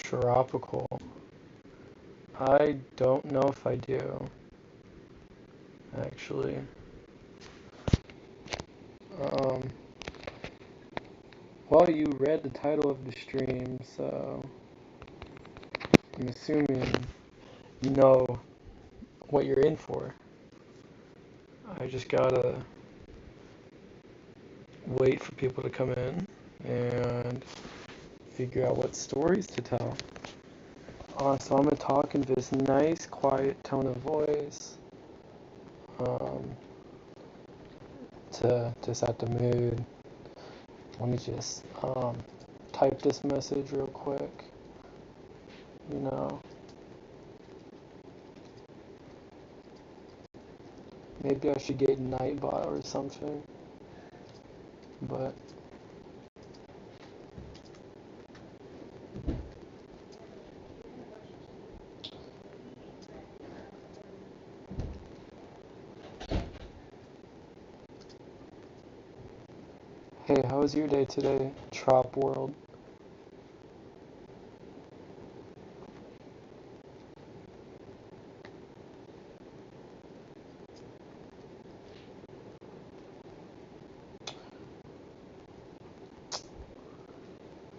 Tropical. I don't know if I do, actually. Um, well, you read the title of the stream, so I'm assuming you know what you're in for. I just gotta wait for people to come in and figure out what stories to tell. So I'm gonna talk in this nice, quiet tone of voice um, to set the mood. Let me just type this message real quick. You know, maybe I should get Nightbot or something, but hey, how was your day today, Trop World?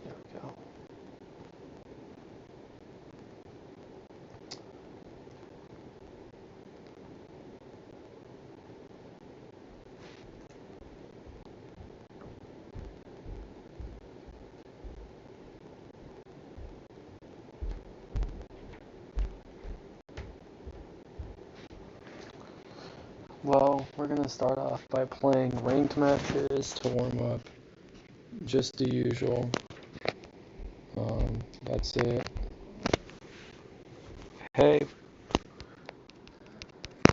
There we go. Well, we're gonna start off by playing ranked matches to warm up. Just the usual. That's it. Hey,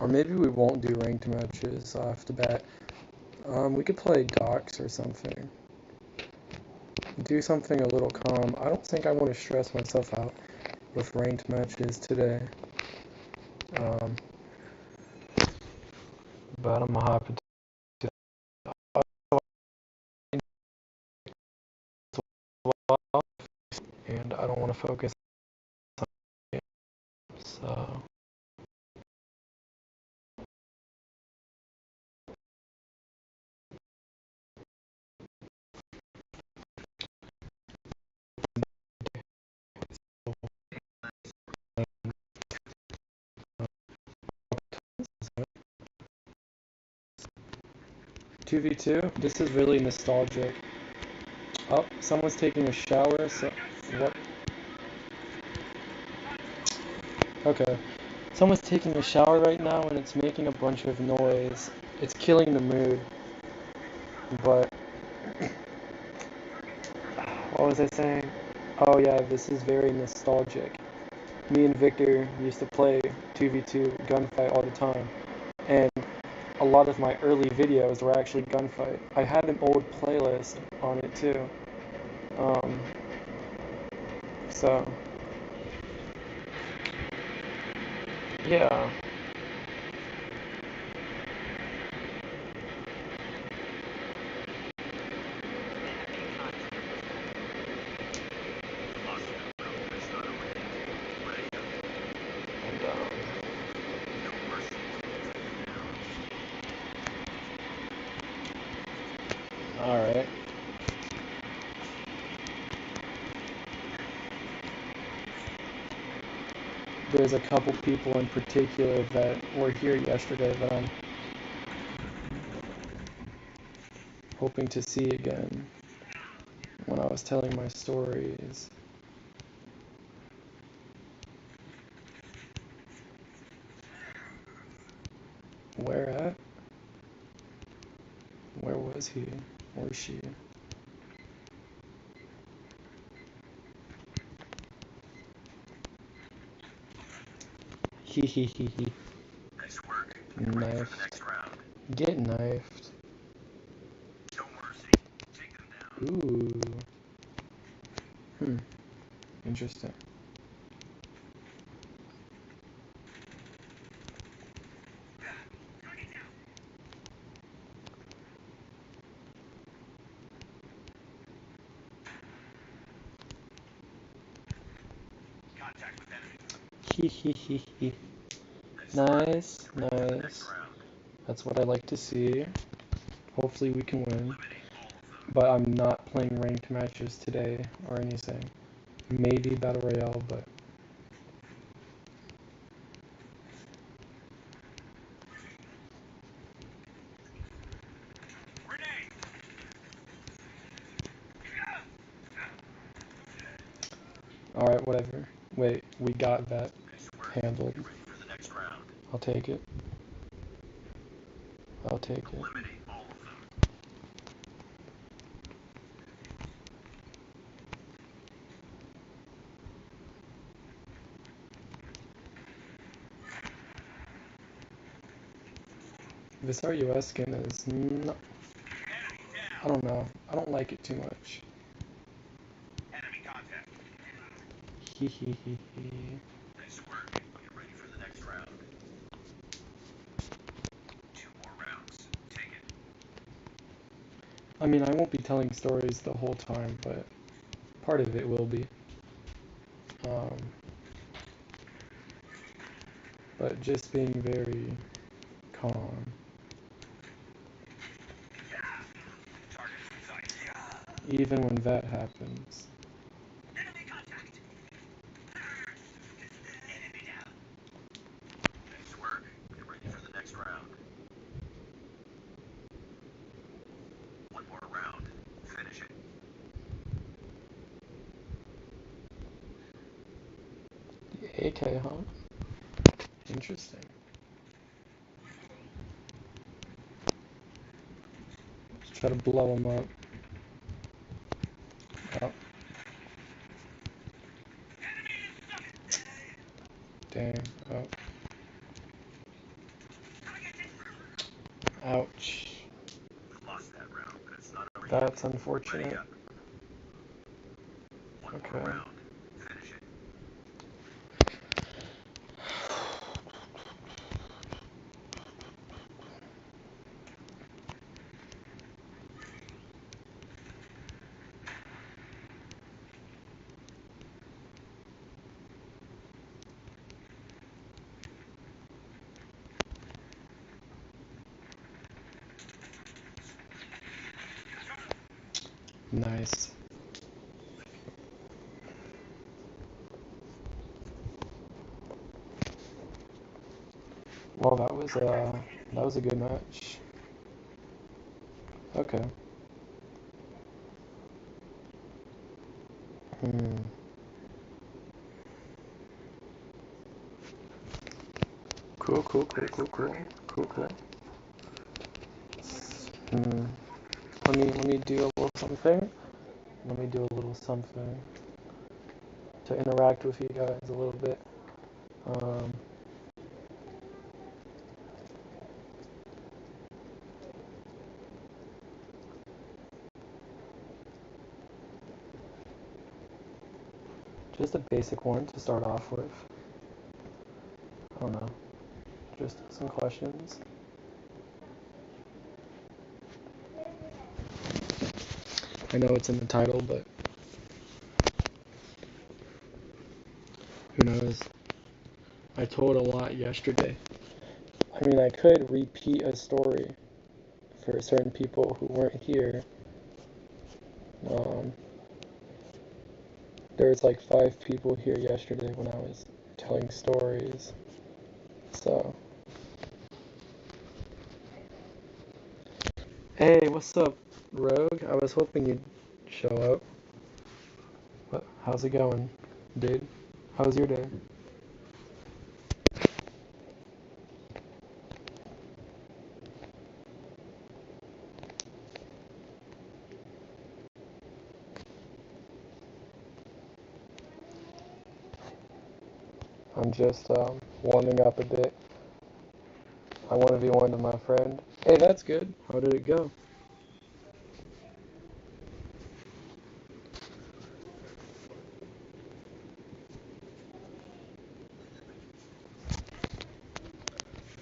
or maybe we won't do ranked matches off the bat. We could play docs or something. Do something a little calm. I don't think I want to stress myself out with ranked matches today. Um, but I'm gonna hop into and I don't want to focus on it. So 2v2. This is really nostalgic. Oh, someone's taking a shower. So what? Okay. Someone's taking a shower right now and it's making a bunch of noise. It's killing the mood. But what was I saying? Oh yeah, this is very nostalgic. Me and Victor used to play 2v2 gunfight all the time. And a lot of my early videos were actually gunfight. I had an old playlist on it too. Um, so yeah. And all right. There's a couple people in particular that were here yesterday that I'm hoping to see again when I was telling my stories. Where at? Where was he? Or she? Hee hee hee hee. Nice work. Knifed. Get knifed. No mercy. Take them down. Ooh. Interesting. Hee hee hee hee. Nice, nice. That's what I like to see. Hopefully we can win. But I'm not playing ranked matches today or anything. Maybe Battle Royale, but... Alright, whatever. Wait, we got that handled. I'll take it. I'll take it. This RUS skin is not... I don't know. I don't like it too much. Hee hee hee hee. Nice work. Get ready for the next round. 2 more rounds. Take it. I mean, I won't be telling stories the whole time, but part of it will be. But just being very calm. Even when that happens. Enemy contact. Enemy down. Nice work. Get ready for the next round. 1 more round. Finish it. The AK, huh? Interesting. Let's try to blow him up. Oh. Dang. Oh. Ouch. Lost that round, but it's not over yet. That's unfortunate. Ready up. 1 more Okay. round. Finish it. Nice. Well, that was a good match. Okay. Cool, cool, cool, cool, cool, cool, cool. Let me do a little something. Let me do a little something to interact with you guys a little bit. Just a basic one to start off with. I don't know. Just some questions. I know it's in the title, but who knows? I told a lot yesterday. I mean, I could repeat a story for certain people who weren't here. There was like 5 people here yesterday when I was telling stories. So, hey, what's up, Rogue? I was hoping you'd show up. But how's it going, dude? How was your day? I'm just warming up a bit. I want to be one to my friend. Hey, that's good. How did it go?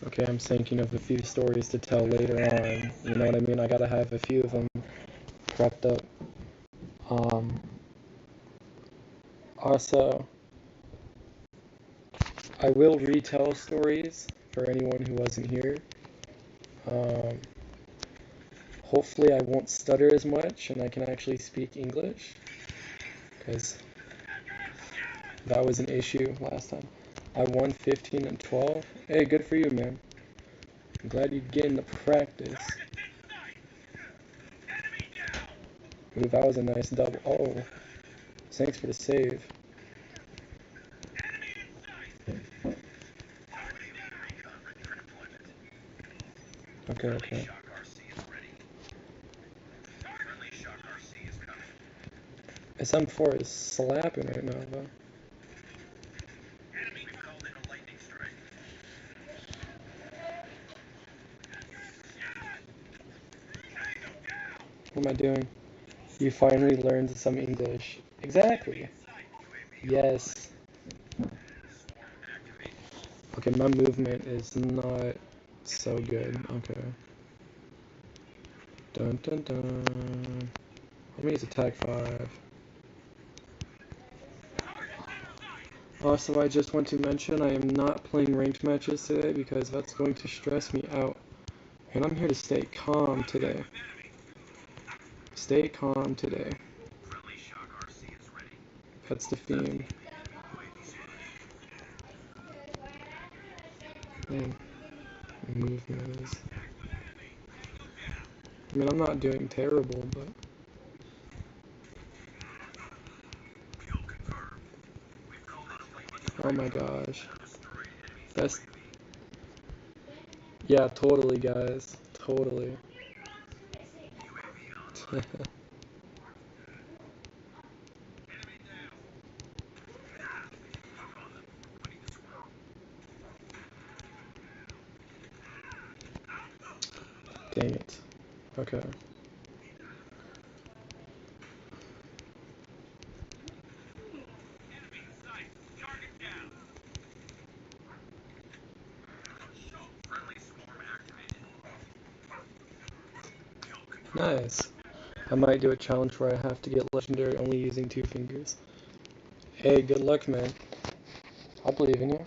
Okay, I'm thinking of a few stories to tell later on. You know what I mean? I gotta have a few of them prepped up. Also, I will retell stories for anyone who wasn't here. Um, Hopefully I won't stutter as much and I can actually speak English, because that was an issue last time. I won 15 and 12. Hey, good for you, man. I'm glad you're getting the practice. Ooh, that was a nice double. Oh, thanks for the save. Okay, okay. SM4 is slapping right now, though. What am I doing? You finally learned some English. Exactly. Yes. Okay, my movement is not so good. Okay. Dun dun dun. Let me use attack 5. Also, I just want to mention I am not playing ranked matches today because that's going to stress me out. And I'm here to stay calm today. Stay calm today. That's the theme. Man, movement is... I mean, I'm not doing terrible, but... Oh my gosh. Best... Yeah, totally, guys. Totally. Dang it. Okay. Nice. I might do a challenge where I have to get legendary only using 2 fingers. Hey, good luck, man. I believe in you.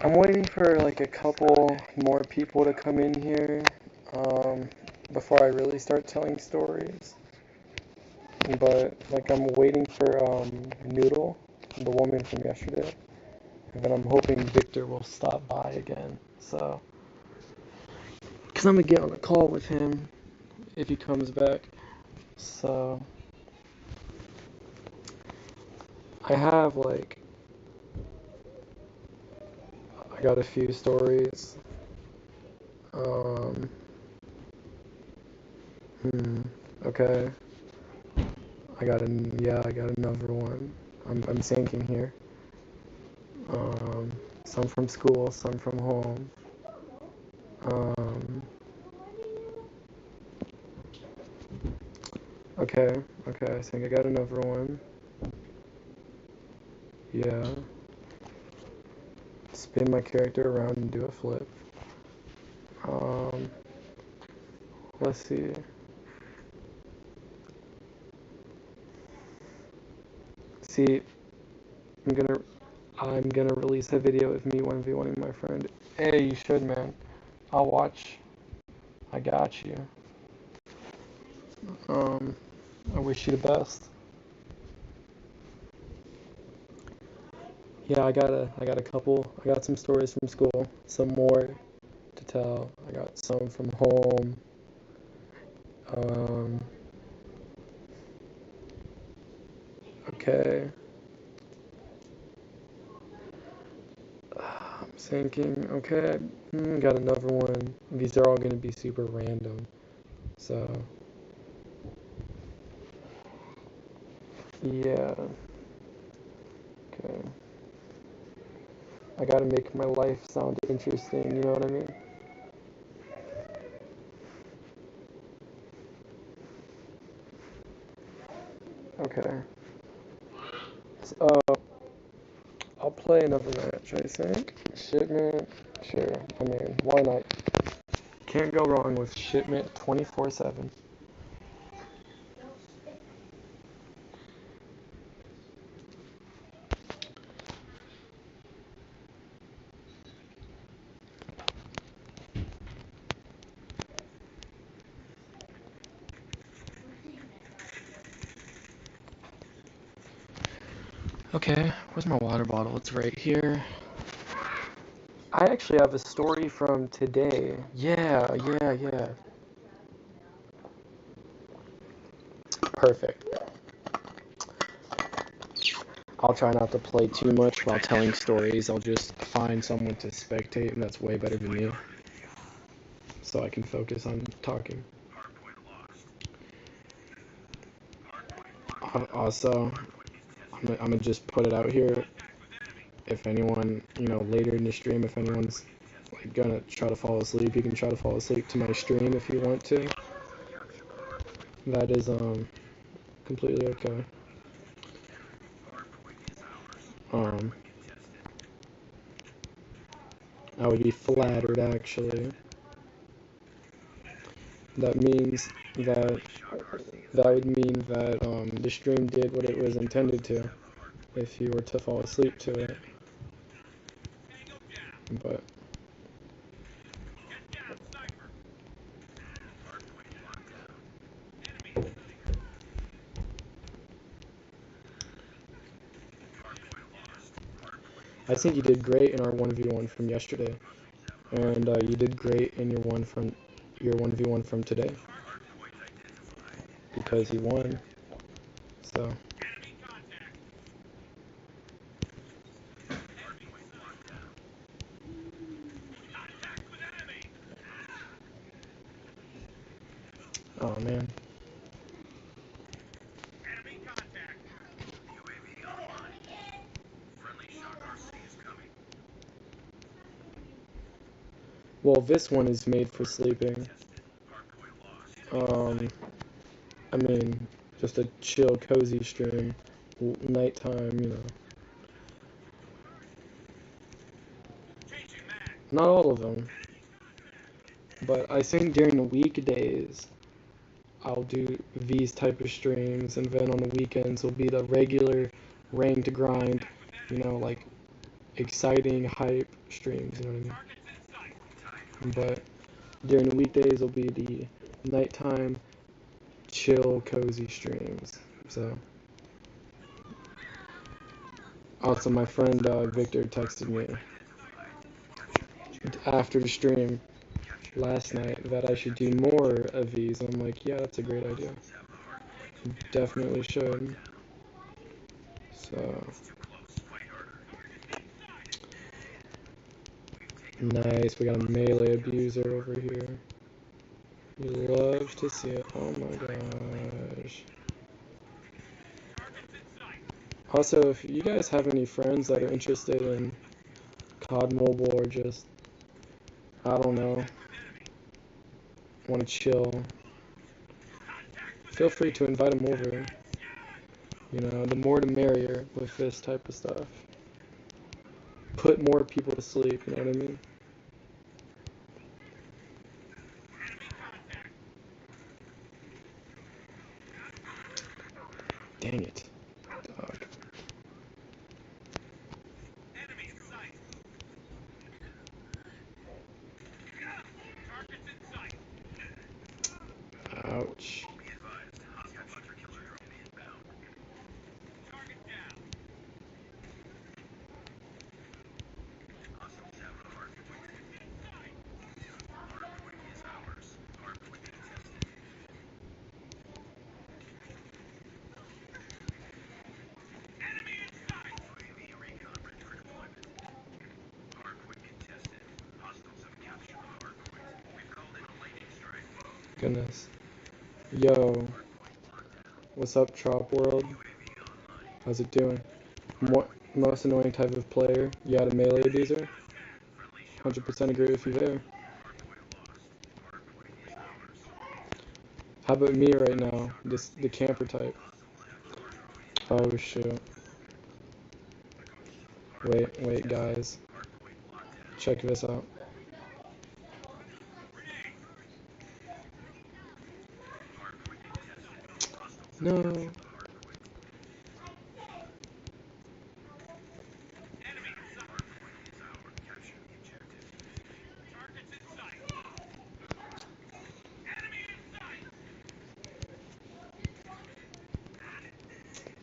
I'm waiting for like a couple more people to come in here um, before I really start telling stories. But like I'm waiting for Noodle, the woman from yesterday, and then I'm hoping Victor will stop by again. So, because I'm gonna get on a call with him if he comes back. So, I have like I got a few stories. Um, okay. I got another one. I'm thinking here. Um, some from school, some from home. Um, okay, okay, I think I got another one. Yeah. Spin my character around and do a flip. Um, let's see. See, I'm gonna release a video of me 1v1ing my friend. Hey, you should, man. I'll watch. I got you. Um, I wish you the best. Yeah, I got a couple. I got some stories from school, some more to tell. I got some from home. Um, okay. I'm thinking, okay, got another one. These are all gonna be super random. So, yeah. Okay. I gotta make my life sound interesting, you know what I mean? Okay. So, I'll play another match, I think. Shipment, sure. I mean, why not Can't go wrong with shipment 24/7. Okay, where's my water bottle? It's right here. I actually have a story from today. Yeah. Perfect. I'll try not to play too much while telling stories. I'll just find someone to spectate, and that's way better than me. So I can focus on talking. Also, I'm gonna just put it out here. If anyone, later in the stream, if anyone's like gonna try to fall asleep, you can try to fall asleep to my stream if you want to. That is completely okay. I would be flattered actually. That means that would mean that the stream did what it was intended to. If you were to fall asleep to it, but I think you did great in our 1v1 from yesterday, and you did great in your 1v1 from today, because he won. So oh man. Well, this one is made for sleeping. I mean, just a chill, cozy stream, nighttime. Not all of them, but I think during the weekdays, I'll do these type of streams, and then on the weekends will be the regular ranked grind, like exciting hype streams, you know what I mean? But during the weekdays will be the nighttime chill cozy streams. So also my friend Victor texted me after the stream last night that I should do more of these. I'm like, yeah, that's a great idea. Definitely should. So nice, we got a melee abuser over here. You love to see it. Oh my gosh. Also, if you guys have any friends that are interested in COD Mobile or just, I don't know, want to chill, feel free to invite them over. The more the merrier with this type of stuff. Put more people to sleep, you know what I mean? Dang it. Dog. Ouch. Goodness. Yo, what's up, Trop World? How's it doing? Most annoying type of player? You had a melee abuser? 100% agree with you there. How about me right now? The camper type. Oh shoot. Wait guys. Check this out. No.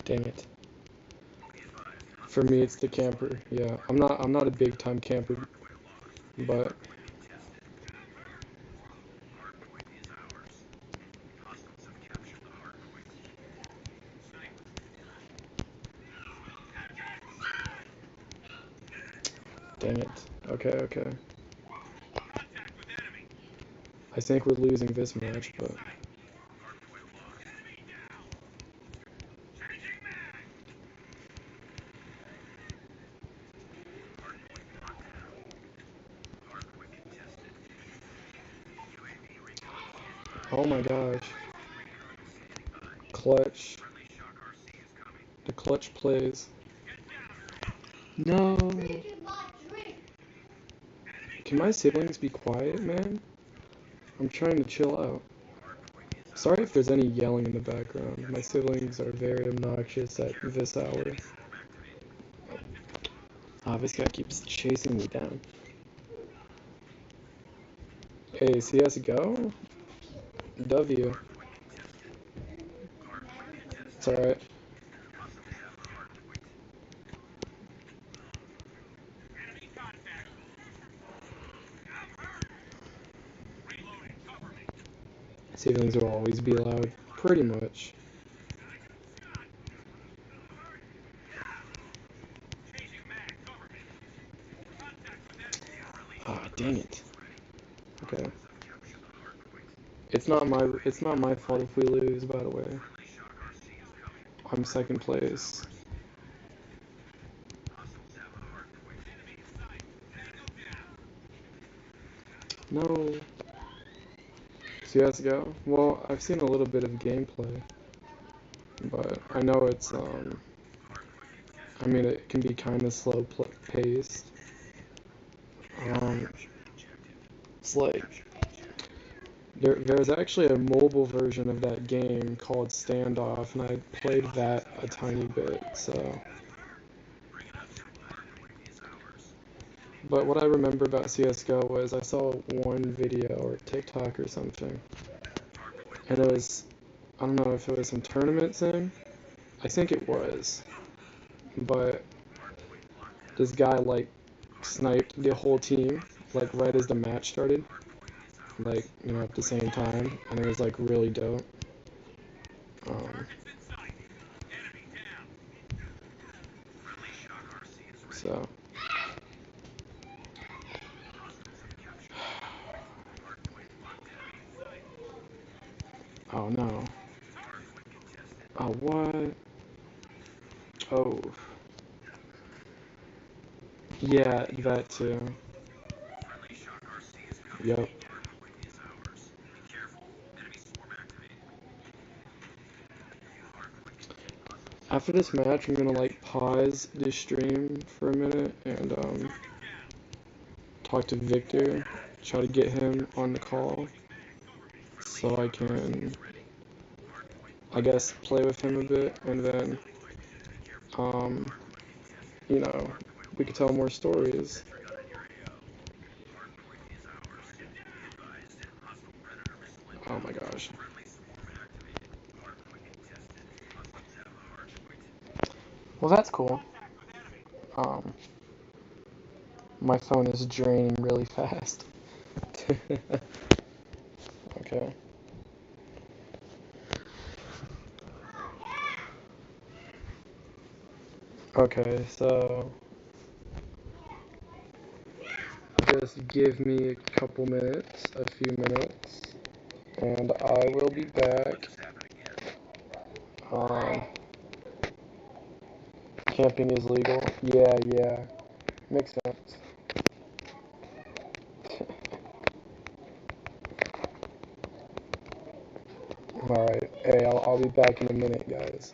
Dang it. For me, it's the camper. Yeah, I'm not a big time camper, but dang it. Okay, okay. I think we're losing this match, but oh my gosh. Clutch. The clutch plays. No. Can my siblings be quiet, man? I'm trying to chill out. Sorry if there's any yelling in the background. My siblings are very obnoxious at this hour. Ah, this guy keeps chasing me down. Hey, CSGO? W. It's alright. Siblings will always be loud. Pretty much. Ah, dang it. Okay. It's not my fault if we lose, by the way. I'm second place. No. CSGO? Well, I've seen a little bit of gameplay, but I know I mean, it can be kind of slow paced. Um, it's like, there's actually a mobile version of that game called Standoff, and I played that a tiny bit, so. But what I remember about CSGO was I saw one video or TikTok or something, and it was, I don't know if it was some tournament thing. I think it was, but this guy like sniped the whole team like right as the match started, like at the same time, and it was like really dope. Um, so oh no. Oh what? Oh yeah, that too. Yep. After this match, I'm gonna like pause the stream for a minute and talk to Victor, try to get him on the call so I can, I guess, play with him a bit, and then um, you know, we could tell more stories. Oh my gosh. Well, that's cool. Um, my phone is draining really fast. Okay. Okay, so just give me a couple minutes, a few minutes, and I will be back. Um, camping is legal. Yeah, yeah. Makes sense. Alright. Hey, I'll be back in a minute, guys.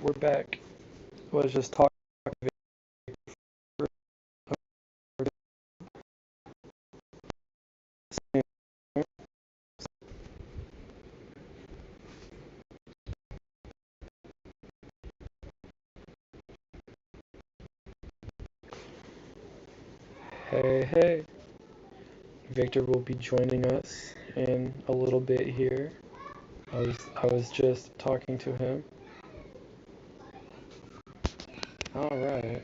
we're back. I was just talking. Hey, Victor will be joining us in a little bit here. I was just talking to him. All right.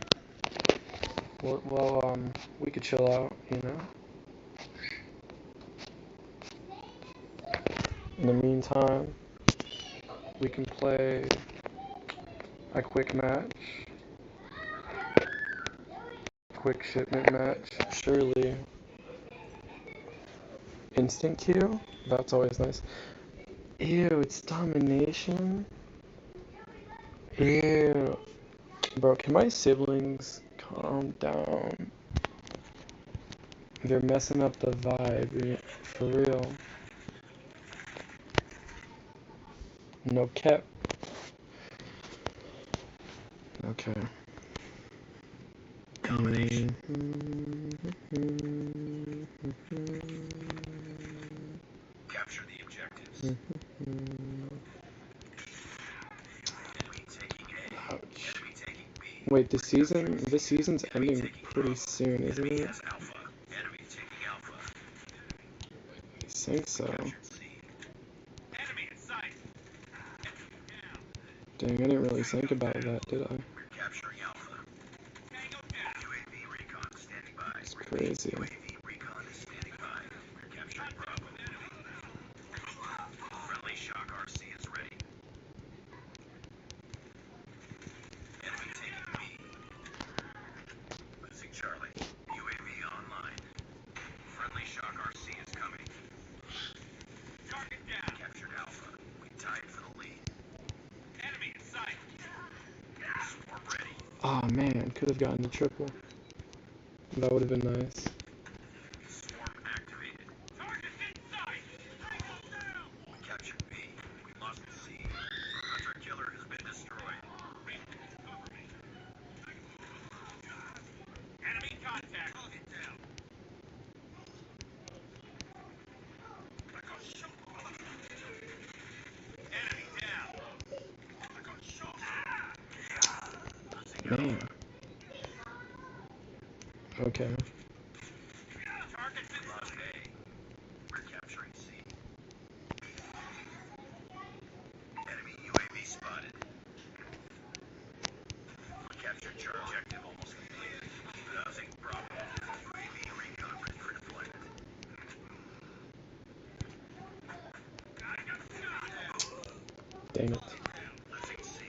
Well, we could chill out, you know. In the meantime, we can play a quick match, quick shipment match. Surely, instant queue. That's always nice. Ew, it's domination. Ew. Bro, can my siblings calm down? They're messing up the vibe, for real. No cap. Okay. Domination. Capture the objectives. Enemy taking A. Ouch. Enemy taking B. Wait, this season's ending pretty soon, isn't Enemy it? has Alpha. Enemy taking Alpha. I think so. Captured C. Enemy in sight. Dang, I didn't really think about that, did I? We're capturing Alpha. Tango down. UAV recon standing by. It's crazy. UAV recon is standing by. We're capturing Bravo. Friendly shock RC is ready. Enemy taking B. Losing Charlie. UAV online. Friendly shock RC is coming. Target down. Captured Alpha. We tied for the lead. Enemy in sight. Swarm ready. Oh man, could have gotten the triple. That would have been nice. Swarm activated. Target in sight. We captured B. We lost C. Hunter killer has been destroyed. Enemy contact. Target down. Enemy down. Man. Okay. Targets in lost A. We're capturing C. Enemy UAV spotted. We captured Charlie. Objective almost completed. Losing Bravo. UAV recon ready for deployment. Dang it. Losing C.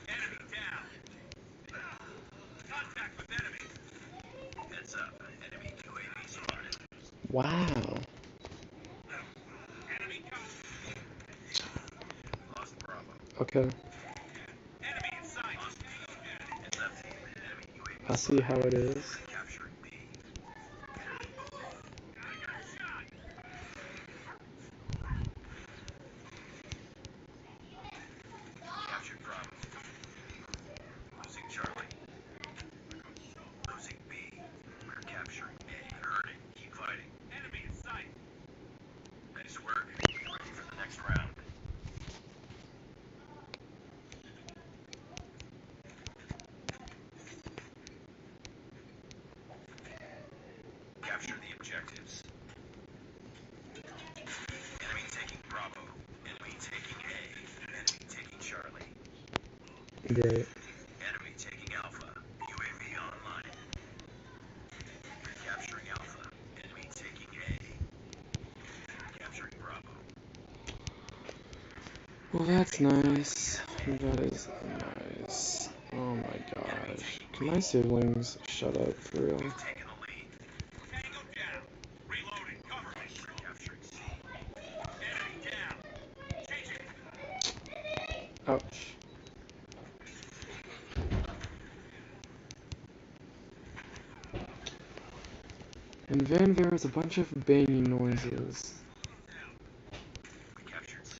Enemy down. Contact with enemy. Heads up. Enemy UAV spotted. Wow. Enemy comes. Lost Bravo. Okay. Enemy in sight. Lost B. Heads up. Enemy UAV I see how it is. capturing B. Captured Bravo. Losing Charlie. Losing B. We're capturing A. Hurting. Keep fighting. Enemy in sight. Nice work. Ready for the next round. Capture the objectives. Enemy taking Bravo. Enemy taking A. Enemy taking Charlie. Great. Enemy taking Alpha. UAV online. We're capturing Alpha. Enemy taking A. Capturing Bravo. Well, that's nice. That is nice. Oh my gosh. Can my siblings shut up for real? We've taken the lead. Tango down. Reloading. Cover me. We're capturing C. Enemy down. Changing. Ouch. And then there was a bunch of banging noises. We captured C.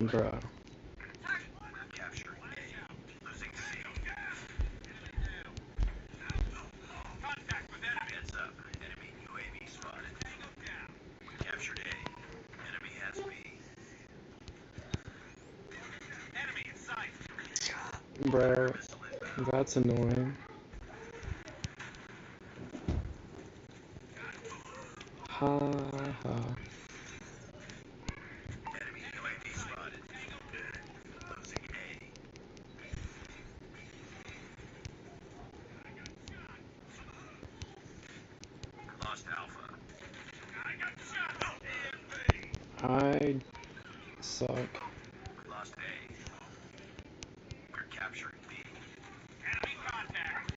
Bruh. Capturing A. Losing C. Contact with enemy. Heads up. Enemy UAV spotted. We captured A. Enemy has B. Enemy in sight. Bruh. That's annoying. Ha ha. Enemy UAV spotted. Losing A. Lost Alpha. I got shot. I suck. We lost A. We're capturing B. Enemy contact.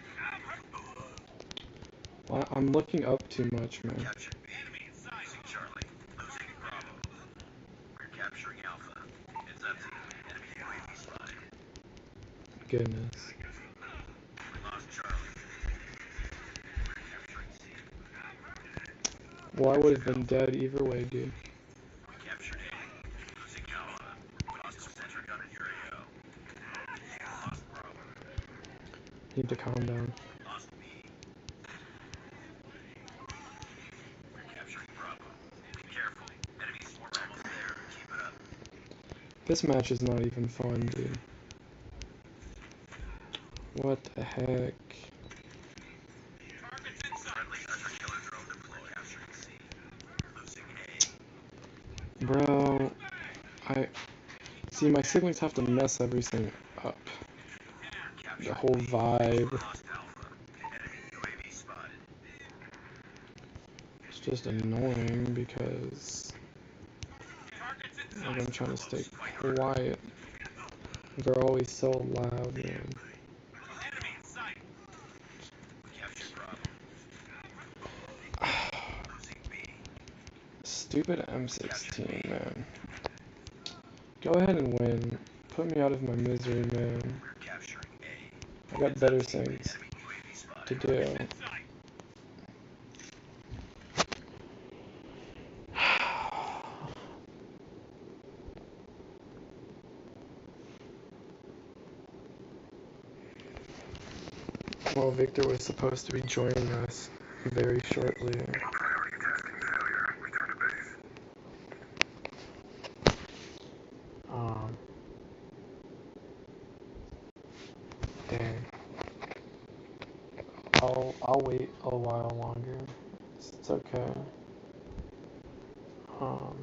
I'm looking up too much, man. Captured B. Enemy in sight. Losing Charlie. Losing Bravo. We're capturing Alpha. It's up to enemy UAV spotted. Goodness. We lost Charlie. We're capturing C. Well, I would have been dead either way, dude. We captured A. Losing Alpha. We lost the center gun in your AO. Lost Bravo. Need to calm down. Lost B. We're capturing Bravo. Be careful. Enemy swarm almost there. Keep it up. This match is not even fun, dude. What the heck? Targets in sight. Friendly hunter killer drone deployed. Capturing C. Losing A. Bro, see, my siblings have to mess everything up. The whole vibe. Lost Alpha. Enemy UAV spotted. It's just annoying because Targets in like, I'm sight. trying to stay quiet. They're always so loud, man. Enemy in sight. We captured Bravo. Losing B. Stupid M16, man. Go ahead and win. Put me out of my misery, man. We're capturing A. I got better things Enemy UAV spotted. to do. In sight. Well, Victor was supposed to be joining us very shortly. Priority testing failure. Return to base. Dang. I'll wait a while longer. It's okay. Um,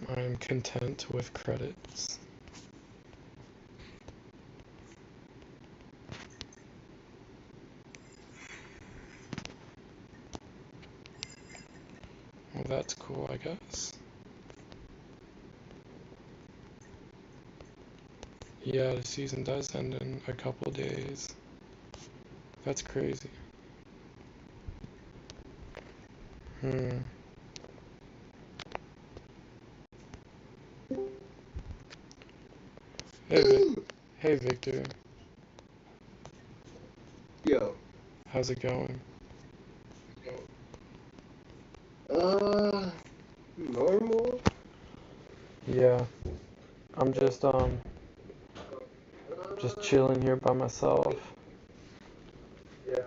I'm content with credits. Well, that's cool, I guess. Yeah, the season does end in a couple days. That's crazy. Hmm. Hey, Victor. Yo. How's it going? Normal? Yeah. I'm just chilling here by myself. Yeah.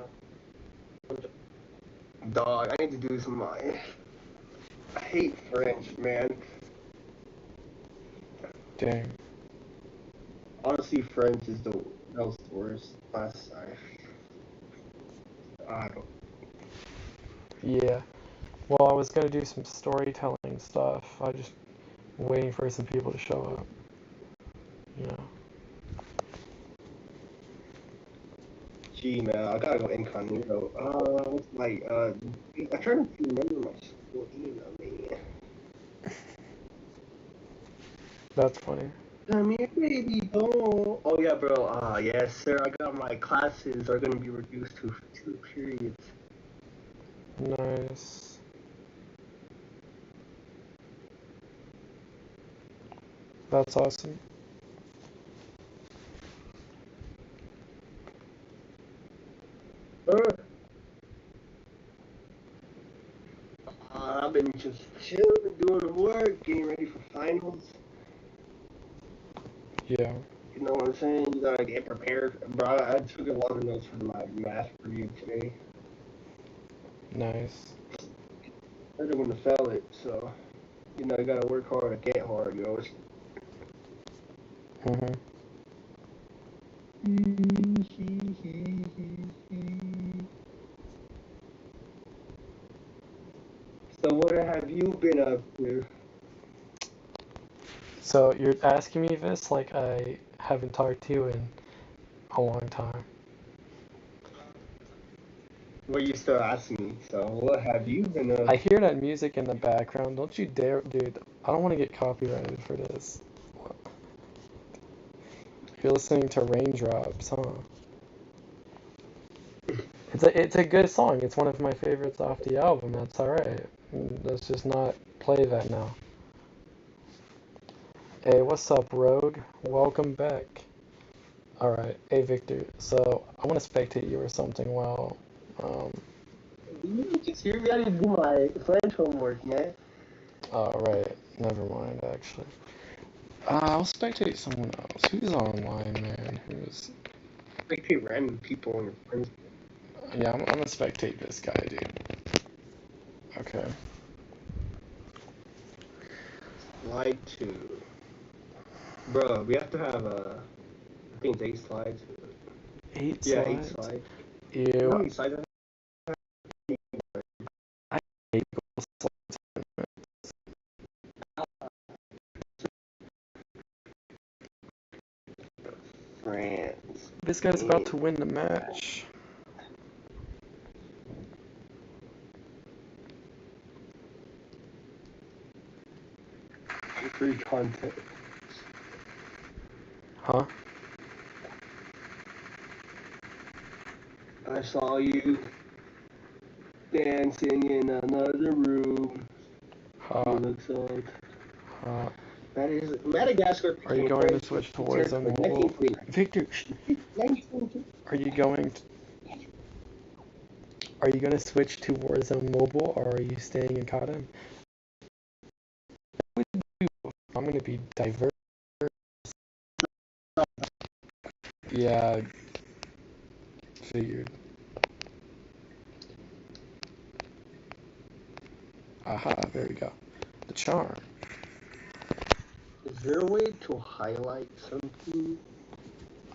Dog, I need to do some mine. I hate French, man. Dang. Honestly. honestly, French is that was the worst last time. I don't. Yeah. Well, I was gonna do some storytelling stuff. I just waiting for some people to show up. You know. Gee, man, I gotta go incognito. What's my I'm trying to remember my school email, man. That's funny. Come here, baby, go. Oh yeah, bro. Yes, sir. I got my classes are gonna be reduced to 2 periods. Nice. That's awesome. Uh, I've been just chilling, doing work, getting ready for finals. Yeah. You know what I'm saying? You gotta get prepared. Bro, I took a lot of notes for my math review today. Nice. I didn't want to fail it, so you know you gotta work hard and get hard, yo. Mhm. So what have you been up to? So you're asking me this like I haven't talked to you in a long time. Well, you still asking me. So what have you been up I to? hear that music in the background. Don't you dare, dude. I don't want to get copyrighted for this. You're listening to Raindrops, huh? It's a good song. It's one of my favorites off the album. That's all right. Let's just not play that now. Hey, what's up, Rogue? Welcome back. All right. Hey, Victor. So I want to spectate you or something while. Um. You just hear me? I didn't do my French homework, man. All right. Never mind. Actually. I'll spectate someone else. Who's online, man? Who's? Like pay random people on your friends. Yeah, I'm gonna spectate this guy, dude. Okay. Slide two. Bro, we have to have I think it's 8 slides. 8 Yeah, eight slides. slides. You know Ew. how many slides I I hate Google Slides. have? France. This guy's about In to win the match. free content. Huh? I saw you dancing in another room. You Huh? look so. Huh? Madagascar Are you became going to French switch to Warzone territory in Mobile? 1949. Victor, are you going to, are you going to switch to Warzone Mobile or are you staying in CODM? I'm going to be diverse. Yeah, figured. Aha, there we go. The charm. Is there a way to highlight something?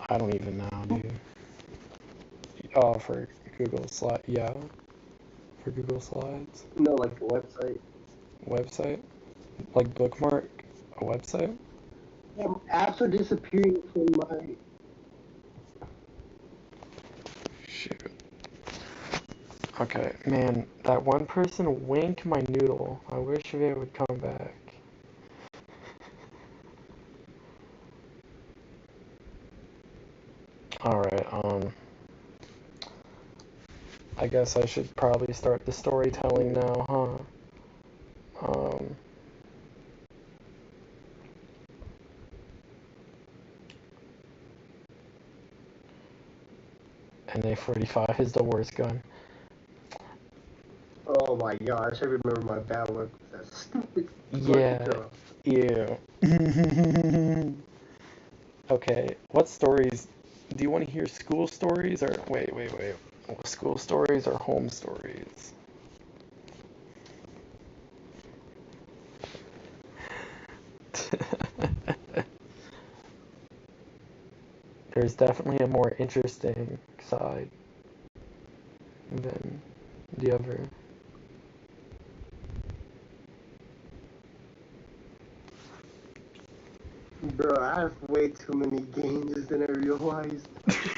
I don't even know, dude. Oh, for Google Slide. Yeah, for Google Slides. No, like the website. Website? Like bookmark a website? Apps are disappearing from my. Shoot. Okay, man, that one person winked my noodle. I wish they would come back. Alright, I guess I should probably start the storytelling now, huh? And A45 is the worst gun. Oh my gosh, I remember my bad luck with that stupid fucking Yeah, girl. ew. Okay, what stories? Do you want to hear school stories or wait. School stories or home stories? there's definitely a more interesting side than the other. Bro, I have way too many games than I realized.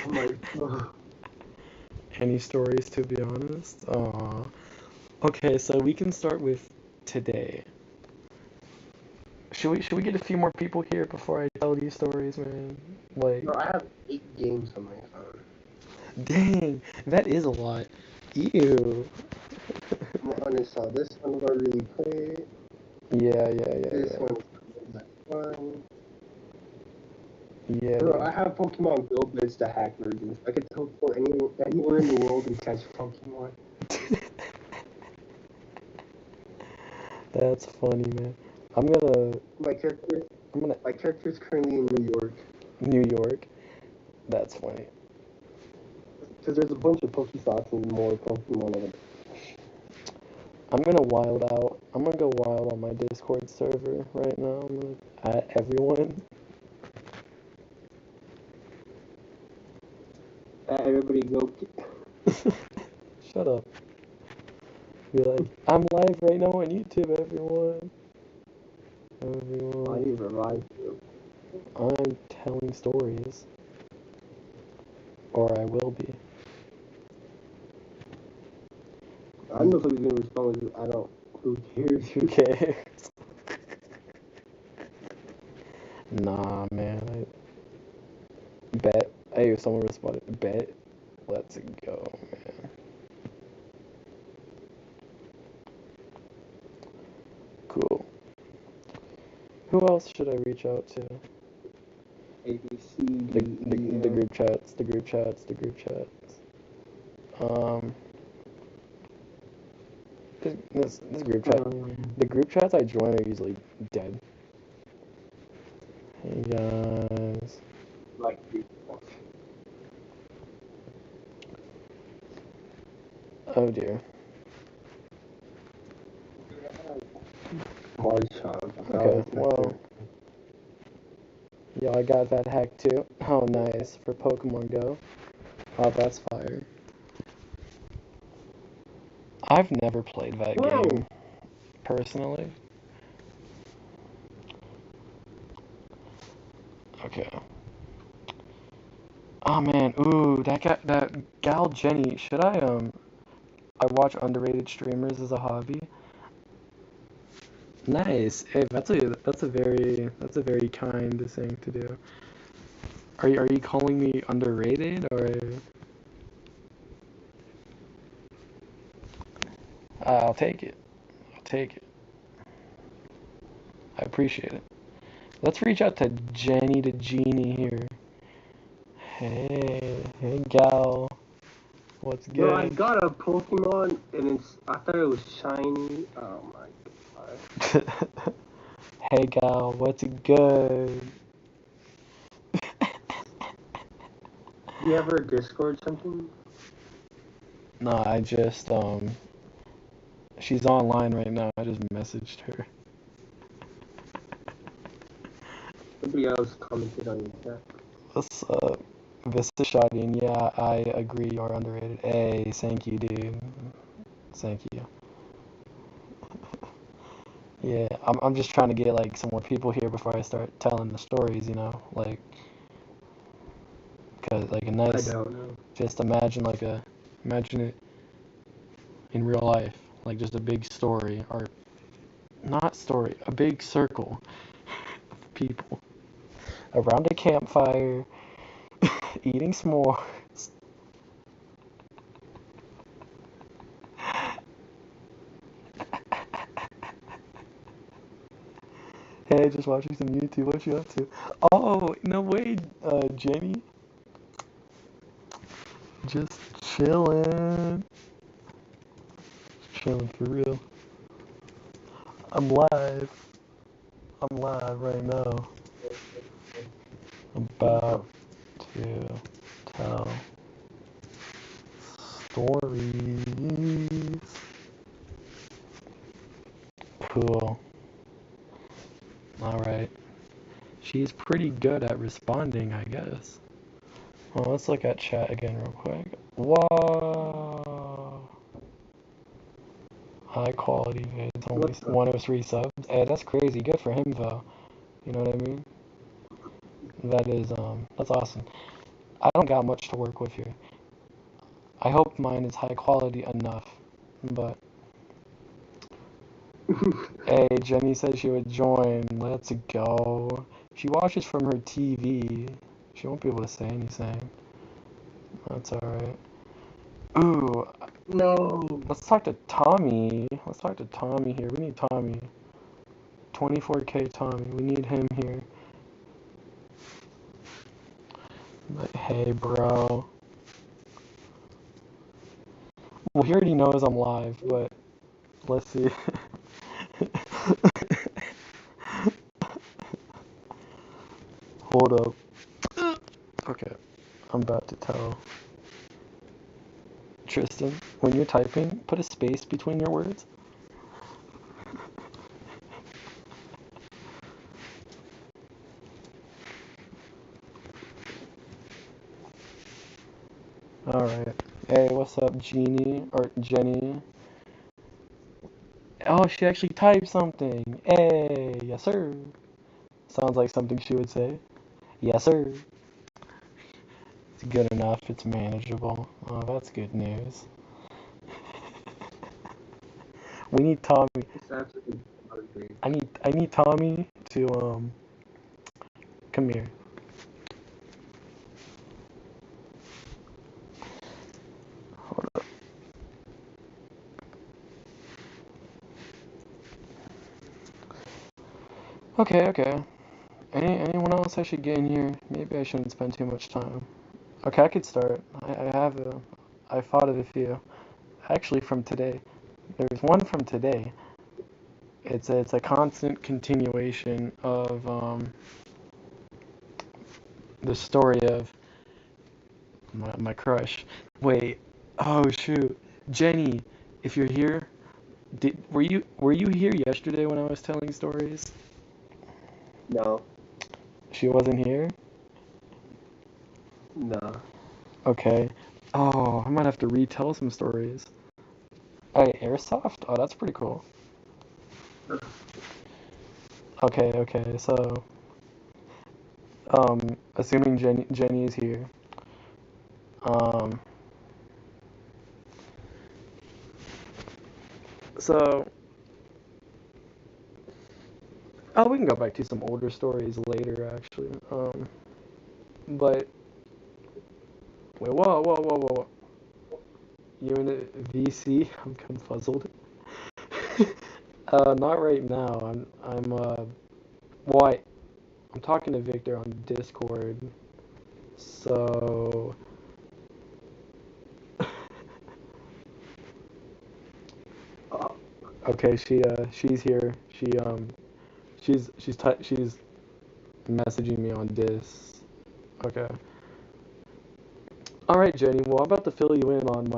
I'm like, ugh. Any stories, to be honest? Okay, so we can start with today. Should we get a few more people here before I tell these stories, man? Like, Bro, I have 8 games on my phone. dang, that is a lot. Ew. I'm honest, so this one I really play. Yeah. This one is fun. Yeah, Bro, I dude. have Pokemon Go, but it's the hack version. I could teleport anywhere in the world and catch Pokemon. That's funny, man. I'm gonna, My character, I'm gonna my character is currently in New York. New York. That's funny. Because there's a bunch of Pokestops and more Pokemon. I'm gonna wild out. I'm gonna go wild on my Discord server right now. I'm gonna add everyone. Everybody go. Shut up. Be like, I'm live right now on YouTube, everyone. I Everyone. need to revive you. I'm telling stories. Or I will be. I know somebody's gonna respond with, I don't. Who cares? Who cares? Nah, man. I bet. Hey, someone responded. Bet. Let's go, man. Cool. Who else should I reach out to? A, B, C, The, D, the, E, the F. group chats, the group chats, the group chats. Um, this group chat, the group chats I join are usually dead. Hey guys. Like, Oh dear. Okay, well, yeah, I got that hack too. Oh, nice, for Pokemon Go. Oh, that's fire. I've never played that game, personally. Okay. Oh man, ooh, that gal Jenny, should I watch underrated streamers as a hobby? Nice. Hey, that's a very kind thing to do. Are you calling me underrated or I'll take it. I'll take it. I appreciate it. Let's reach out to Jenny to Jeannie here. Hey gal. What's Bro, I good? got a Pokemon and I thought it was shiny. Oh my god. Hey gal, what's good? Do you ever Discord something? No, I just she's online right now. I just messaged her. Somebody else commented on your chat. What's up? Vista Shardine, yeah, I agree you are underrated. Hey, thank you, dude. Thank you. Yeah, I'm just trying to get like some more people here before I start telling the stories, like, cause like a I nice, don't know. just imagine it in real life, like just a big story, or not story, a big circle of people around a campfire, eating s'mores. Hey, just watching some YouTube. What you up to? Oh, no way, Jenny. Just chilling. Chilling for real. I'm live. I'm live right now. I'm about to tell stories. Cool. Alright. She's pretty good at responding, I guess. Well, let's look at chat again real quick. Wow. High quality vids, only What's up? 103 subs. Hey, that's crazy. Good for him though. You know what I mean? That's awesome. I don't got much to work with here. I hope mine is high quality enough. But hey, Jenny said she would join. Let's go. She watches from her TV. She won't be able to say anything. That's alright. Ooh, No. let's talk to Tommy. Let's talk to Tommy here. We need Tommy. 24K Tommy. We need him here. Like, hey, bro. Well, he already knows I'm live, but let's see. Hold up. Okay, I'm about to tell Tristan, when you're typing, put a space between your words. Alright. Hey, what's up, Jeannie? Or Jenny? Oh, she actually typed something. Hey, yes, sir. Sounds like something she would say. Yes, sir. It's good enough. It's manageable. Oh, that's good news. We need Tommy. It's absolutely ugly. I need Tommy to come here. Hold up. Okay. Anyone else I should get in here? Maybe I shouldn't spend too much time. Okay, I could start. I thought of a few. Actually, from today. There's one from today. It's a constant continuation of the story of my crush. Wait. Oh shoot. Jenny, if you're here, were you here yesterday when I was telling stories? No. She wasn't here? No. Okay. Oh, I might have to retell some stories. Hey, airsoft? Oh, that's pretty cool. Okay. So, assuming Jenny is here, um, so, oh, we can go back to some older stories later, actually. But wait, whoa. You in a VC? I'm confuzzled. Not right now. Well, I'm talking to Victor on Discord. So, uh, okay, she's here. She's messaging me on Dis. Okay. All right, Jenny. Well, I'm about to fill you in on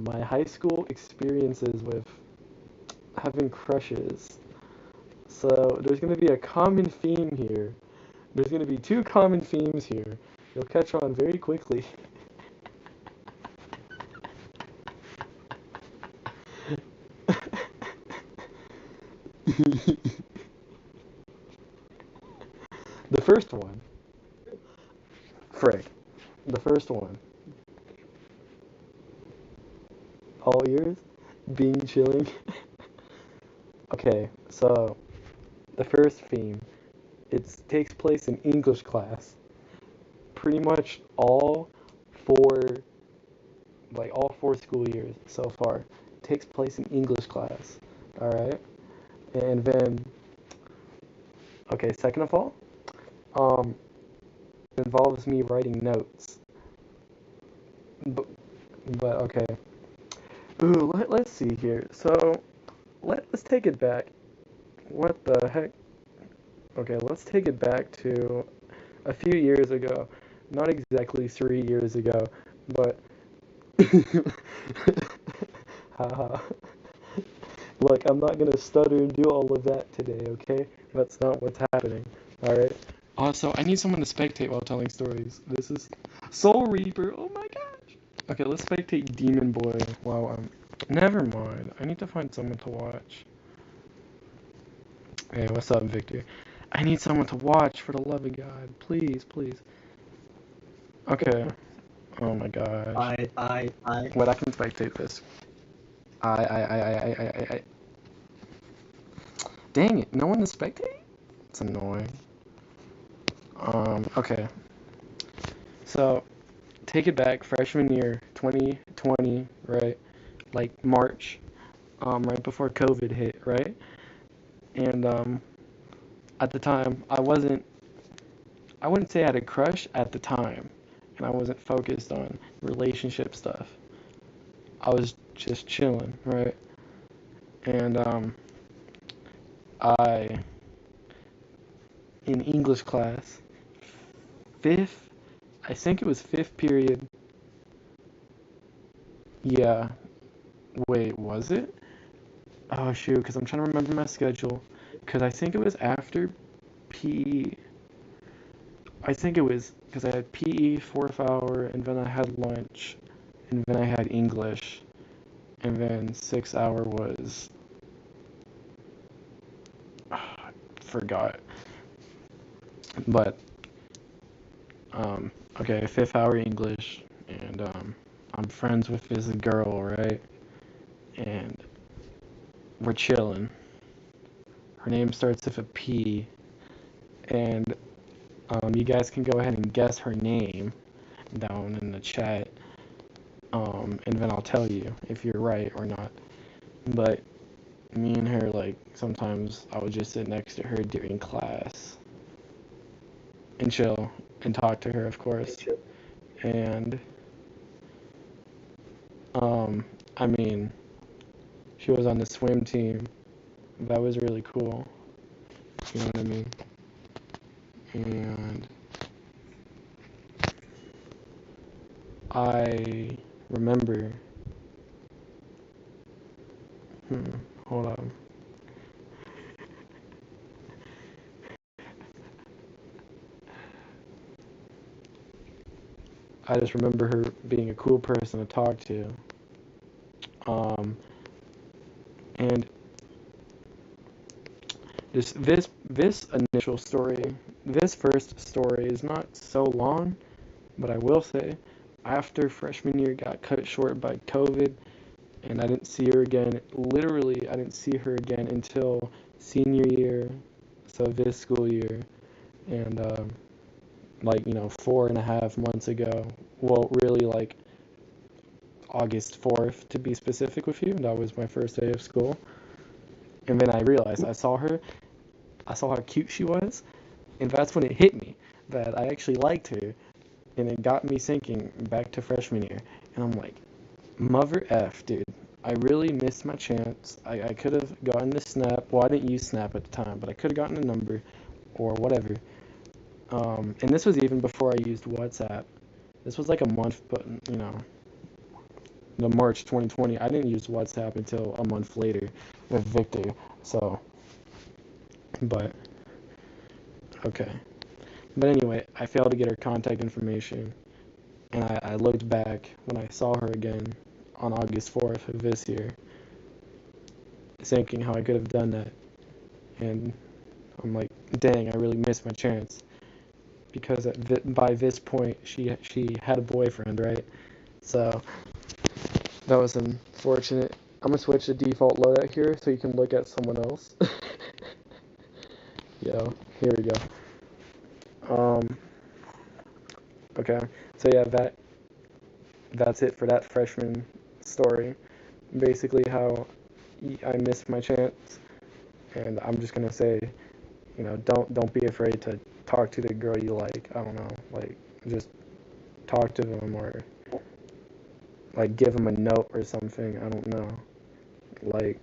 my high school experiences with having crushes. So there's gonna be a common theme here. There's gonna be two common themes here. You'll catch on very quickly. The first one, Frick. The first one, all ears, being chilling. Okay, so the first theme, it takes place in English class. Pretty much four, all 4 school years so far, takes place in English class. All right, and then okay, second of all, um, involves me writing notes. But, but okay. Ooh, let's see here. So let's take it back. What the heck? Okay, let's take it back to a few years ago. Not exactly 3 years ago, but haha. Look, I'm not gonna stutter and do all of that today, okay? That's not what's happening. Alright? Also, I need someone to spectate while telling stories. This is Soul Reaper. Oh my gosh. Okay, let's spectate Demon Boy while I'm. Never mind. I need to find someone to watch. Hey, what's up, Victor? I need someone to watch for the love of God. Please, please. Okay. Oh my gosh. I. Wait, I can spectate this. I. Dang it, no one to spectate? It's annoying. Okay. So, take it back, freshman year, 2020, right? Like March, right before COVID hit, right? And at the time, I wouldn't say I had a crush at the time, and I wasn't focused on relationship stuff. I was just chilling, right? And I, in English class, fifth, I think it was fifth period. Yeah, wait, was it? Oh shoot, because I'm trying to remember my schedule. Because I think it was after PE. I think it was because I had PE fourth hour, and then I had lunch, and then I had English, and then 6 hour was forgot. But okay, fifth hour English, and I'm friends with this girl, right? And we're chilling. Her name starts with a P, and you guys can go ahead and guess her name down in the chat, and then I'll tell you if you're right or not. But me and her, like, sometimes I would just sit next to her during class and chill and talk to her, of course. And, I mean, she was on the swim team. That was really cool. You know what I mean? And I remember, hold on. I just remember her being a cool person to talk to. Um, and this initial story, this first story is not so long, but I will say, after freshman year got cut short by COVID, and I didn't see her again. Literally, I didn't see her again until senior year, so this school year, and like 4.5 months ago. Well, really like August 4th to be specific with you. That was my first day of school, and then I realized I saw how cute she was, and that's when it hit me that I actually liked her, and it got me thinking back to freshman year, and I'm like, mother F, dude. I really missed my chance. I could have gotten the Snap. Well, I didn't use Snap at the time, but I could have gotten a number or whatever. And this was even before I used WhatsApp. This was like a month, but the March 2020. I didn't use WhatsApp until a month later with Victor. So, but okay. But anyway, I failed to get her contact information, and I looked back when I saw her again on August 4th of this year, thinking how I could have done that. And I'm like, dang, I really missed my chance. Because by this point, she had a boyfriend, right? So that was unfortunate. I'm gonna switch the default loadout here so you can look at someone else. Yo, here we go. Okay, so yeah, that's it for that freshman story. Basically, how I missed my chance, and I'm just gonna say, don't be afraid to talk to the girl you like. I don't know, like just talk to them or like give them a note or something. I don't know. Like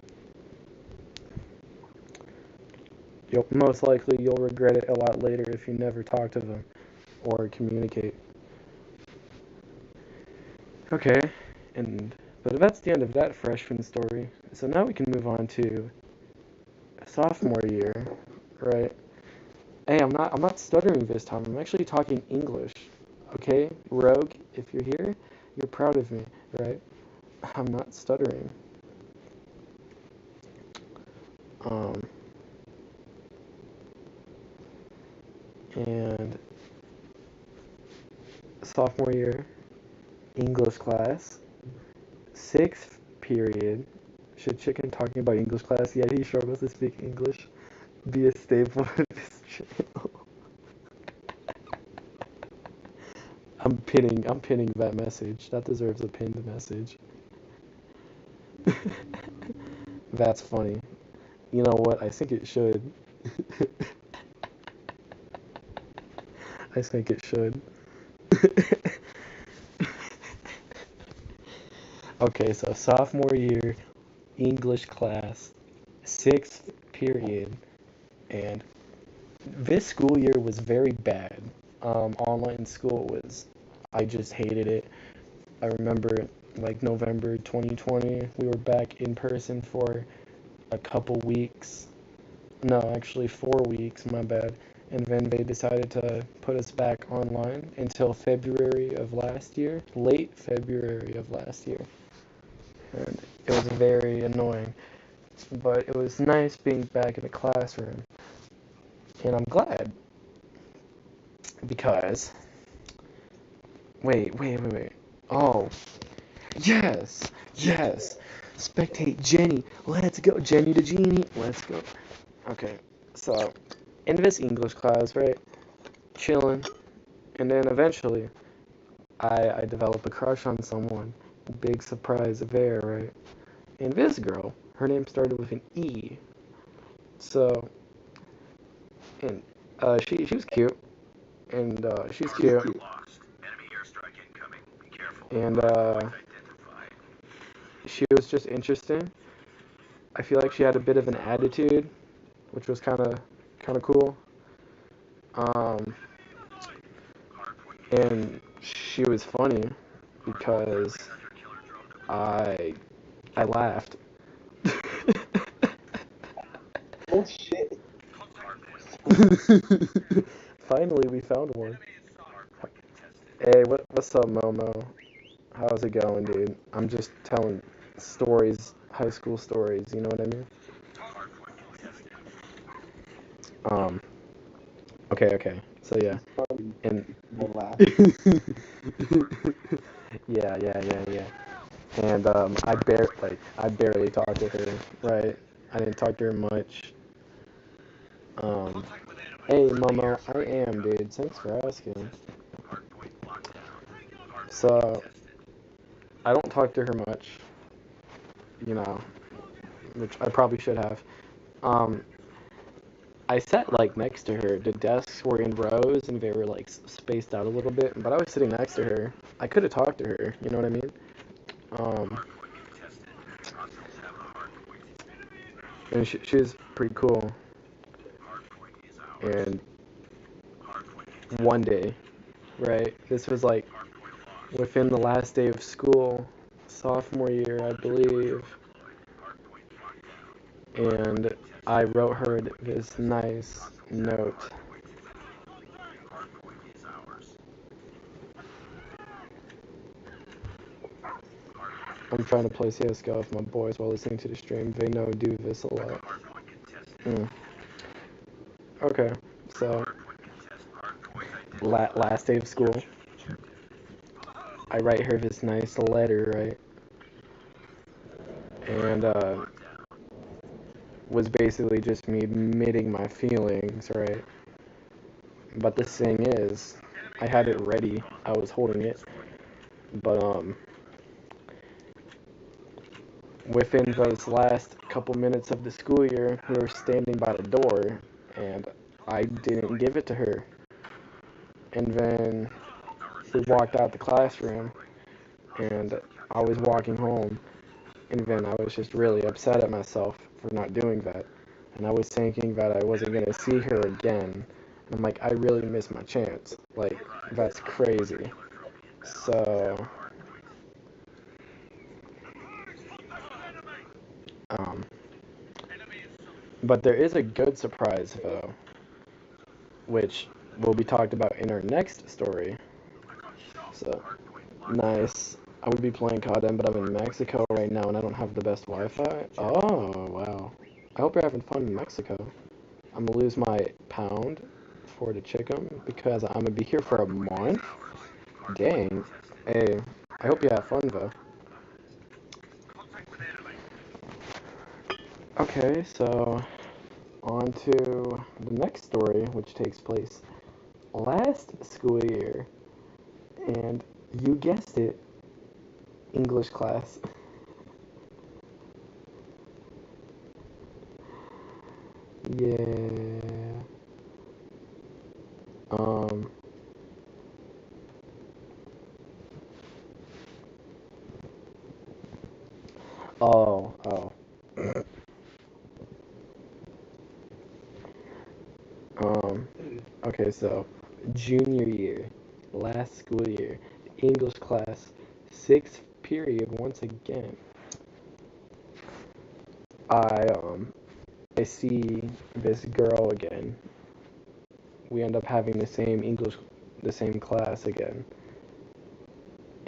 you'll most likely you'll regret it a lot later if you never talk to them or communicate. Okay, and but that's the end of that freshman story. So now we can move on to sophomore year, right? Hey, I'm not stuttering this time. I'm actually talking English. Okay? Rogue, if you're here, you're proud of me, right? I'm not stuttering. Um, and sophomore year, English class, sixth period. Should Chicken talking about English class? Yeah, he struggles to speak English. Be a staple of this channel. I'm pinning that message. That deserves a pinned message. That's funny. You know what? I think it should. I think it should. Okay, so sophomore year, English class, sixth period, and this school year was very bad. Online school was, I just hated it. I remember like November 2020, we were back in person for a couple weeks. No, actually 4 weeks, my bad. And then they decided to put us back online until February of last year, late February of last year. And it was very annoying. But it was nice being back in the classroom. And I'm glad because wait. Oh, yes, yes. Spectate Jenny. Let's go. Jenny the Genie. Let's go. Okay, so in this English class, right? Chilling. And then eventually, I develop a crush on someone. Big surprise there, right? And this girl, her name started with an E. So, and she was cute, and she's cute, and she was just interesting. I feel like she had a bit of an attitude, which was kind of cool. Um, and she was funny because I I laughed. Oh shit. Finally, we found one. Hey, what's up, Momo? How's it going, dude? I'm just telling stories, high school stories. You know what I mean? Um. Okay. So yeah, and People laugh. yeah. And I barely talked to her, right? I didn't talk to her much. Um. Hey, Momo, I am, dude. Thanks for asking. So I don't talk to her much, you know, which I probably should have. Um, I sat like next to her. The desks were in rows and they were like spaced out a little bit, but I was sitting next to her. I could have talked to her, you know what I mean? Um, and she was pretty cool. And one day, right? This was like within the last day of school, sophomore year, I believe. And I wrote her this nice note. I'm trying to play CSGO with my boys while listening to the stream. They know I do this a lot. Mm. Okay, so last day of school, I write her this nice letter, right? And was basically just me admitting my feelings, right? But the thing is, I had it ready. I was holding it, but within those last couple minutes of the school year, we were standing by the door, and I didn't give it to her. And then we walked out the classroom, and I was walking home, and then I was just really upset at myself for not doing that. And I was thinking that I wasn't going to see her again. And I'm like, I really missed my chance. Like, that's crazy. So, um, but there is a good surprise, though. which will be talked about in our next story. So, nice. I would be playing CODM, but I'm in Mexico right now and I don't have the best Wi-Fi. Oh, wow. I hope you're having fun in Mexico. I'm gonna lose my pound for the chicken because I'm gonna be here for a month. Dang. Hey, I hope you have fun though. Okay, so on to the next story, which takes place last school year. And you guessed it, English class. Yeah. Um, oh. Um, okay, so junior year, last school year, English class, sixth period once again. I um I see this girl again. We end up having the same class again.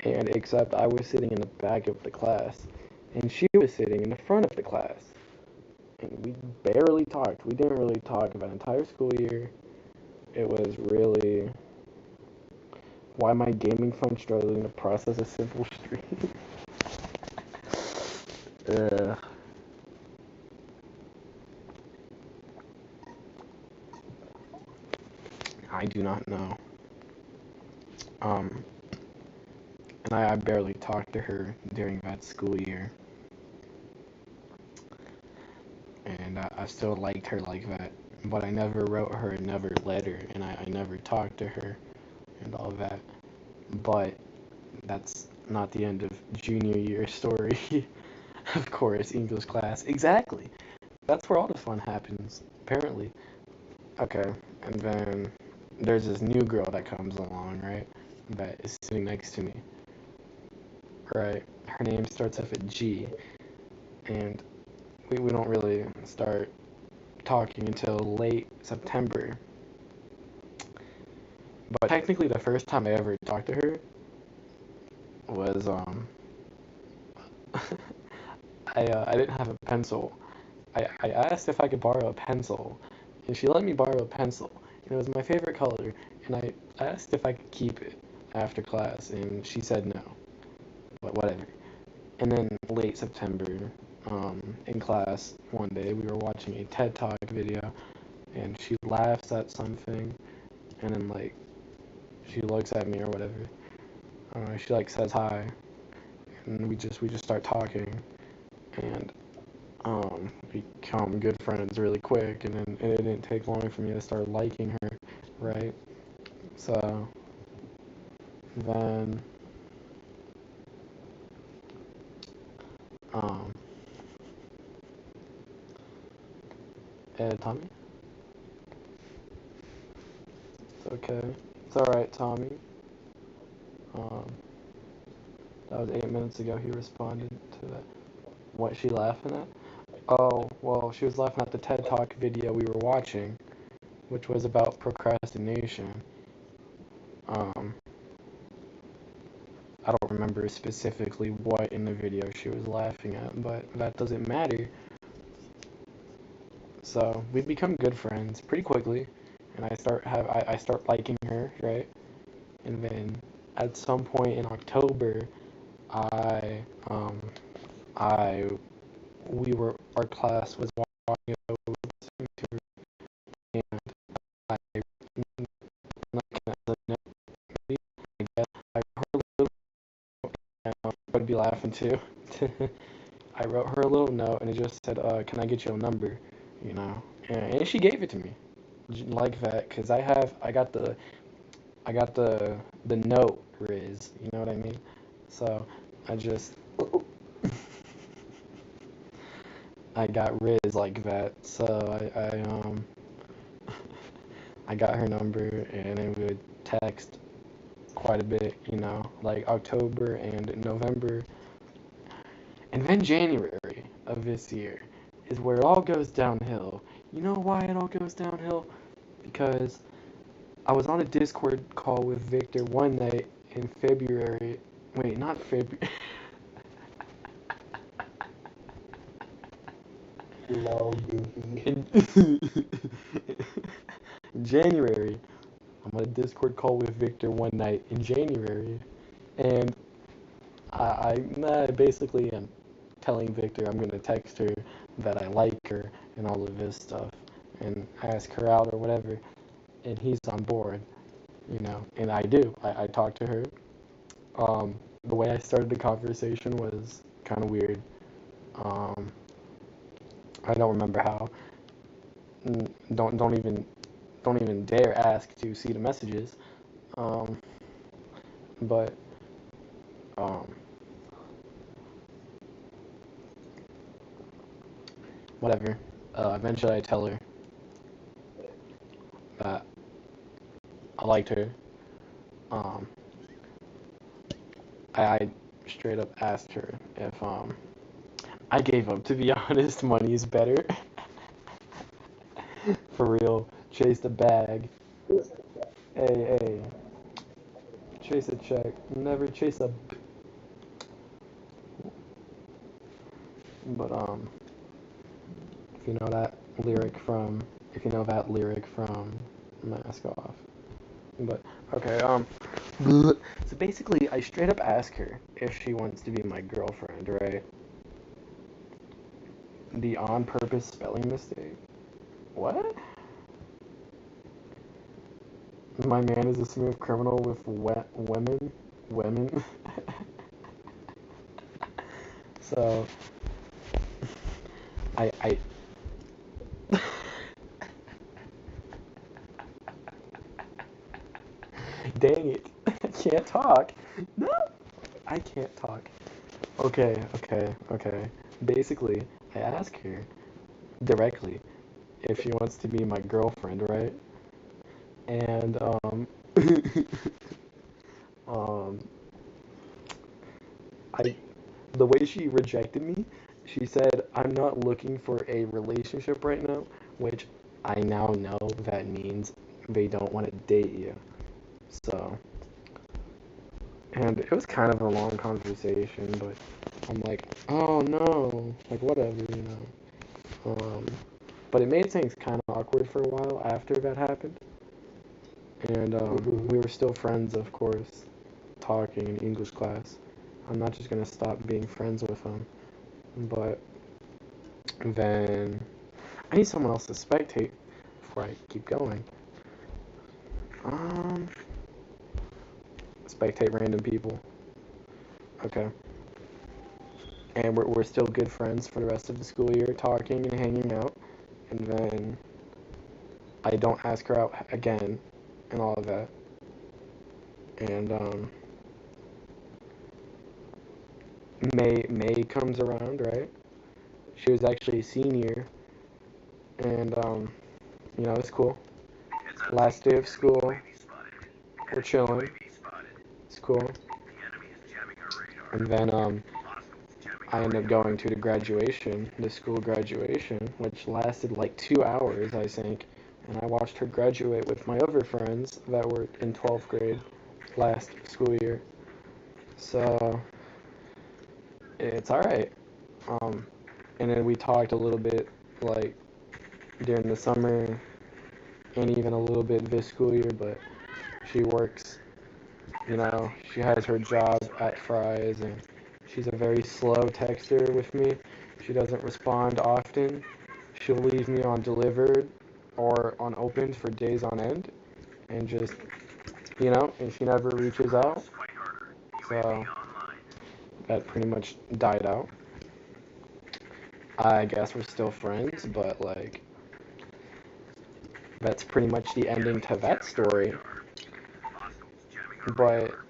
And except I was sitting in the back of the class, and she was sitting in the front of the class. And we barely talked. We didn't really talk about the entire school year. It was really why my gaming phone struggling to process a simple stream. uh, I do not know. Um, and I barely talked to her during that school year. And I still liked her like that. But I never wrote her another letter, and I never talked to her and all that. But that's not the end of junior year story. Of course, English class. Exactly. That's where all the fun happens, apparently. Okay, and then there's this new girl that comes along, right? That is sitting next to me, right? Her name starts off at G, and we don't really start talking until late September. But technically, the first time I ever talked to her was I didn't have a pencil. I asked if I could borrow a pencil, and she let me borrow a pencil. And it was my favorite color, and I asked if I could keep it after class, and she said no. But whatever. And then late September, in class one day, we were watching a TED Talk video, and she laughs at something, and then like she looks at me or whatever. She like says hi, and we just start talking, and become good friends really quick, and then it didn't take long for me to start liking her, right? So then, um, Tommy, it's okay, it's all right, Tommy. Um, that was 8 minutes ago. He responded to that. What she laughing at? Oh, well, she was laughing at the TED Talk video we were watching, which was about procrastination. Um, I don't remember specifically what in the video she was laughing at, but that doesn't matter. So we become good friends pretty quickly, and I start liking her, right? And then at some point in October, I I we were our class was walking over listening to her, and I like as a note, maybe, I guess I wrote her a little note, and I'd be laughing too. I wrote her a little note, and it just said, "Can I get your number?" You know, and she gave it to me like that, cause I got the note Riz, you know what I mean? So I just I got Riz like that. So I got her number, and then we would text quite a bit, you know, like October and November, and then January of this year is where it all goes downhill. You know why it all goes downhill? Because I was on a Discord call with Victor one night in February. Wait, not February. No, goofy. in January. I'm on a Discord call with Victor one night in January, and I basically am telling Victor I'm gonna text her that I like her and all of this stuff, and ask her out or whatever, and he's on board, and I do. I talk to her. The way I started the conversation was kind of weird. Um, I don't remember how. Don't even dare ask to see the messages. Um, but um, whatever. Eventually, I tell her that I liked her. Um, I straight up asked her if I gave up. To be honest, money is better. For real. Chase the bag. Hey, hey. Chase a check. Never chase a. But if you know that if you know that lyric from Mask Off. But okay. So basically, I straight up ask her if she wants to be my girlfriend, right? The on purpose spelling mistake. What? My man is a smooth criminal with women. Women. So I dang it. I can't talk. No, I can't talk. Okay. Basically, I ask her directly if she wants to be my girlfriend, right? And um I the way she rejected me, she said, "I'm not looking for a relationship right now," which I now know that means they don't want to date you. So, and it was kind of a long conversation, but I'm like, oh no, like whatever. But it made things kind of awkward for a while after that happened, and we were still friends, of course, talking in English class. I'm not just gonna stop being friends with him, but then I need someone else to spectate before I keep going. Um, Spectate random people. Okay. And we're still good friends for the rest of the school year, talking and hanging out. And then I don't ask her out again and all of that. And May comes around, right? She was actually a senior, and it's cool. Heads up Last team. day of school, UAV spotted. we're chilling. UAV spotted. It's cool. The enemy is jamming our radar. And then Hostiles jamming I our ended up radar. going to the school graduation, which lasted like 2 hours, I think. And I watched her graduate with my other friends that were in 12th grade last school year. So it's all right. Um, and then we talked a little bit like during the summer and even a little bit this school year, but she works, she has her job at Fry's, and she's a very slow texter with me. She doesn't respond often. She'll leave me on delivered or on opened for days on end, and just, and she never reaches out. Fight harder. UAV So online. that pretty much died out. I guess we're still friends, but like, that's pretty much the ending to that story. Hostiles jamming our But radar.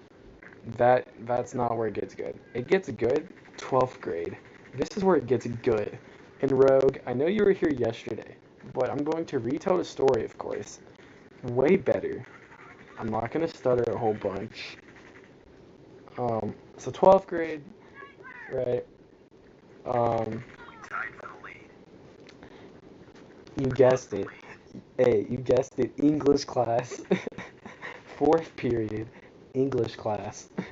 that's not where it gets good. It gets good 12th grade. This is where it gets good. And Rogue, I know you were here yesterday, but I'm going to retell the story, of course. Way better. I'm not going to stutter a whole bunch. So 12th grade, right? Um, We tied for the lead. you guessed it. Hey, you guessed it. English class. fourth period, English class. Be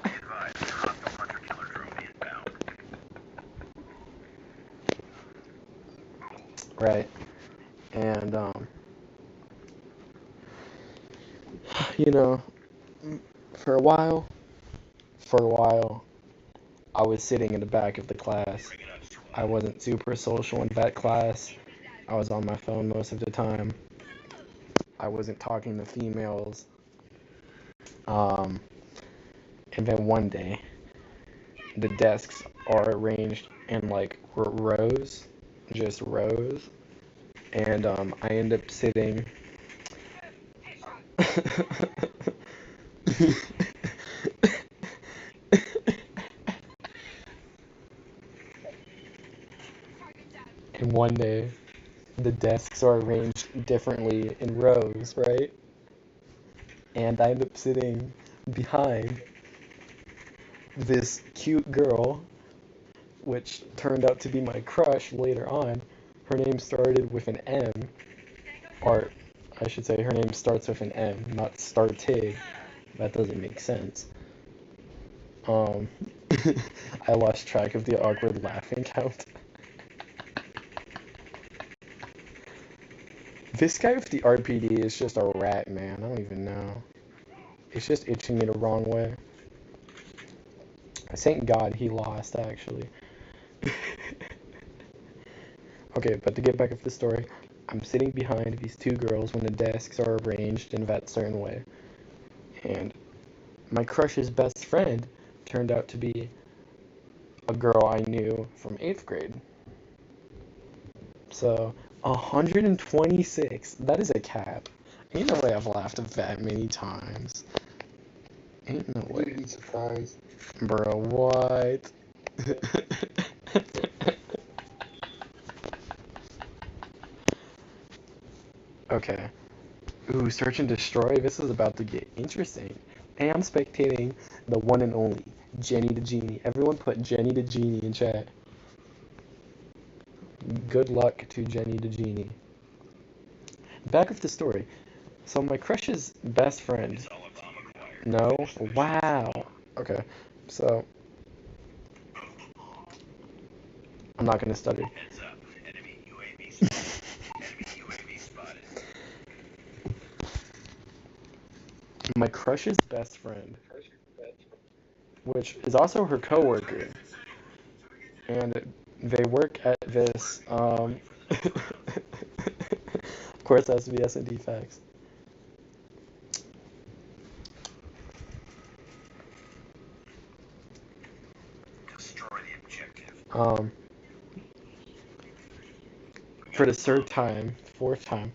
advised, hostile hunter-killer drone inbound. Right. And, you know, for a while, for a while, I was sitting in the back of the class. Bring it up, squad. I wasn't super social in that class. I was on my phone most of the time. I wasn't talking to females. Um, and then one day, the desks are arranged in like rows, just rows, and I end up sitting. And one day, the desks are arranged differently in rows, right? And I end up sitting behind this cute girl, which turned out to be my crush later on. Her name started with an M, or I should say her name starts with an M, not started. That doesn't make sense. Um, I lost track of the awkward laughing count. This guy with the RPD is just a rat, man. I don't even know. It's just itching me the wrong way. Thank God he lost, actually. Okay, but to get back to the story, I'm sitting behind these two girls when the desks are arranged in that certain way. And my crush's best friend turned out to be a girl I knew from 8th grade. So, 126, that is a cap. Ain't no way I've laughed that many times. Ain't no way. You'd be surprised. Bro, what? Okay. Ooh, search and destroy. This is about to get interesting. Hey, I'm spectating the one and only Jenny the Genie. Everyone put Jenny the Genie in chat. Good luck to Jenny the Genie. Back of the story. So my crush's best friend. It's all a bomb acquired. No? Finish the mission. Wow. Okay. So I'm not gonna stutter. Heads up. Enemy UAV spotted. Enemy UAV spotted. My crush's best friend, which is also her coworker, and they work at this. Of course, it has to be S&D facts. Destroy the objective. For the fourth time,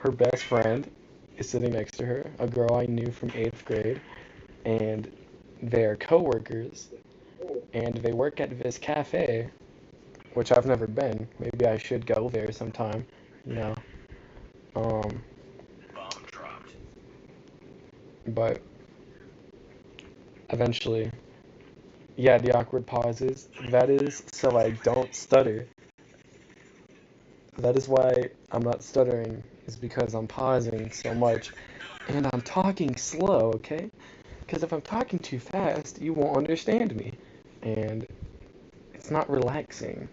her best friend is sitting next to her, a girl I knew from 8th grade, and they're coworkers, and they work at this cafe, which I've never been. Maybe I should go there sometime, you know. Um, Bomb dropped. but eventually, yeah, the awkward pauses. That is so I don't stutter. That is why I'm not stuttering, is because I'm pausing so much. And I'm talking slow, okay? Because if I'm talking too fast, you won't understand me. And it's not relaxing.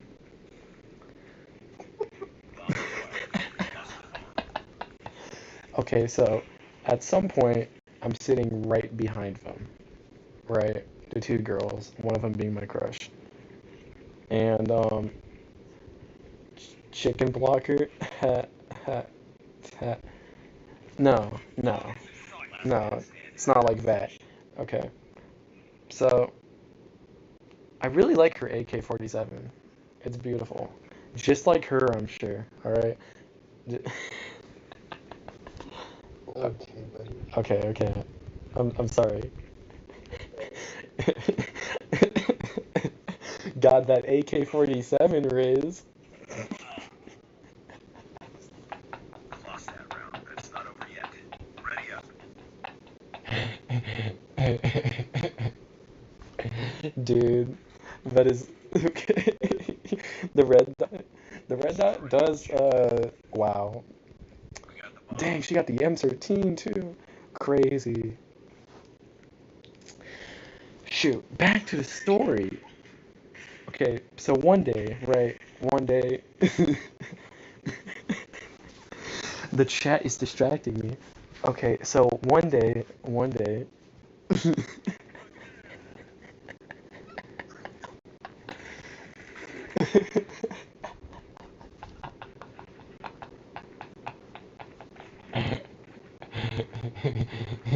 Bomb acquired. Lost the bomb. Okay, so at some point, I'm sitting right behind them, right? The two girls, one of them being my crush. And, chicken blocker, ha, ha, ha. No, no, no, it's not like that. Okay, so I really like her AK-47. It's beautiful. Just like her, I'm sure. All right. Okay, buddy. Okay. I'm sorry. God, that AK-47 Riz. Lost that round, but it's not over yet. Ready up. Dude, that is okay. The red dot does wow. We got the bomb. Dang, she got the M13 too. crazy. Shoot, back to the story. Okay, so one day, right? One day, the chat is distracting me. Okay, so one day,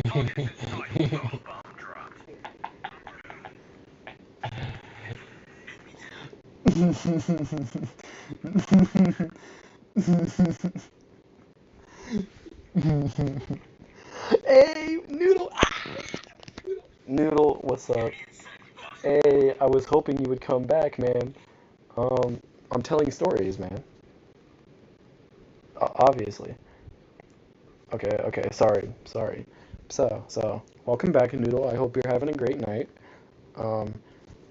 Targets in sight. Lone bomb dropped. Hey, Noodle! Noodle, what's up? Hey, I was hoping you would come back, man. Um, I'm telling stories, man. Obviously. Okay, okay, sorry. So, welcome back, Noodle. I hope you're having a great night. Um,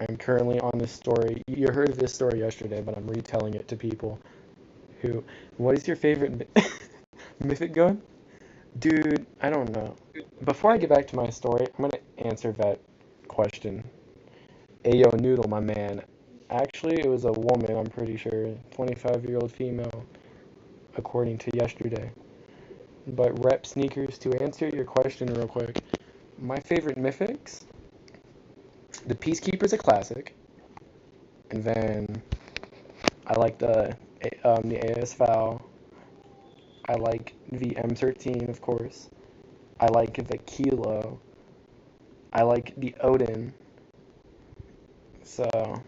I'm currently on this story. You heard of this story yesterday, but I'm retelling it to people who. What is your favorite mythic gun? Dude, I don't know. Before I get back to my story, I'm gonna answer that question. Ayo, Noodle, my man. Actually, it was a woman, I'm pretty sure. 25-year-old female, according to yesterday. But rep sneakers, to answer your question real quick, my favorite mythics, the Peacekeeper's a classic, and then I like the AS Val. I like the M13, of course. I like the Kilo. I like the Odin. So,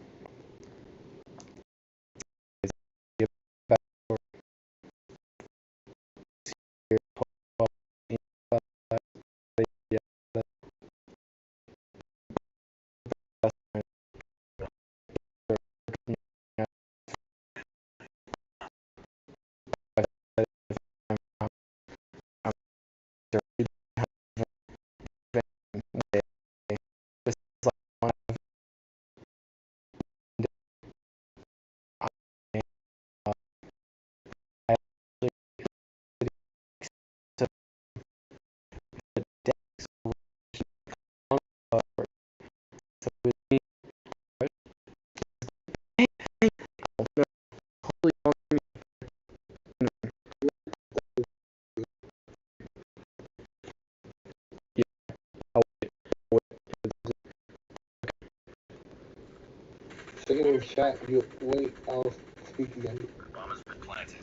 Say it in chat. You wait. I'll speak again. Bomb has been planted.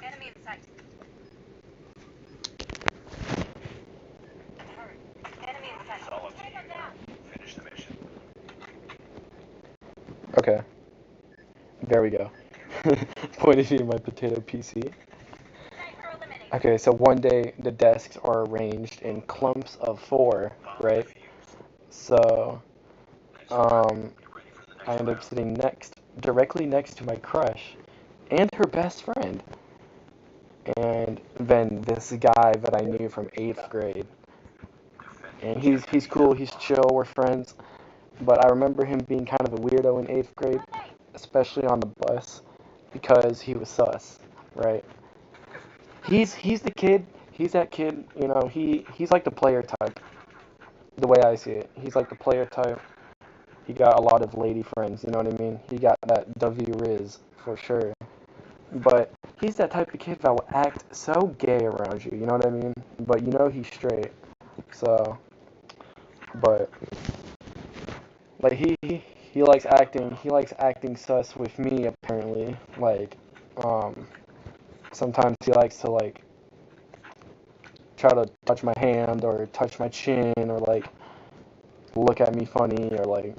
Enemy in sight. Enemy in sight. Solid team. Finish the mission. okay, there we go. Pointed to my potato PC. Sniper eliminated. Okay, so one day the desks are arranged in clumps of four, right? So, um, Get ready for the next I end up round. sitting directly next to my crush and her best friend. And then this guy that I knew from 8th grade. And he's cool, he's chill, we're friends. But I remember him being kind of a weirdo in 8th grade, especially on the bus, because he was sus, right? He's the kid, he's that kid, he's like the player type, the way I see it. He's like the player type. He got a lot of lady friends, you know what I mean? He got that W Riz, for sure. But he's that type of kid that will act so gay around you, you know what I mean? But you know he's straight. So, but like he likes acting sus with me apparently. Like, um, sometimes he likes to like try to touch my hand or touch my chin or like look at me funny or like,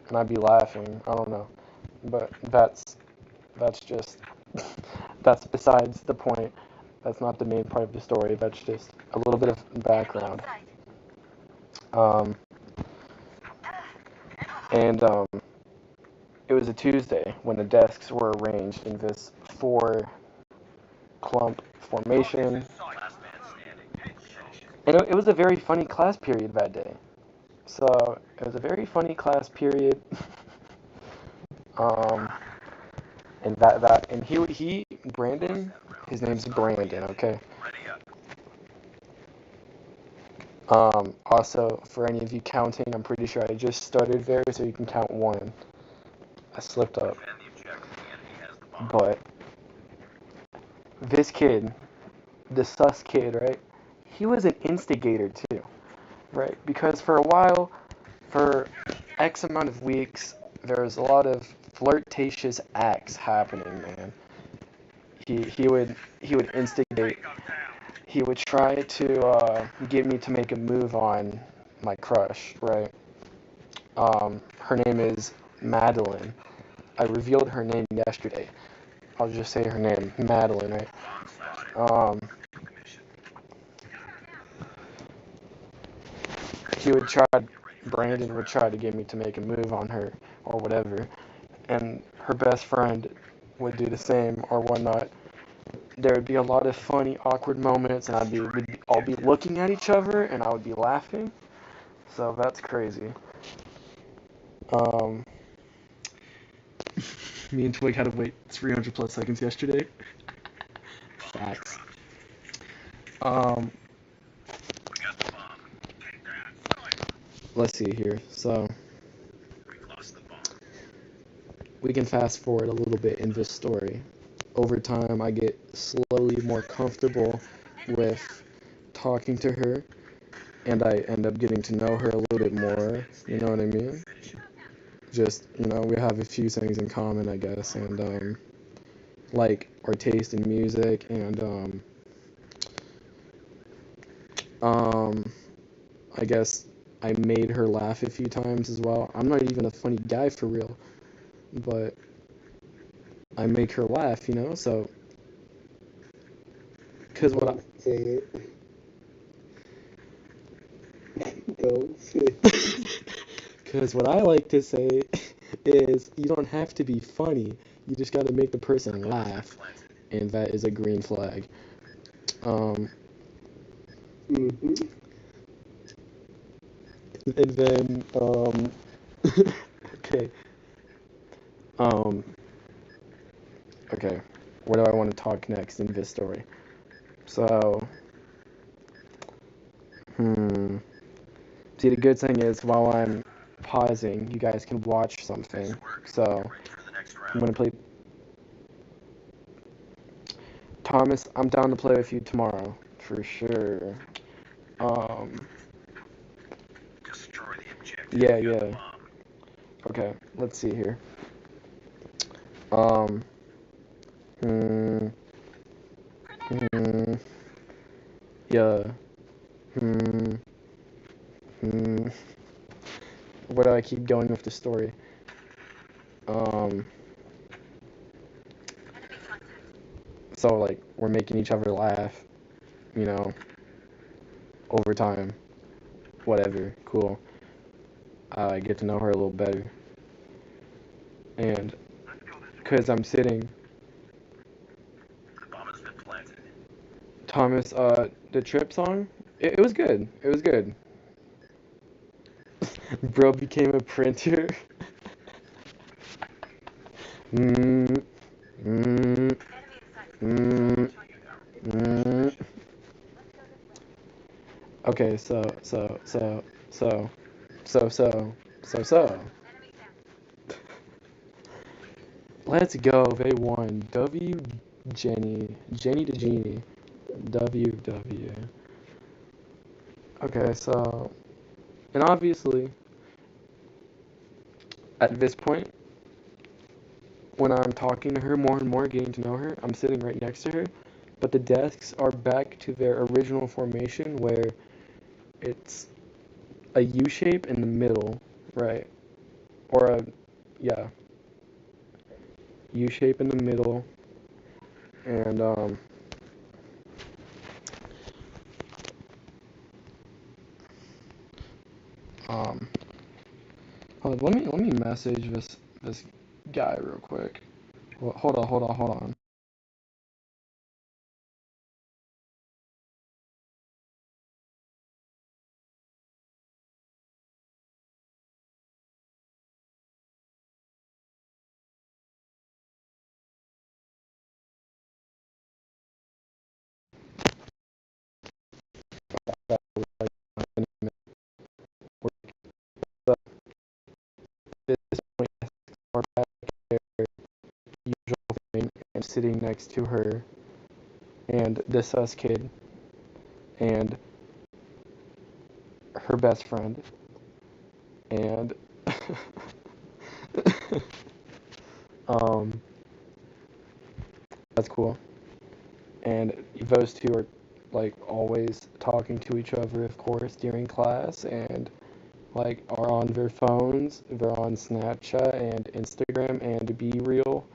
and I'd be laughing. I don't know, but that's just that's besides the point. That's not the main part of the story. That's just a little bit of background. Um, and it was a Tuesday when the desks were arranged in this four clump formation, Last man standing. Finish it. and it was a very funny class period that day. So it was a very funny class period. um, and he Brandon, his name's Brandon. Okay, Ready up. Also, for any of you counting, I'm pretty sure I just started there, so you can count one. I slipped up. Defend the objective. The enemy has the bomb. But this kid, the sus kid, right? He was an instigator too, right? Because for a while, for X amount of weeks, there was a lot of flirtatious acts happening, man. He would instigate. He would try to get me to make a move on my crush, right? Her name is Madeline. I revealed her name yesterday. I'll just say her name, Madeline, right? Bomb spotted. Um, Mission. he would try, Brandon would try to get me to make a move on her or whatever, and her best friend would do the same or whatnot. There would be a lot of funny, awkward moments, and we'd all be looking at each other, and I would be laughing. So that's crazy. Um, Me and Twig had to wait 300 plus seconds yesterday. Facts. We got the bomb. Let's see here. So We've lost the bomb. we can fast forward a little bit in this story. Over time, I get slowly more comfortable with talking to her, and I end up getting to know her a little bit more. You know what I mean? Just, we have a few things in common, I guess, and like our taste in music, and I guess I made her laugh a few times as well. I'm not even a funny guy for real, but I make her laugh, so, cause what I, Don't say it. Don't say it. cause what I like to say is you don't have to be funny. You just gotta make the person laugh, and that is a green flag. Um, Mm-hmm. and then, okay, um, okay, where do I want to talk next in this story? So, see, the good thing is while I'm pausing, you guys can watch something. So, Ready for the next I'm round. gonna play. Thomas, I'm down to play with you tomorrow, for sure. Um, Destroy the objective. yeah, We got the yeah. bomb. Okay, let's see here. Um, hmm, hmm, yeah, hmm, hmm. Where do I keep going with the story? Um, so like we're making each other laugh, you know, over time, whatever, cool. I get to know her a little better, and because I'm sitting, The bomb has been planted. Thomas, the Trip song, it was good. It was good. Bro became a printer. mm, mm, mm, mm. Okay, so. Let's go. They won. Jenny to Genie. W. Okay, so, and obviously, at this point, when I'm talking to her more and more, getting to know her, I'm sitting right next to her, but the desks are back to their original formation where it's a U shape in the middle, right? Or yeah, U shape in the middle, and um, let me message this guy real quick. Hold on. sitting next to her and the sus kid and her best friend and um that's cool. And those two are like always talking to each other, of course, during class, and like are on their phones. They're on Snapchat and Instagram and Be Real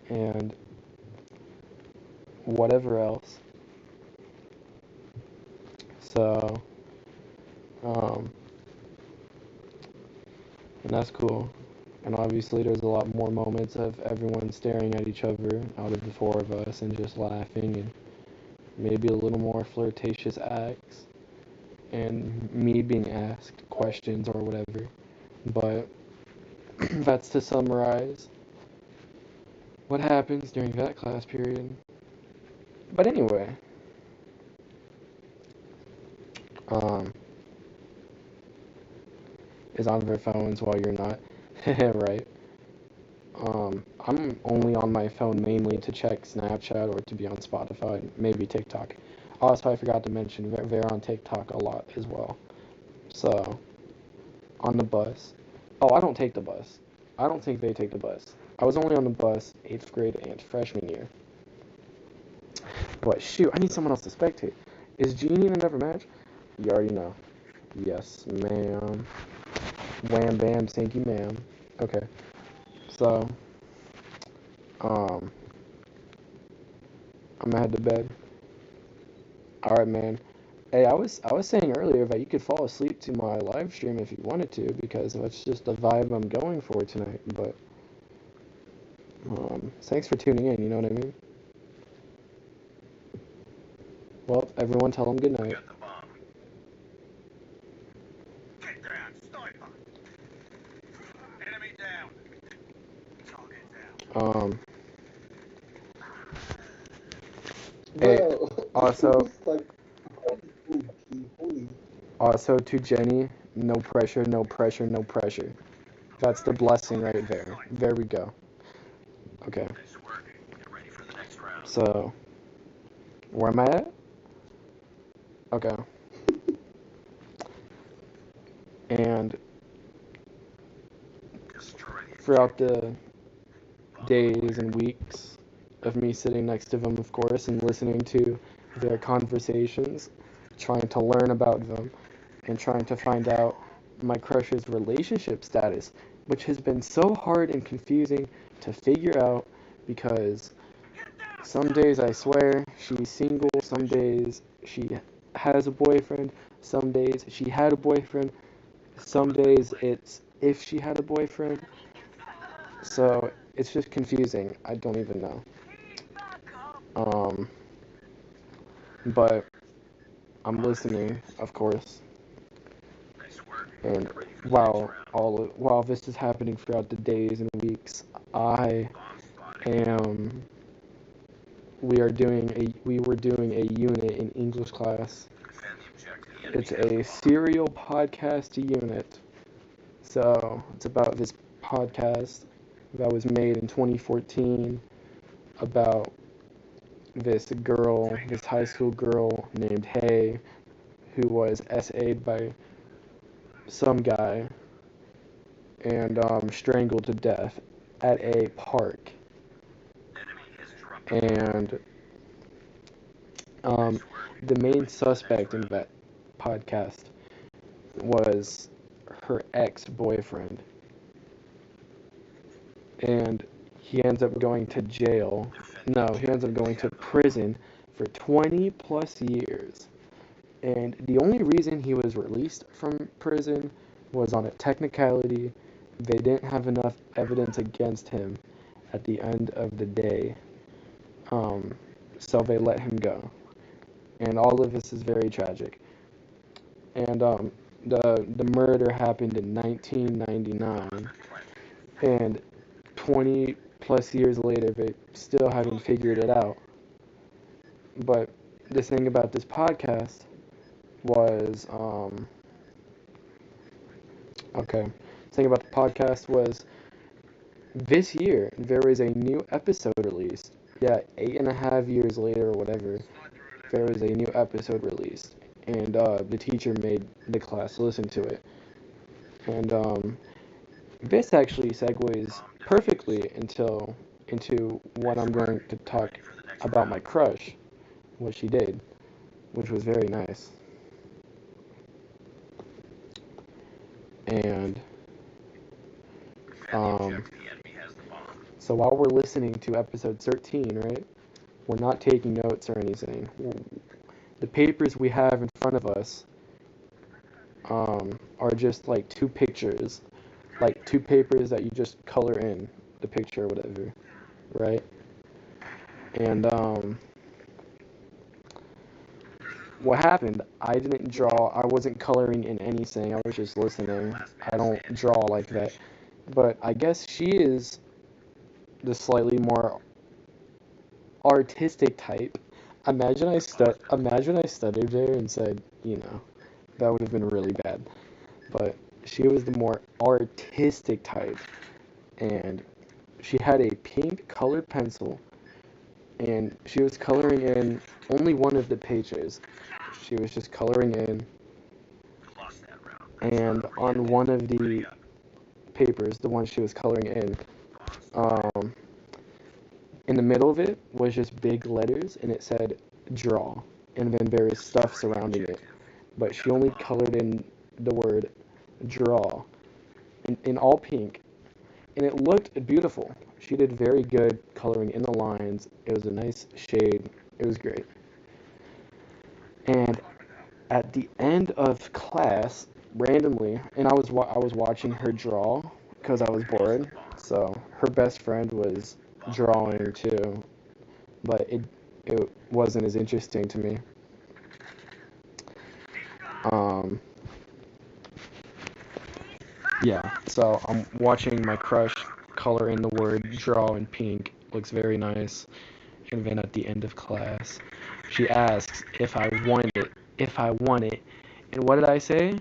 and whatever else. So, um, and that's cool. And obviously, there's a lot more moments of everyone staring at each other out of the four of us and just laughing and maybe a little more flirtatious acts and me being asked questions or whatever. But that's to summarize what happens during that class period. But anyway, um, is on their phones while you're not, right? I'm only on my phone mainly to check Snapchat or to be on Spotify, maybe TikTok. Also, I forgot to mention they're on TikTok a lot as well. So, on the bus. Oh, I don't take the bus. I don't think they take the bus. I was only on the bus 8th grade and freshman year. But shoot, I need someone else to spectate. Is Jeannie in another match? You already know. Yes, ma'am. Wham bam, thank you, ma'am. Okay. So, um, I'm gonna head to bed. Alright, man. Hey, I was saying earlier that you could fall asleep to my live stream if you wanted to, because that's just the vibe I'm going for tonight. But thanks for tuning in. You know what I mean? Well, everyone, tell them good We night. got the bomb. Get down, sniper. Enemy down. Target down. Hey, Bro, also, it's like, holy. also to Jenny, no pressure, no pressure, no pressure. That's the blessing right there. There we go. Okay, Nice work. Get ready for the next round. so where am I at? Okay, and Destroy the throughout objective. the days and weeks of me sitting next to them, of course, and listening to their conversations, trying to learn about them, and trying to find out my crush's relationship status, which has been so hard and confusing to figure out because some days I swear she's single, some days she has a boyfriend, some days she had a boyfriend, some days it's if she had a boyfriend. So it's just confusing. I don't even know. Um, but I'm listening, of course. Nice work. And Get ready for the next round. while this is happening throughout the days and weeks, I Bomb spotted. am we were doing a unit in English class. Defend the objective. The It's enemy a has the bomb. serial podcast unit. So it's about this podcast that was made in 2014 about this high school girl named Hay, who was SA'd by some guy and strangled to death at a park. Enemy has dropped the bomb. And Nice work. the Get main ready for the next suspect in round. that podcast was her ex-boyfriend. And he ends up going to jail. Defend No, the he ends up objective. going They to have the bomb. prison for 20 plus years. And the only reason he was released from prison was on a technicality. They didn't have enough evidence against him at the end of the day. Um, so they let him go. And all of this is very tragic. And the murder happened in 1999. And 20 plus years later, they still haven't figured it out. But the thing about this podcast was, okay, the thing about the podcast was this year there was a new episode released yeah, 8.5 years later or whatever, there was a new episode released, and the teacher made the class listen to it. And this actually segues perfectly into what I'm going to talk about my crush, what she did, which was very nice. And um, so while we're listening to episode 13, right, we're not taking notes or anything. The papers we have in front of us are just like two pictures, like two papers that you just color in the picture or whatever, right? And what happened, I didn't draw, I wasn't coloring in anything, I was just listening. I don't draw like that. But I guess she is the slightly more artistic type. Imagine I stuttered there and said, that would have been really bad. But she was the more artistic type, and she had a pink colored pencil, and she was coloring in only one of the pages. She was just coloring in, and on one of the papers, the one she was coloring um, in the middle of it was just big letters, and it said draw, and then there is stuff surrounding it. But she only colored in the word draw in all pink, and it looked beautiful. She did very good coloring in the lines. It was a nice shade. It was great. And at the end of class, randomly, and I was watching her draw because I was bored. So her best friend was drawing too, but it wasn't as interesting to me. Um, yeah, so I'm watching my crush color in the word draw in pink. Looks very nice. And then at the end of class, she asks if I want it. And what did I say?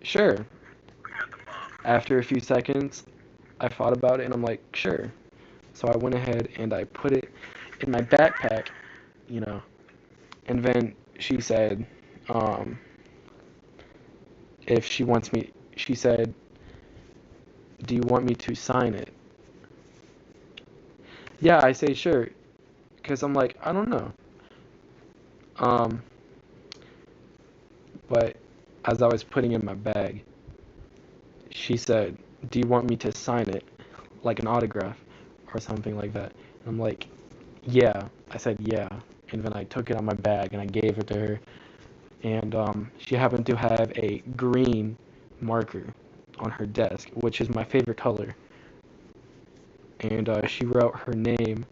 Sure. After a few seconds, I thought about it and I'm like, sure. So I went ahead and I put it in my backpack, you know. And then she said, um, if she wants me, she said, do you want me to sign it? Yeah, I say sure, because I'm like, I don't know. Um, but as I was putting in my bag, she said, do you want me to sign it, like an autograph or something like that? And I'm like, yeah. I said, yeah. And then I took it out my bag and I gave it to her. And she happened to have a green marker on her desk, which is my favorite color. And she wrote her name.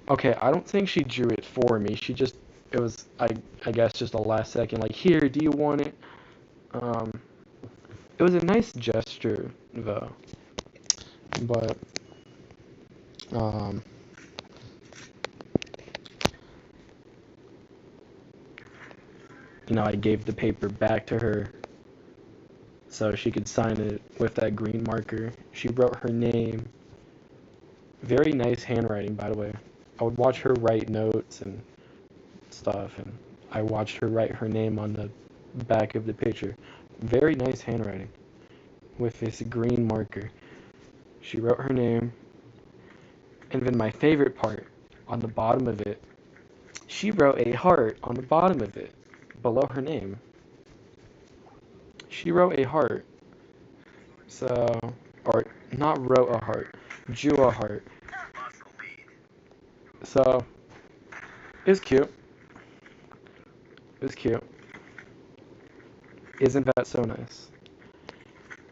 Okay, I don't think she drew it for me. It was, I guess, just a last second, like, here, do you want it? Um, it was a nice gesture, though. But, um, I gave the paper back to her so she could sign it with that green marker. She wrote her name. Very nice handwriting, by the way. I would watch her write notes and stuff, and I watched her write her name on the back of the picture. Very nice handwriting with this green marker. She wrote her name, and then my favorite part, on the bottom of it, she wrote a heart on the bottom of it, below her name. She wrote a heart, so, or not wrote a heart, drew a heart. So, it was cute. It was cute. Isn't that so nice?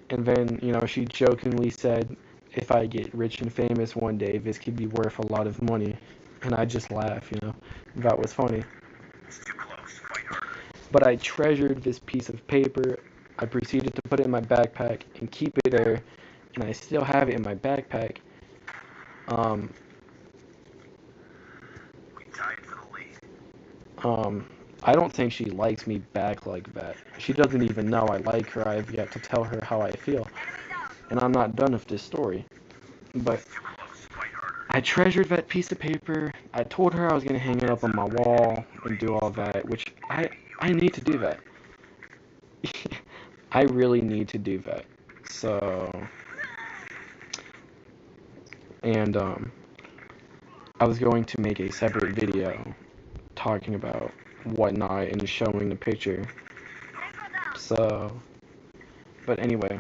And then, she jokingly said, if I get rich and famous one day, this could be worth a lot of money. And I just laugh. That was funny. But I treasured this piece of paper. I proceeded to put it in my backpack and keep it there. And I still have it in my backpack. Um, I don't think she likes me back like that. She doesn't even know I like her. I have yet to tell her how I feel. And I'm not done with this story. But Super close. Fight harder. I treasured that piece of paper. I told her I was gonna hang it up on my wall and do all that, which I need to do that. I really need to do that. So, and I was going to make a separate video talking about whatnot and showing the picture. So, but anyway,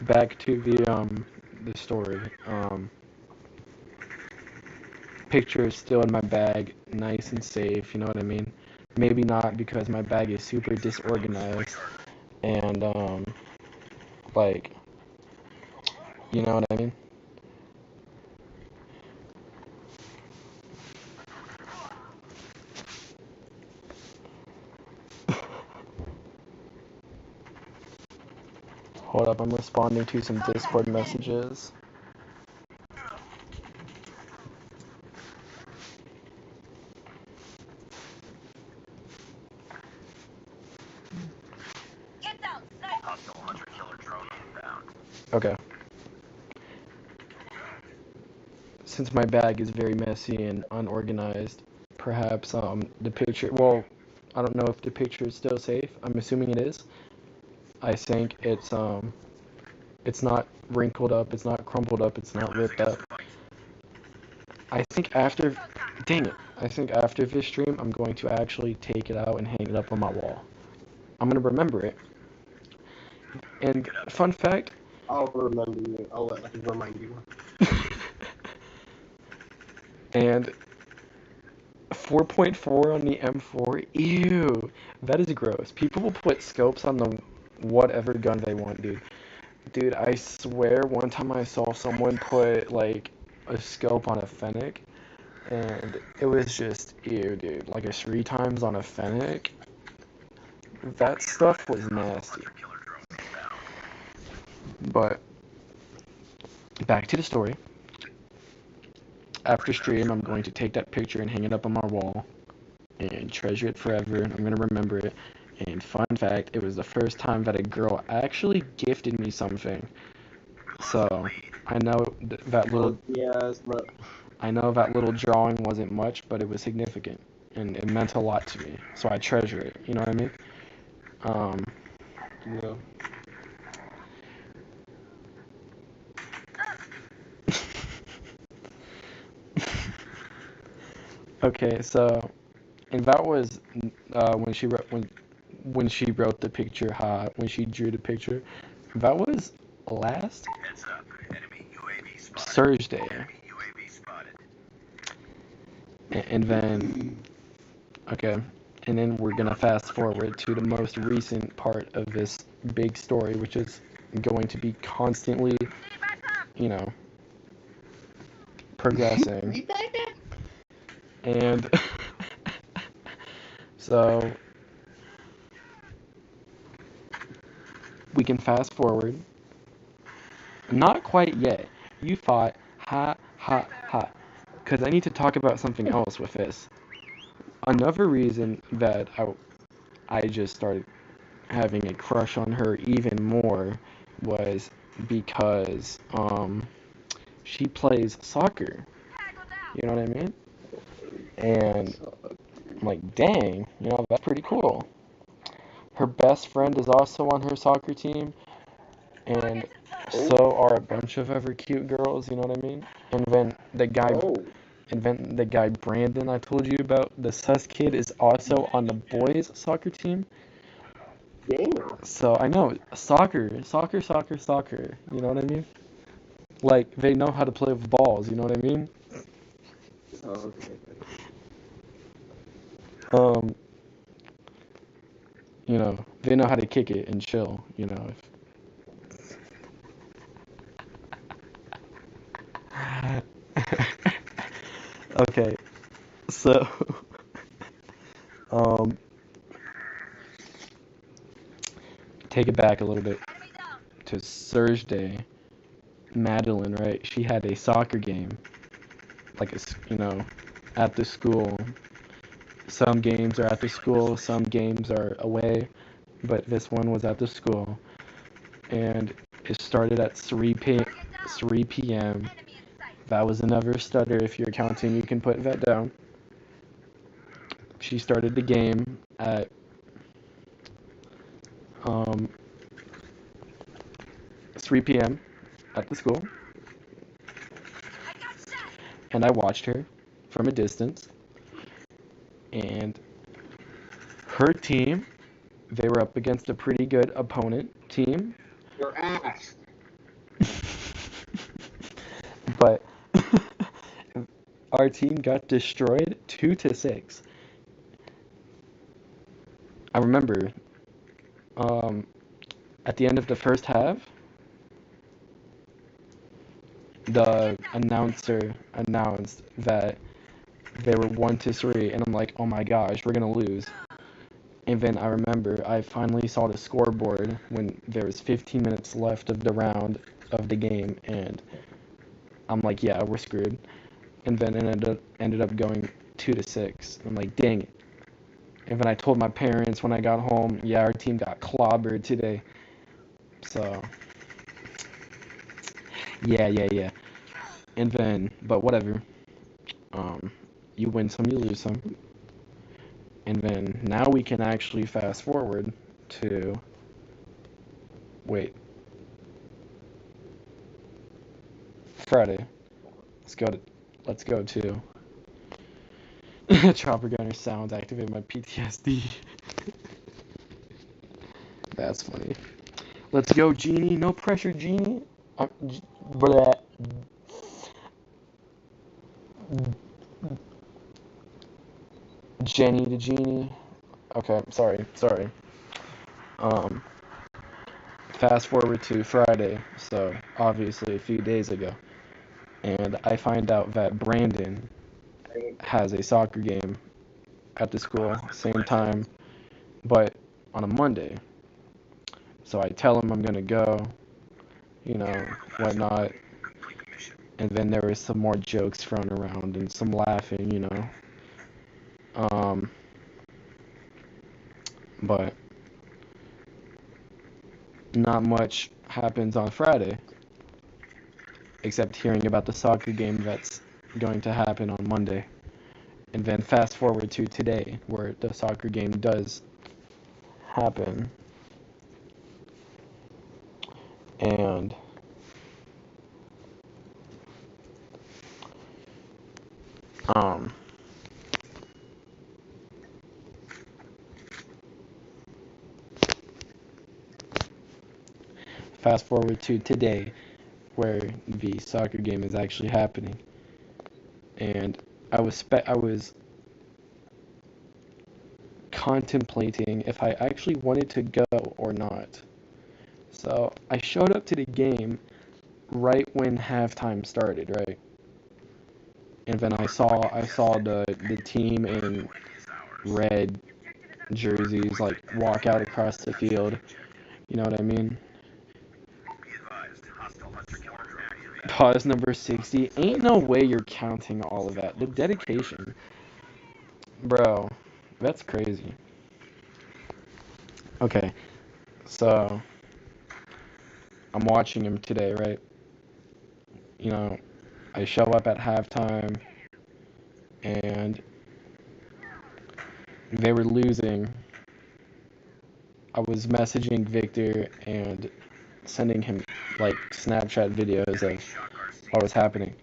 back to the story. Picture is still in my bag, nice and safe. You know what I mean? Maybe not because my bag is super disorganized and like, you know what I mean? Hold up, I'm responding to some Discord messages. Get down, sniper. Hostile hunter-killer drone inbound. Okay. Since my bag is very messy and unorganized, perhaps the picture, well, I don't know if the picture is still safe. I'm assuming it is. I think it's not wrinkled up, it's not crumpled up, it's not ripped up. I think after, dang it, I think after this stream, I'm going to actually take it out and hang it up on my wall. I'm gonna remember it. And fun fact, I'll remember you. I can remind you. and 4.4 on the M4, ew, that is gross. People will put scopes on the whatever gun they want, dude. Dude, I swear one time I saw someone put like a scope on a Fennec, and it was just ew, dude. Like a 3 times on a Fennec. That stuff was nasty. But back to the story. After stream, I'm going to take that picture and hang it up on my wall and treasure it forever. I'm going to remember it. And fun fact, it was the first time that a girl actually gifted me something. So I know that little Yes, bro. I know that little drawing wasn't much, but it was significant and it meant a lot to me. So I treasure it. You know what I mean? Yeah. Okay, so and that was when she wrote the picture hot, when she drew the picture. That was last Heads up. Enemy UAV spotted. Thursday. Enemy UAV spotted. And then okay, and then we're gonna fast forward to the most recent part of this big story, which is going to be constantly, you know, progressing. And so we can fast forward. Not quite yet. You thought, ha, ha, ha. Because I need to talk about something else with this. Another reason that I just started having a crush on her even more was because she plays soccer. You know what I mean? And I'm like, dang, you know, that's pretty cool. Her best friend is also on her soccer team, and so are a bunch of other cute girls, you know what I mean? And then the guy Brandon I told you about, the sus kid, is also on the boys soccer team. Gamer. So I know soccer, soccer, soccer, soccer. You know what I mean? Like they know how to play with balls. You know what I mean? Oh, okay. Um, you know they know how to kick it and chill. You know. Okay, so um, take it back a little bit to Thursday. Madeline, right? She had a soccer game, like you know, at the school. Some games are at the school, some games are away, but this one was at the school, and it started at 3 p. 3 p.m. That was another stutter. If you're counting, you can put that down. She started the game at 3 p.m. at the school, and I watched her from a distance. And her team, they were up against a pretty good opponent team, Your ass. but our team got destroyed 2-6. I remember at the end of the first half, the announcer announced that they were 1-3, and I'm like, oh my gosh, we're gonna lose. And then I remember I finally saw the scoreboard when there was 15 minutes left of the round of the game, and I'm like, yeah, we're screwed. And then it ended up going 2-6. I'm like, dang it. And then I told my parents when I got home, yeah, our team got clobbered today. So, yeah. And then, but whatever. You win some, you lose some. And then now we can actually fast forward to, wait, Friday. Let's go to Chopper Gunner sounds activate my PTSD. That's funny. Let's go, Genie. No pressure, Genie. Blah. Jenny to Genie. Okay, sorry. Um, Fast forward to Friday, so obviously a few days ago, and I find out that Brandon has a soccer game at the school, same time, but on a Monday. So I tell him I'm gonna go, whatnot, and then there was some more jokes thrown around and some laughing. But not much happens on Friday, except hearing about the soccer game that's going to happen on Monday. And then fast forward to today, where the soccer game does happen. And fast forward to today, where the soccer game is actually happening. And I was contemplating if I actually wanted to go or not. So I showed up to the game right when halftime started, right? And then I saw the team in red jerseys like walk out across the field. You know what I mean? Pause number 60. Ain't no way you're counting all of that. The dedication. Bro, that's crazy. Okay, so I'm watching him today, right? I show up at halftime and they were losing. I was messaging Victor and sending him like Snapchat videos of what was happening.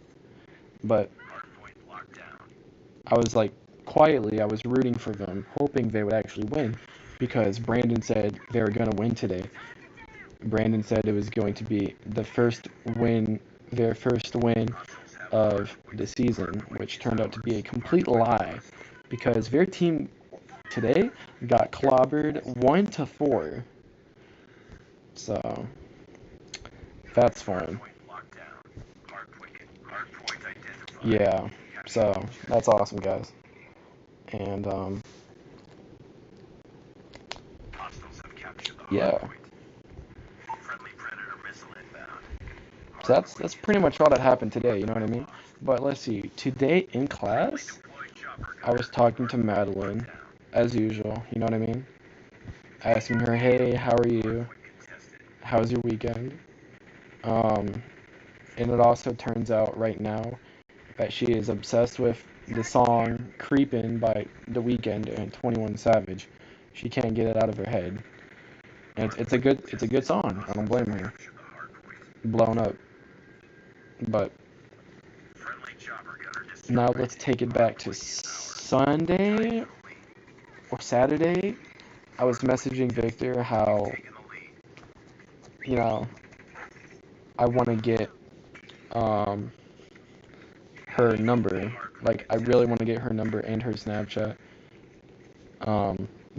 But I was like quietly, I was rooting for them, hoping they would actually win because Brandon said they were going to win today. Brandon said it was going to be their first win of the season, which turned out to be a complete lie because their team today got clobbered 1-4. So that's fine. Yeah, so that's awesome, guys. And yeah. So that's pretty much all that happened today, you know what I mean? But let's see. Today in class, I was talking to Madeline, as usual, you know what I mean? Asking her, hey, how are you? How's your weekend? And it also turns out right now that she is obsessed with the song Creepin' by The Weeknd and 21 Savage. She can't get it out of her head. And it's a good song. I don't blame her. Blown up. But now let's take it back to Sunday or Saturday. I was messaging Victor how, you know, I want to get her number. Like, I really want to get her number and her Snapchat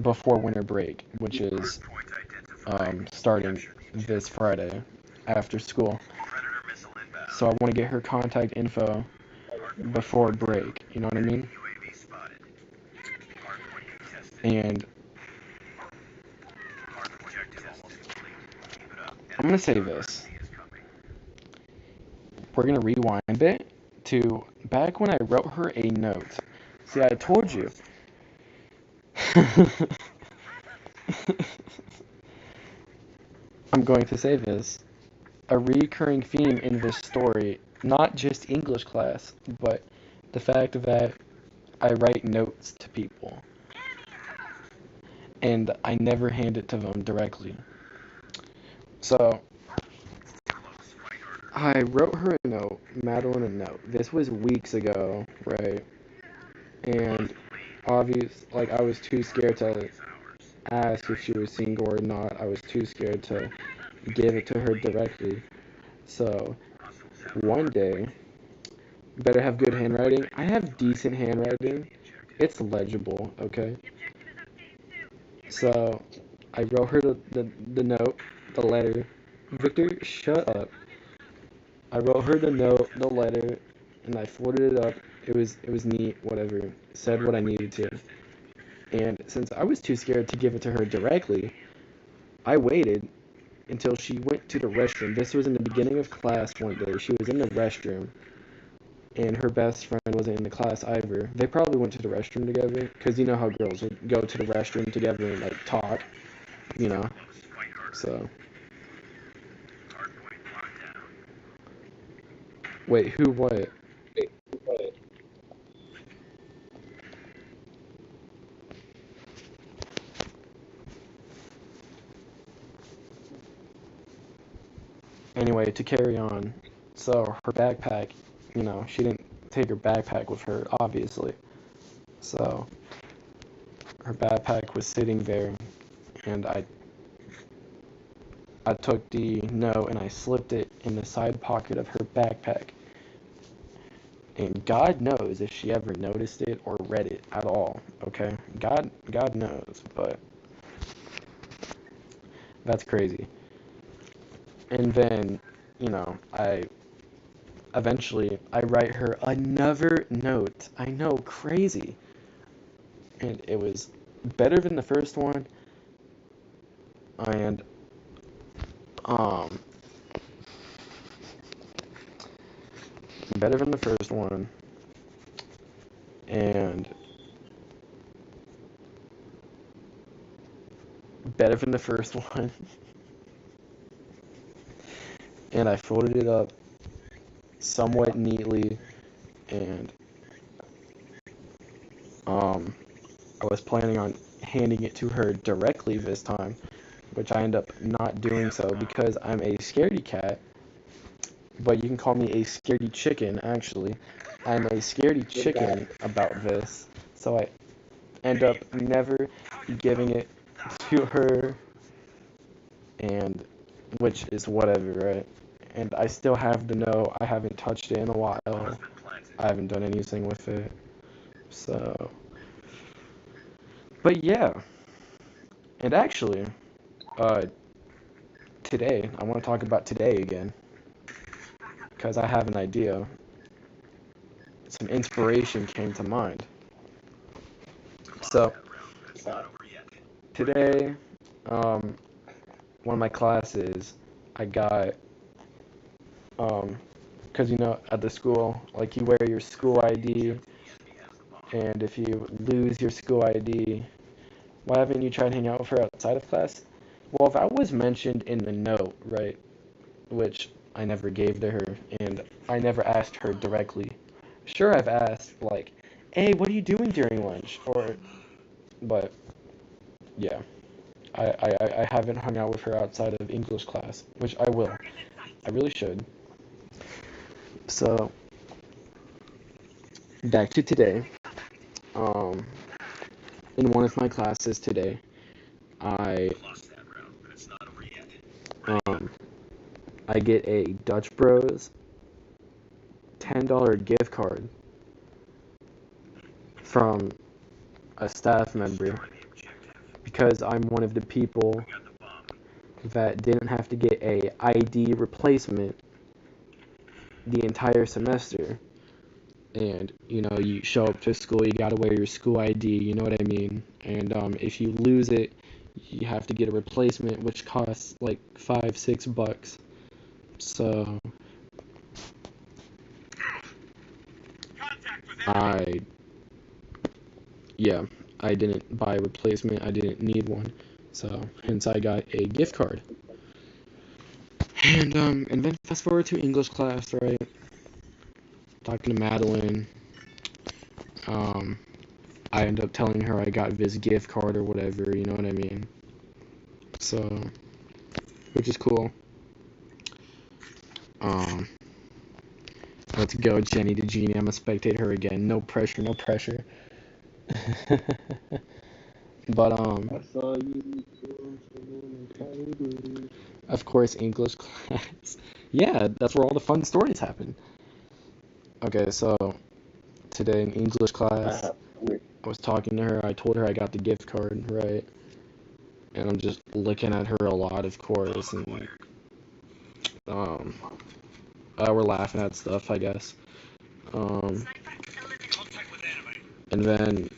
before winter break, which is starting this Friday after school. So I want to get her contact info before break. You know what I mean? And I'm gonna say this. We're gonna rewind a bit to back when I wrote her a note. See, I told you. I'm going to say this. A recurring theme in this story, not just English class, but the fact that I write notes to people and I never hand it to them directly. So I wrote her a note, Madeline a note. This was weeks ago, right? And like I was too scared to ask if she was single or not. I was too scared to give it to her directly. So one day, you better have good handwriting. I have decent handwriting. It's legible, okay? So I wrote her the note, the letter. Victor, shut up. I wrote her the note, the letter, and I folded it up. It was neat, whatever. Said what I needed to. And since I was too scared to give it to her directly, I waited until she went to the restroom. This was in the beginning of class one day. She was in the restroom, and her best friend wasn't in the class either. They probably went to the restroom together, because you know how girls would go to the restroom together and, like, talk, you know? So. Wait, who, what? Anyway, to carry on. So, her backpack, she didn't take her backpack with her, obviously. So, her backpack was sitting there, and I took the note and I slipped it in the side pocket of her backpack. And God knows if she ever noticed it or read it at all, okay? God knows, but that's crazy. And then, I write her another note. I know, crazy. And it was better than the first one, and um better than the first one, and better than the first one. And I folded it up somewhat neatly, and I was planning on handing it to her directly this time, which I end up not doing so because I'm a scaredy cat. But you can call me a scaredy chicken, actually. I'm a scaredy chicken about this, so I end up never giving it to her, and which is whatever, right? And I still have the note. I haven't touched it in a while. I haven't done anything with it. So, but yeah. And actually, uh, today, I want to talk about today again, because I have an idea. Some inspiration came to mind. So, today, one of my classes, I got, because at the school, like, you wear your school ID, and if you lose your school ID, why haven't you tried hanging out with her outside of class? Well, that was mentioned in the note, right? Which I never gave to her, and I never asked her directly. Sure, I've asked, like, hey, what are you doing during lunch? But yeah, I haven't hung out with her outside of English class, which I will. I really should. So, back to today. Um, in one of my classes today, I Lost that round, but it's not over yet. um, I get a Dutch Bros $10 gift card from a staff member Destroy the objective. because I'm one of the people We got the bomb. that didn't have to get a ID replacement the entire semester. And you know, you show up to school, you gotta wear your school ID, you know what I mean? And if you lose it, you have to get a replacement, which costs like $5-6. So Contact with enemy. I didn't buy a replacement, I didn't need one. So hence I got a gift card. And then fast forward to English class, right? Talking to Madeline. I end up telling her I got this gift card or whatever, you know what I mean? So, which is cool. Um, let's go, Jenny to Jeannie. I'm gonna spectate her again. No pressure, no pressure. But I saw you. of course, English class. Yeah, that's where all the fun stories happen. Okay, so today in English class, I was talking to her. I told her I got the gift card, right? And I'm just looking at her a lot, of course, and um, we're laughing at stuff, I guess. Um, Contact with enemy. and then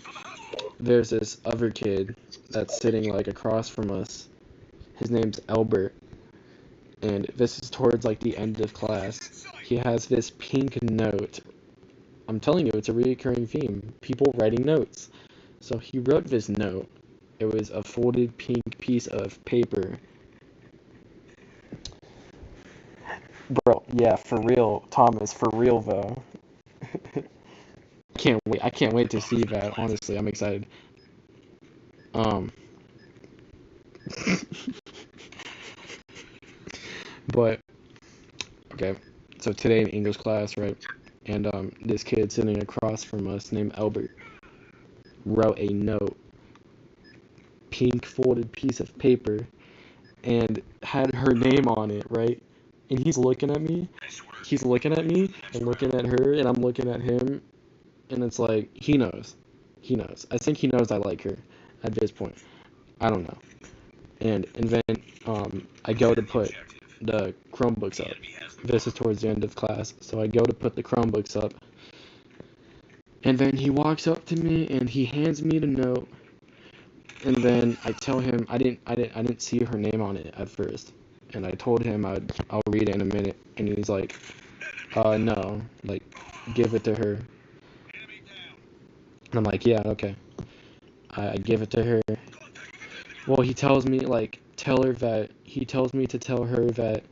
there's this other kid that's sitting like across from us. His name's Albert, and this is towards like the end of class. He has this pink note. I'm telling you, it's a recurring theme. People writing notes. So he wrote this note. It was a folded pink piece of paper. Bro, yeah, for real, Thomas, for real though. Can't wait. I can't wait to see that. Honestly, I'm excited. Um, but okay. So today in English class, right? And this kid sitting across from us named Albert wrote a note, pink folded piece of paper, and had her name on it, right? And he's looking at me. He's looking at me and looking at her, and I'm looking at him, and it's like he knows. He knows. I think he knows I like her at this point. I don't know. And then I go to put the Chromebooks up. This is towards the end of class, so I go to put the Chromebooks up, and then he walks up to me and he hands me the note, and then I tell him I didn't see her name on it at first, and I told him I'll read it in a minute, and he's like, no, like give it to her, and I'm like, yeah, okay. I give it to her. Well, he tells me like he tells me to tell her that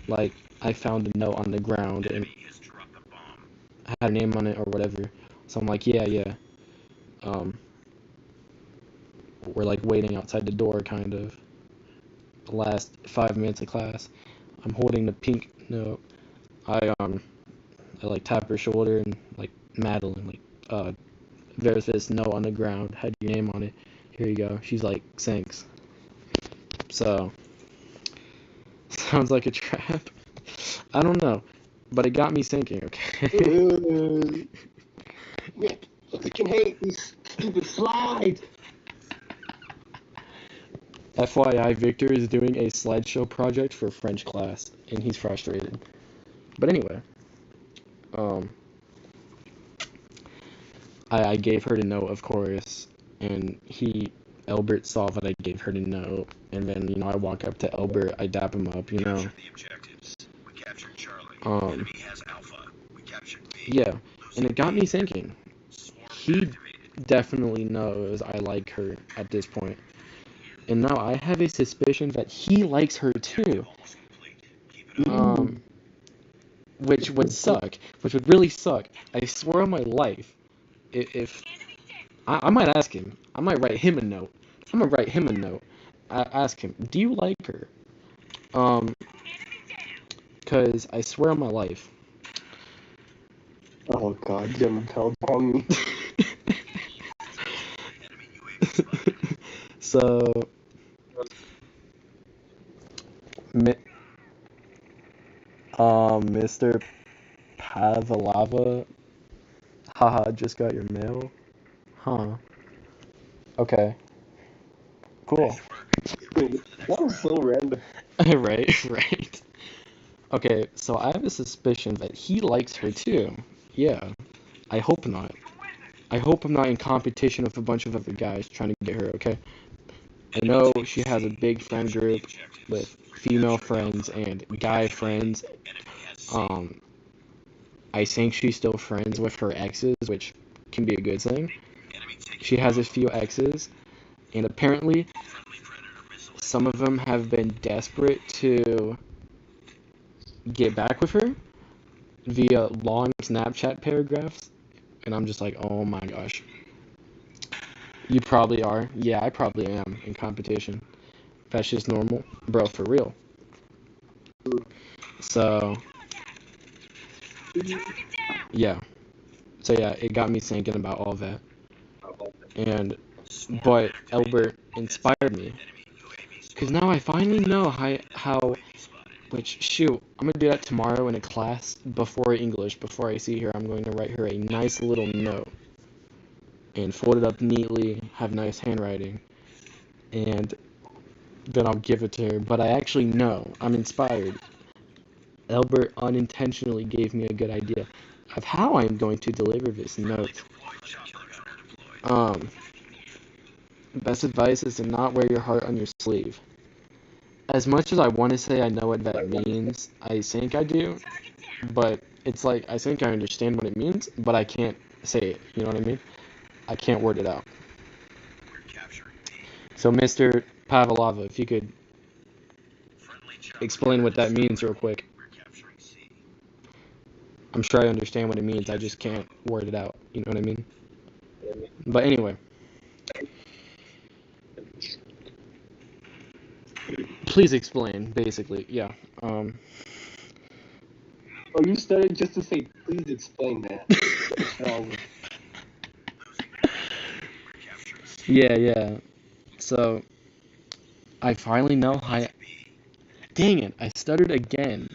like I found a note on the ground and had her name on it or whatever. So I'm like, yeah. Um, we're like waiting outside the door, kind of. The last 5 minutes of class, I'm holding the pink note. I like tap her shoulder and like Madeline, like there's this note on the ground, had your name on it. Here you go. She's like, thanks. So sounds like a trap. I don't know, but it got me thinking. Okay. Rick, I can hate these stupid slides. FYI, Victor is doing a slideshow project for French class, and he's frustrated. But anyway, I gave her the note, of course, and Albert saw that I gave her the note, and then, you know, I walk up to Albert, I dap him up, you know. The objectives. We captured Charlie. Enemy has Alpha. We captured B. Yeah, and it got me thinking. He definitely knows I like her at this point. And now I have a suspicion that he likes her too. which would suck, which would really suck. I swear on my life, if I might ask him, I might write him a note. I'm gonna write him a note. I ask him, do you like her? Cause I swear on my life. Oh god, Jim Pell on me. So, Mr. Pavlova, haha, just got your mail. Huh. Okay. Cool. That was so random. Right. Okay, so I have a suspicion that he likes her too. Yeah. I hope not. I hope I'm not in competition with a bunch of other guys trying to get her, okay? I know she has a big friend group with female friends and guy friends. I think she's still friends with her exes, which can be a good thing. She has a few exes, and apparently some of them have been desperate to get back with her via long Snapchat paragraphs, and I'm just like, oh my gosh. You probably are. Yeah, I probably am in competition. That's just normal. Bro, for real. So, yeah. So yeah, it got me thinking about all that. But Albert inspired me. Because now I finally know which, shoot, I'm going to do that tomorrow in a class before English. Before I see her, I'm going to write her a nice little note. And fold it up neatly, have nice handwriting. And then I'll give it to her. But I actually know, I'm inspired. Albert unintentionally gave me a good idea of how I'm going to deliver this note. Best advice is to not wear your heart on your sleeve. As much as I want to say I know what that means, I think I do, but it's like I think I understand what it means, but I can't say it, you know what I mean? I can't word it out. So Mr. Pavlova, if you could explain what that means real quick. I'm sure I understand what it means, I just can't word it out, you know what I mean? But anyway. Please explain, basically, yeah. Oh, you started just to say, please explain that. Yeah. So, I finally know how. Dang it, I stuttered again.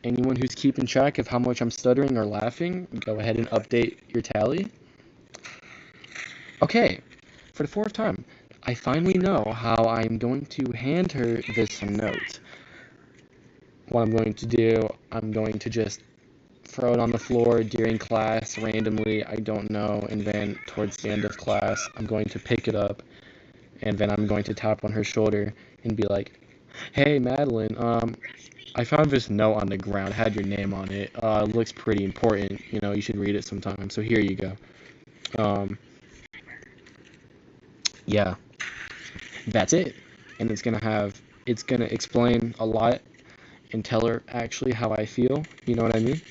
Anyone who's keeping track of how much I'm stuttering or laughing, go ahead and update your tally. Okay, for the fourth time, I finally know how I'm going to hand her this note. What I'm going to do, I'm going to just throw it on the floor during class randomly, I don't know, and then towards the end of class, I'm going to pick it up, and then I'm going to tap on her shoulder and be like, hey, Madeline, I found this note on the ground, had your name on it, it looks pretty important, you know, you should read it sometime, so here you go. Yeah, that's it, and it's gonna explain a lot and tell her actually how I feel, you know what I mean?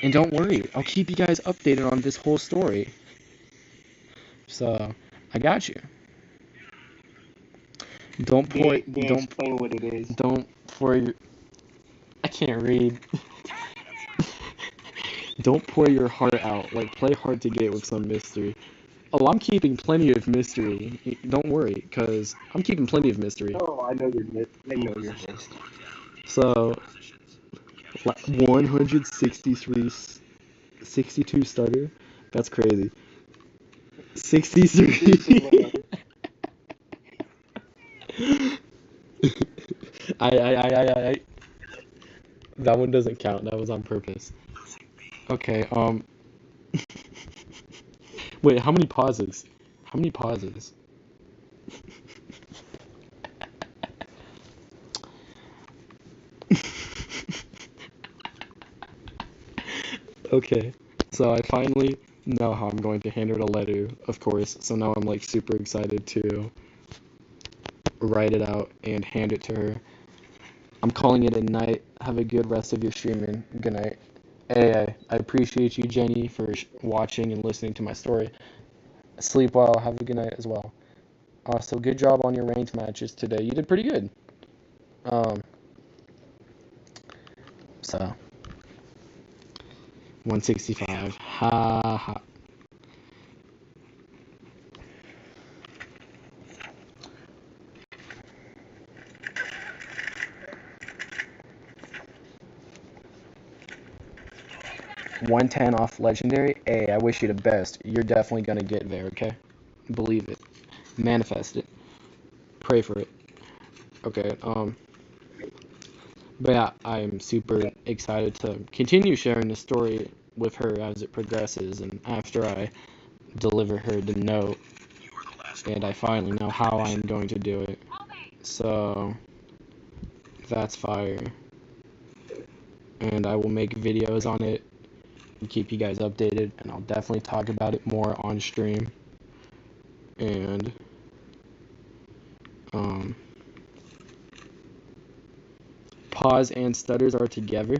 And don't worry, I'll keep you guys updated on this whole story. So, I got you. Don't explain what it is. Don't pour your. I can't read. Don't pour your heart out. Like, play hard to get with some mystery. Oh, I'm keeping plenty of mystery. Don't worry, because I'm keeping plenty of mystery. Oh, I know your list. So, 163, 62 stutter? That's crazy. 63. I. That one doesn't count. That was on purpose. Okay, Wait, how many pauses? How many pauses? Okay, so I finally know how I'm going to hand her the letter, of course, so now I'm like super excited to write it out and hand it to her. I'm calling it a night. Have a good rest of your streaming. Good night. Hey, I appreciate you, Jenny, for watching and listening to my story. Sleep well. Have a good night as well. So good job on your ranked matches today. You did pretty good. Um, so 165. Ha ha. $110 off legendary. Hey, I wish you the best. You're definitely gonna get there, okay? Believe it. Manifest it. Pray for it. Okay, but yeah, I'm super excited to continue sharing the story with her as it progresses and after I deliver her the note You are the last and I one. finally know how I'm going to do it. So that's fire. And I will make videos on it and keep you guys updated, and I'll definitely talk about it more on stream. And pause and stutters are together.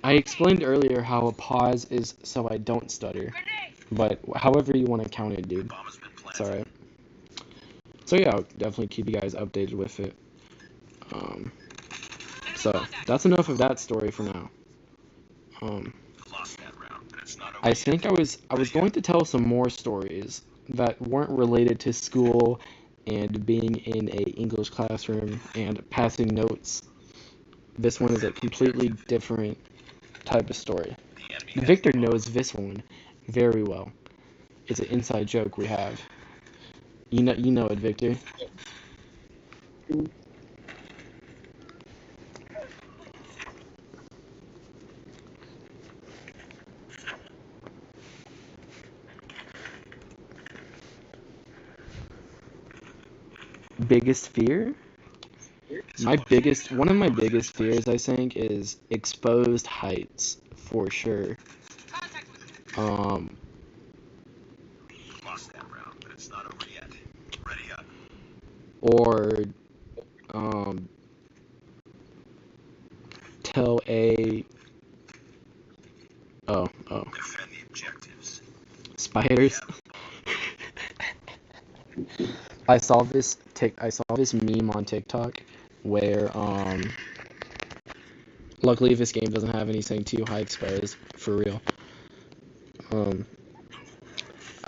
I explained earlier how a pause is so I don't stutter, but however you want to count it, dude, Bomb has been it's planted. alright. So yeah, I'll definitely keep you guys updated with it. So that's enough of that story for now. Lost that round, but it's not over I yet. think I was going to tell some more stories that weren't related to school and being in a English classroom and passing notes. This one is a completely different type of story. The enemy has Victor knows this one very well. It's an inside joke we have. You know it, Victor. Biggest fear? One of my biggest fears, I think, is exposed heights, for sure. lost that round, but it's not over yet. Ready up. Or, um, tell a, oh, Defend the objectives. spiders. I saw this meme on TikTok where, luckily this game doesn't have anything too high exposed, for real.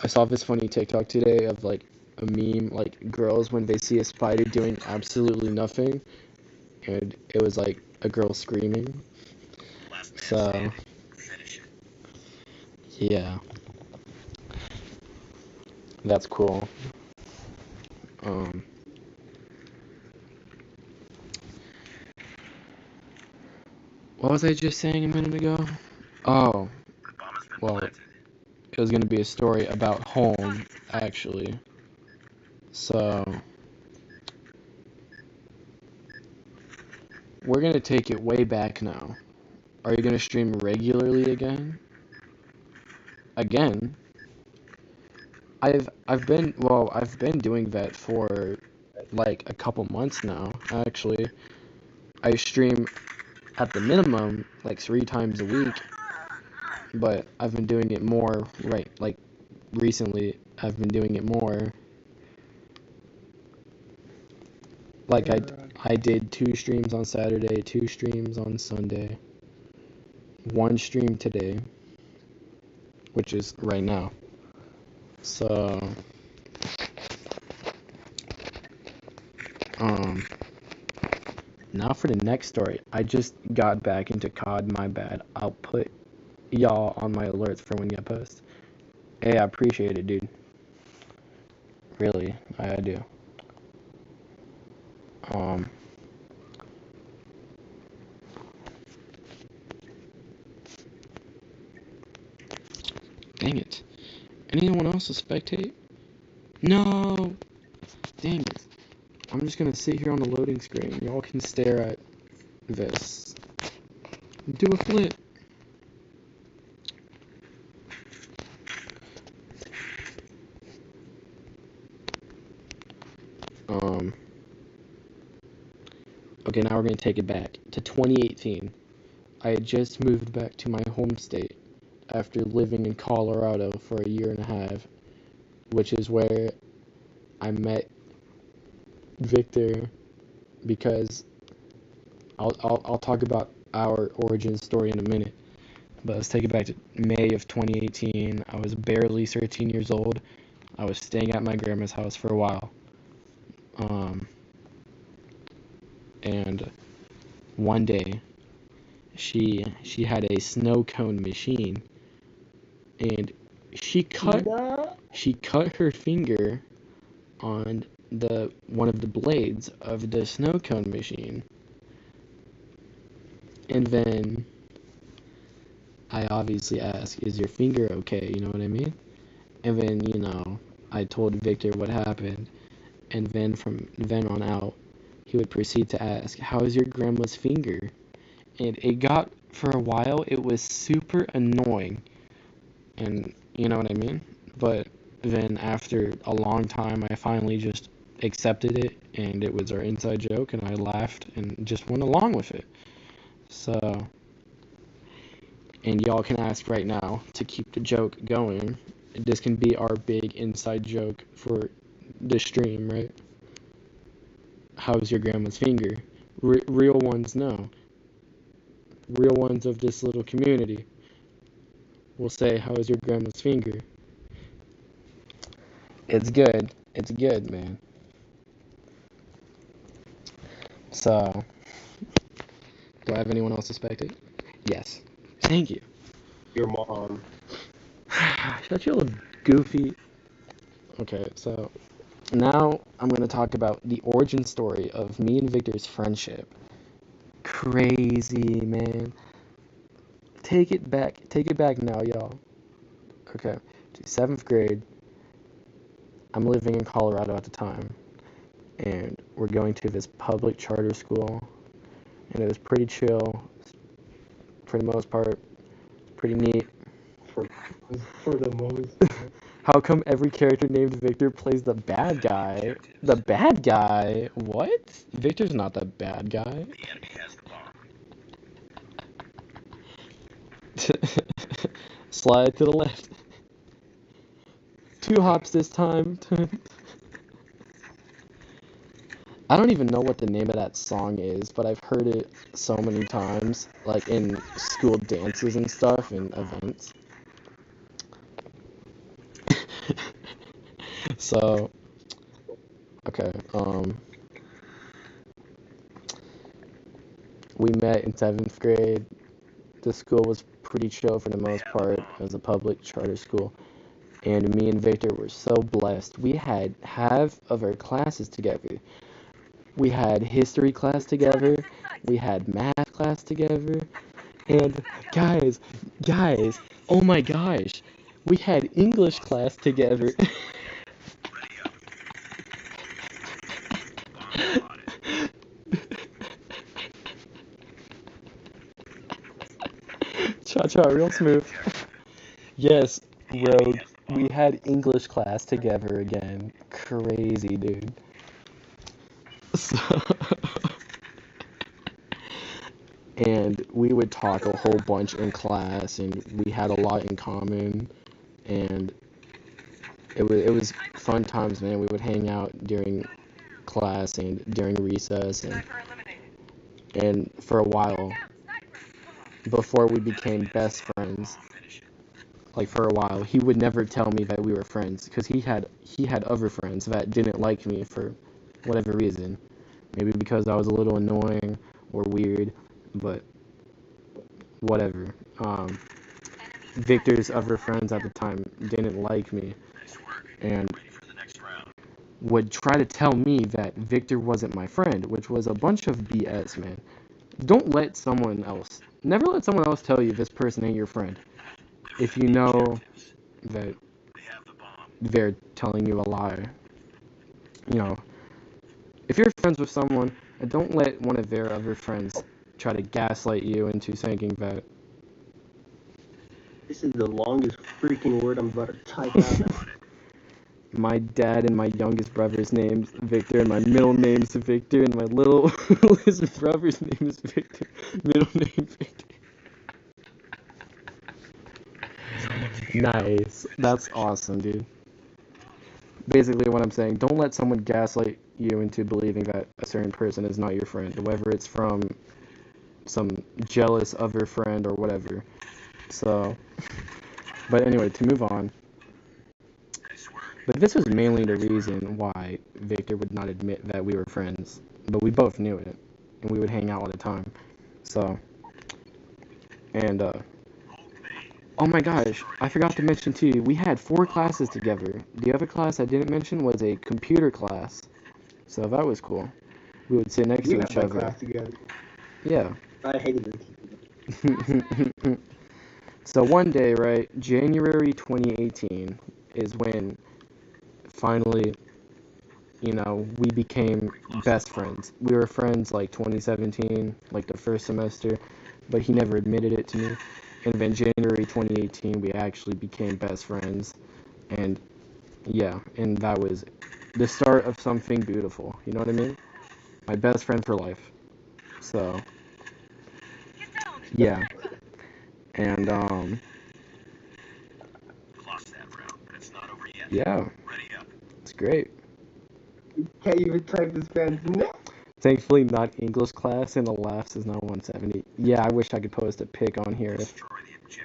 I saw this funny TikTok today of like a meme, like girls when they see a spider doing absolutely nothing, and it was like a girl screaming. Last man So standing. Finish it. yeah, that's cool. Um, what was I just saying a minute ago? Oh, The bomb has been well, planted. it was gonna be a story about home, actually. So we're gonna take it way back now. Are you gonna stream regularly again? Again? I've been doing that for like a couple months now, actually. I stream at the minimum like 3 times a week, but I've been doing it more like recently. I've been doing it more. Like I did 2 streams on Saturday, 2 streams on Sunday, 1 stream today, which is right now. So now for the next story. I just got back into COD, my bad. I'll put y'all on my alerts for when you post. Hey, I appreciate it, dude. Really, I do. Um, Dang it. Anyone else to spectate? No! Dang it. I'm just gonna sit here on the loading screen. Y'all can stare at this. Do a flip. Um, Okay, now we're going to take it back to 2018. I had just moved back to my home state after living in Colorado for a year and a half, which is where I met Victor because I'll talk about our origin story in a minute. But let's take it back to May of 2018. I was barely 13 years old. I was staying at my grandma's house for a while. And one day she had a snow cone machine, and she cut her finger on the one of the blades of the snow cone machine. And then I obviously asked, "Is your finger okay?" You know what I mean? And then, I told Victor what happened. And then from then on out, he would proceed to ask, "How is your grandma's finger?" And it got, for a while, it was super annoying. And you know what I mean? But then after a long time, I finally just accepted it, and it was our inside joke, and I laughed and just went along with it. So, and y'all can ask right now to keep the joke going. This can be our big inside joke for the stream, right? How's your grandma's finger? Real ones know. Real ones of this little community will say, "How is your grandma's finger?" It's good. It's good, man. So, do I have anyone else suspected? Yes. Thank you. Your mom. Shut your little goofy. Okay, so now I'm going to talk about the origin story of me and Victor's friendship. Crazy, man. Take it back now, y'all. Okay, to 7th grade. I'm living in Colorado at the time, and we're going to this public charter school, and it was pretty chill, for the most part, pretty neat. For the most. How come every character named Victor plays the bad guy? The bad guy? What? Victor's not the bad guy. The enemy has the bomb. Slide to the left. 2 hops this time. I don't even know what the name of that song is, but I've heard it so many times, like in school dances and stuff and events. So, okay, we met in 7th grade. The school was pretty chill for the most part. It was a public charter school. And me and Victor were so blessed. We had half of our classes together. We had history class together. We had math class together. And guys, oh my gosh, we had English class together. Ready up. Bomb spotted. Cha-cha, real smooth. Yes, Rogue, we had English class together again. Crazy, dude. So, and we would talk a whole bunch in class, and we had a lot in common, and it was fun times, man. We would hang out during class and during recess, and for a while before we became best friends. Like for a while, he would never tell me that we were friends because he had other friends that didn't like me for whatever reason. Maybe because I was a little annoying or weird, but whatever. Victor's other friends at the time didn't like me and would try to tell me that Victor wasn't my friend, which was a bunch of BS, man. Never let someone else tell you this person ain't your friend. If you know that they're telling you a lie. If you're friends with someone, don't let one of their other friends try to gaslight you into thinking that. This is the longest freaking word I'm about to type out. My dad and my youngest brother's name's Victor, and my middle name's Victor, and my little littlest brother's name is Victor, middle name Victor. Nice. That's awesome, dude. Basically, what I'm saying, don't let someone gaslight you into believing that a certain person is not your friend, whether it's from some jealous other friend or whatever. So, but anyway, to move on. But this was mainly the reason why Victor would not admit that we were friends. But we both knew it, and we would hang out all the time. So, and, oh my gosh, I forgot to mention too, we had 4 classes together. The other class I didn't mention was a computer class. So that was cool. We would sit next We to had each that other. class together. Yeah. I hated it. So one day, right, January 2018 is when finally, we became best friends. We were friends like 2017, like the first semester, but he never admitted it to me. And then January 2018, we actually became best friends. And yeah, and that was the start of something beautiful. You know what I mean? My best friend for life. So, yeah. And, yeah, it's great. Can't even type this man's name. Thankfully, not English class, and the laughs is not 170. Yeah, I wish I could post a pic on here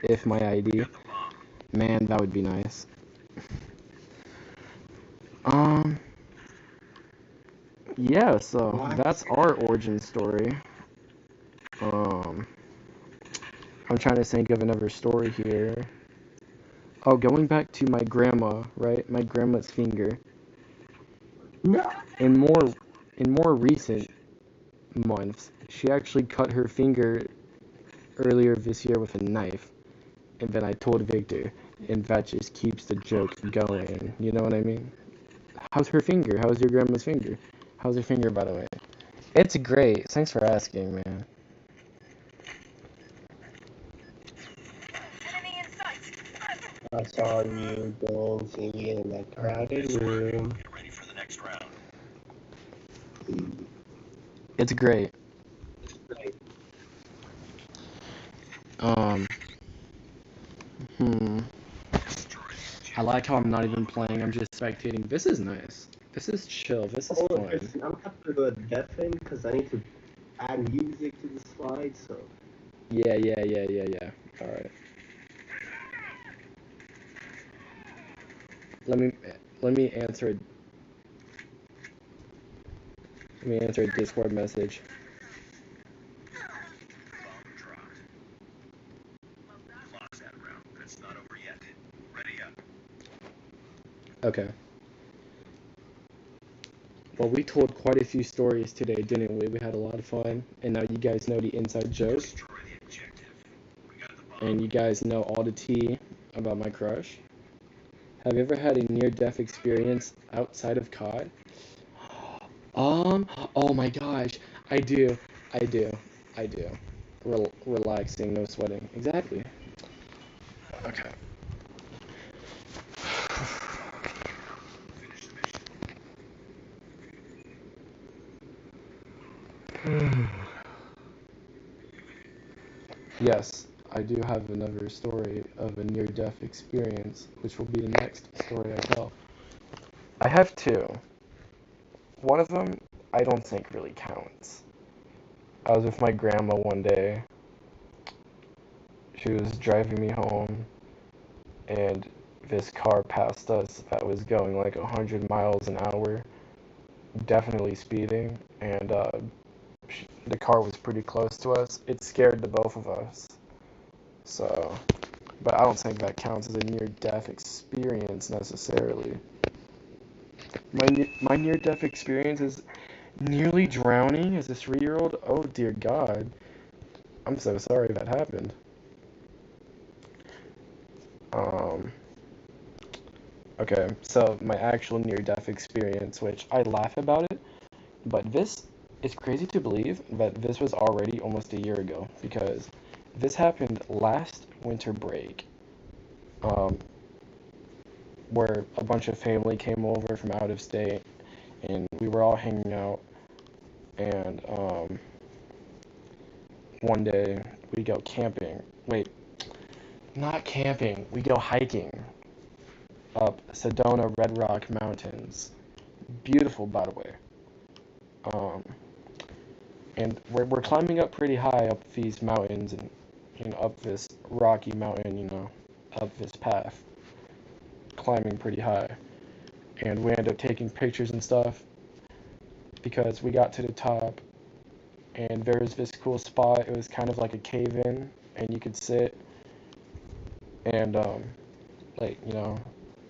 if my ID. Man, that would be nice. Yeah, so What? that's our origin story. Um, I'm trying to think of another story here. Oh, going back to my grandma, right? My grandma's finger. No. In more recent months, she actually cut her finger earlier this year with a knife. And then I told Victor, and that just keeps the joke going. You know what I mean? How's her finger? How's your grandma's finger? How's her finger, by the way? It's great. Thanks for asking, man. Enemy in sight. I saw you dancing in that crowded room. Get ready for the next round. It's great. Um, I like how I'm not even playing, I'm just spectating. This is nice. This is chill. This is Oh, fun. listen, I'm gonna have to do a deafen because I need to add music to the slide. So Yeah. Alright. Let me answer a Discord message. Bomb dropped. Lost that round, but it's not over yet. Ready up. Okay. Well, we told quite a few stories today, didn't we? We had a lot of fun, and now you guys know the inside joke, Destroy the objective. We got the bomb. and you guys know all the tea about my crush. Have you ever had a near-death experience outside of COD? Oh my gosh, I do. Relaxing, no sweating. Exactly. Okay. Finish the mission. Yes, I do have another story of a near-death experience, which will be the next story I tell. I have 2. One of them, I don't think really counts. I was with my grandma one day. She was driving me home, and this car passed us that was going like 100 miles an hour, definitely speeding, and the car was pretty close to us. It scared the both of us. So, but I don't think that counts as a near-death experience necessarily. My near-death experience is nearly drowning as a 3-year-old. Oh dear God, I'm so sorry that happened. Um, okay, so my actual near-death experience, which I laugh about it, but this is crazy to believe that this was already almost a year ago because this happened last winter break. Um, where a bunch of family came over from out of state, and we were all hanging out. And one day we go camping. Wait, not camping. We go hiking up Sedona Red Rock Mountains. Beautiful, by the way. Um, and we're climbing up pretty high up these mountains and up this rocky mountain, up this path, climbing pretty high. And we ended up taking pictures and stuff because we got to the top and there was this cool spot. It was kind of like a cave in and you could sit and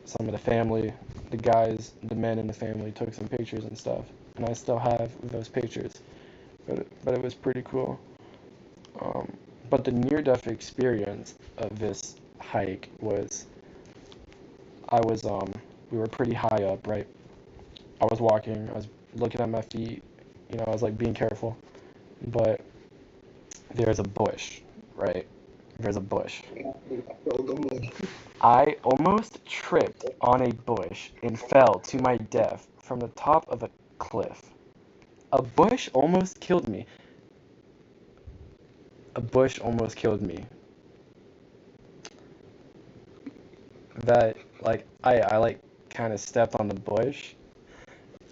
some of the family, the guys, the men in the family took some pictures and stuff. And I still have those pictures. But it was pretty cool. But the near-death experience of this hike was, we were pretty high up, right? I was walking, I was looking at my feet, I was like being careful. But there's a bush, right? There's a bush. I almost tripped on a bush and fell to my death from the top of a cliff. A bush almost killed me. A bush almost killed me. That, like, I like kind of stepped on the bush.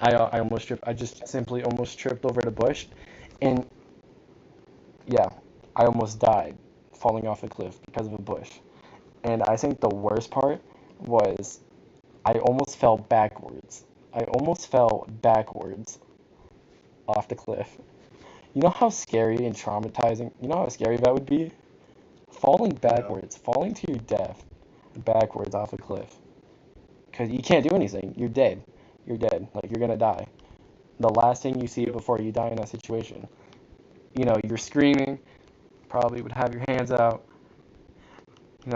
I almost tripped. I just simply almost tripped over the bush, and yeah, I almost died falling off a cliff because of a bush. And I think the worst part was I almost fell backwards. I almost fell backwards off the cliff. You know how scary and traumatizing, you know how scary that would be? Falling backwards, falling to your death backwards off a cliff. Because you can't do anything. You're dead. You're dead. Like, you're gonna die. The last thing you see before you die in that situation. You're screaming, probably would have your hands out, you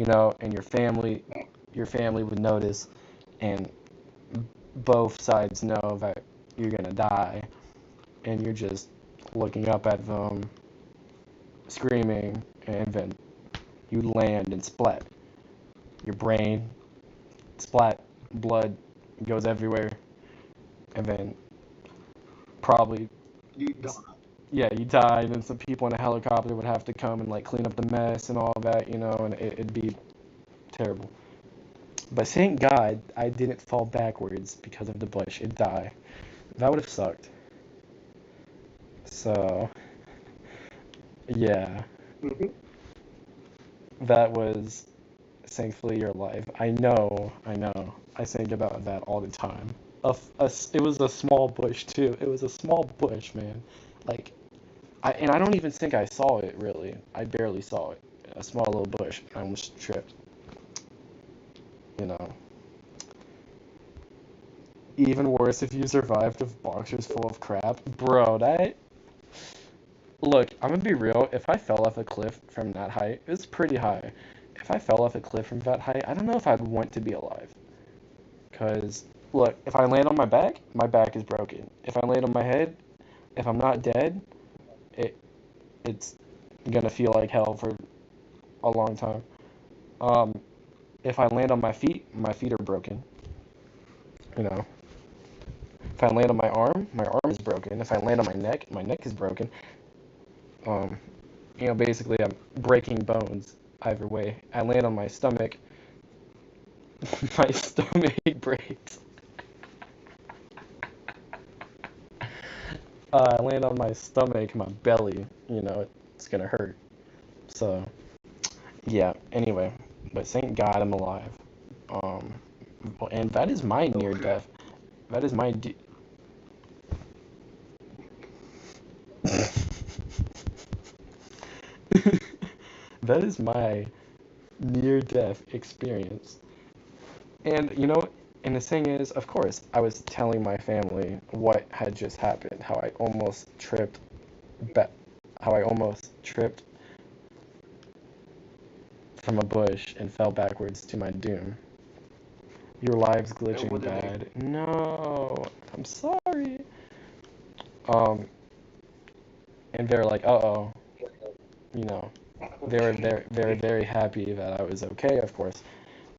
know, and your family would notice, and both sides know that you're gonna die, and you're just looking up at them, screaming, and then you land and splat. Your brain splat, blood goes everywhere, and then probably, You die. yeah, you die, and then some people in a helicopter would have to come and like clean up the mess and all that, and it'd be terrible. But thank God I didn't fall backwards because of the bush and die. That would have sucked. So, yeah, Mhm. that was thankfully your life. I know, I know. I think about that all the time. It was a small bush too. It was a small bush, man. Like, I don't even think I saw it really. I barely saw it. A small little bush. I almost tripped. You know. Even worse if you survived with boxers full of crap. Bro, that... Look, I'm gonna be real. If I fell off a cliff from that height, it was pretty high. If I fell off a cliff from that height, I don't know if I'd want to be alive. Because, look, if I land on my back is broken. If I land on my head, if I'm not dead, it's gonna feel like hell for a long time. Um, if I land on my feet are broken. You know. If I land on my arm is broken. If I land on my neck is broken. Um, basically I'm breaking bones either way. I land on my stomach, my stomach breaks. I land on my stomach, my belly, it's gonna hurt. So, yeah, anyway, but thank God I'm alive. Um, and that is my near death. That is my that is my near death experience. And and the thing is, of course, I was telling my family what had just happened, ba- how I almost tripped from a bush and fell backwards to my doom. Your live's glitching bad. No, I'm sorry. Um, and they're like, uh-oh, you know, They were very, very, very happy that I was okay, of course.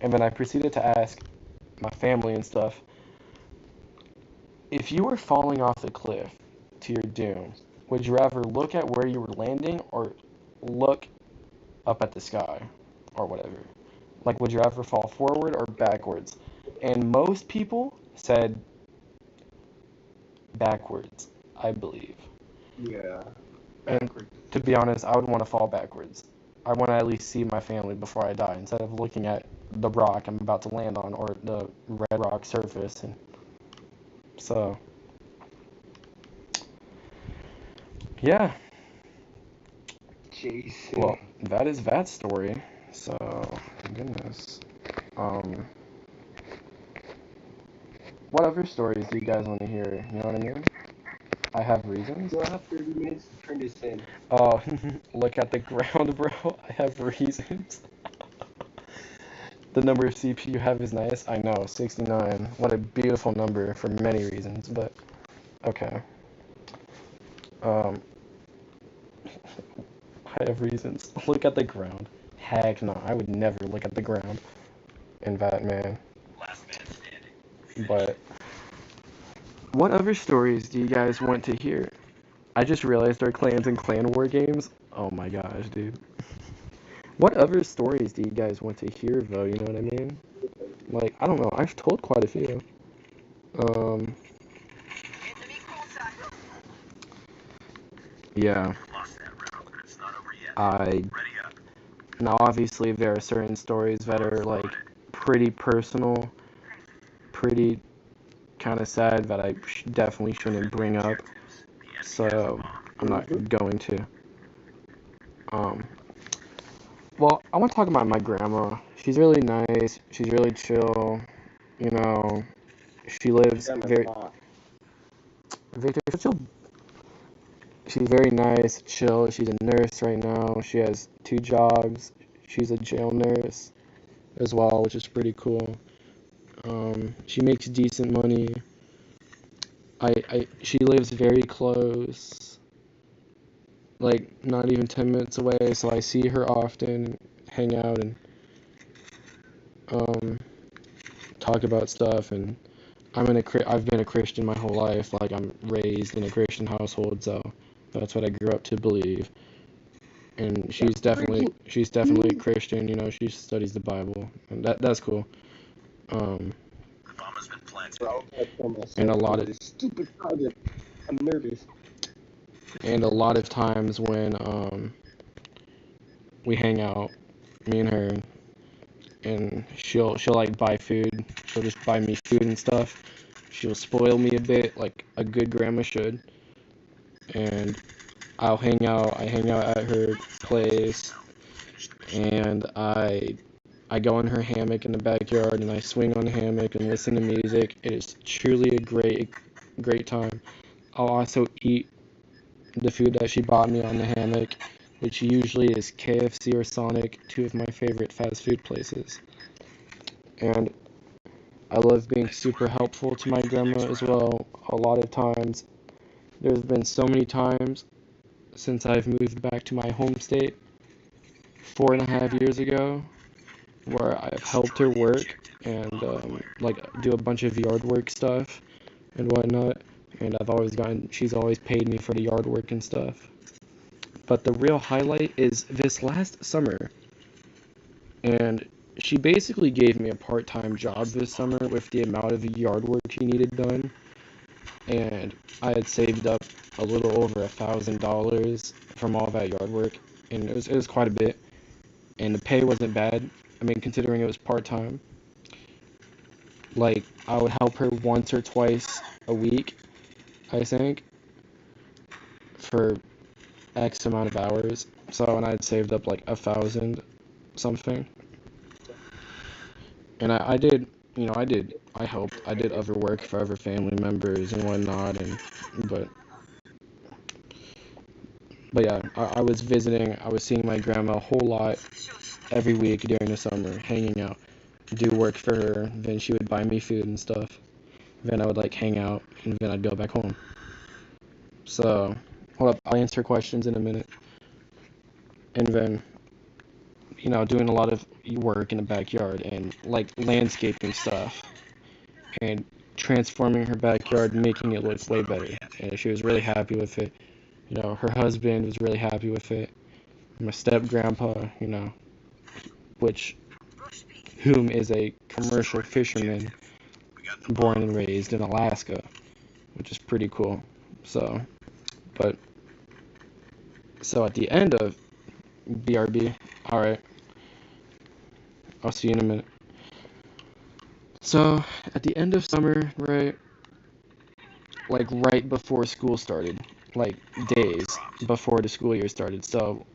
And then I proceeded to ask my family and stuff, if you were falling off a cliff to your doom, would you rather look at where you were landing or look up at the sky or whatever? Like, would you rather fall forward or backwards? And most people said backwards, I believe. Yeah. And Backwards. to be honest, I would want to fall backwards. I want to at least see my family before I die instead of looking at the rock I'm about to land on or the red rock surface. And so, yeah, Jason. well, that is that story. So, goodness. Um, what other stories do you guys want to hear? You know what I mean? I have reasons. You'll have 30 minutes to turn this in. Oh, look at the ground, bro. I have reasons. The number of CPU you have is nice. I know, 69. What a beautiful number for many reasons, but okay. Um, I have reasons. Look at the ground. Heck no, I would never look at the ground in that, man. Last man standing. But what other stories do you guys want to hear? I just realized our clans and clan war games. Oh my gosh, dude. What other stories do you guys want to hear, though? You know what I mean? Like, I don't know. I've told quite a few. Um, yeah. Lost that round, but it's not over yet. I Ready up. Now obviously there are certain stories that are like pretty personal, pretty kind of sad that I definitely shouldn't bring up. So I'm not going to. Um, well, I want to talk about my grandma. She's really nice. She's really chill. You know, she lives very. Victor, chill. She's very nice, chill. She's a nurse right now. She has 2 jobs. She's a jail nurse as well, which is pretty cool. She makes decent money. She lives very close, like not even 10 minutes away, so I see her often, hang out and um, talk about stuff. And I've been a Christian my whole life. Like I'm raised in a Christian household, so that's what I grew up to believe. And she's definitely a Christian. You know, she studies the Bible, and that's cool. Um, The bomb has been planted. Bro, I told myself and a lot of this stupid project. I'm nervous. and a lot of times when we hang out, me and her, and she'll like buy food. She'll just buy me food and stuff. She'll spoil me a bit, like a good grandma should. And I'll hang out. I hang out at her place, and I go in her hammock in the backyard, and I swing on the hammock and listen to music. It is truly a great time. I'll also eat the food that she bought me on the hammock, which usually is KFC or Sonic, 2 of my favorite fast food places. And I love being super helpful to my grandma as well. A lot of times, there's been so many times since I've moved back to my home state 4.5 years ago, where I've helped her work and like do a bunch of yard work stuff and whatnot. And she's always paid me for the yard work and stuff. But the real highlight is this last summer, and she basically gave me a part-time job this summer with the amount of yard work she needed done, and I had saved up a little over $1,000 from all that yard work, and it was quite a bit, and the pay wasn't bad. I mean, considering it was part-time, like I would help her once or twice a week, I think, for X amount of hours. So, and I had saved up like 1,000 something. And I did, I did other work for other family members and whatnot, but, but yeah, I was visiting, I was seeing my grandma a whole lot every week during the summer, hanging out, do work for her, then she would buy me food and stuff, then I would like hang out, and then I'd go back home. So, hold up, I'll answer questions in a minute. and then, doing a lot of work in the backyard and like landscaping stuff and transforming her backyard, making it look way better. And she was really happy with it. Her husband was really happy with it. My step grandpa, which whom is a commercial fisherman born and raised in Alaska, which is pretty cool. So at the end of BRB, all right, I'll see you in a minute. So at the end of summer, right, like right before school started, like days before the school year started. So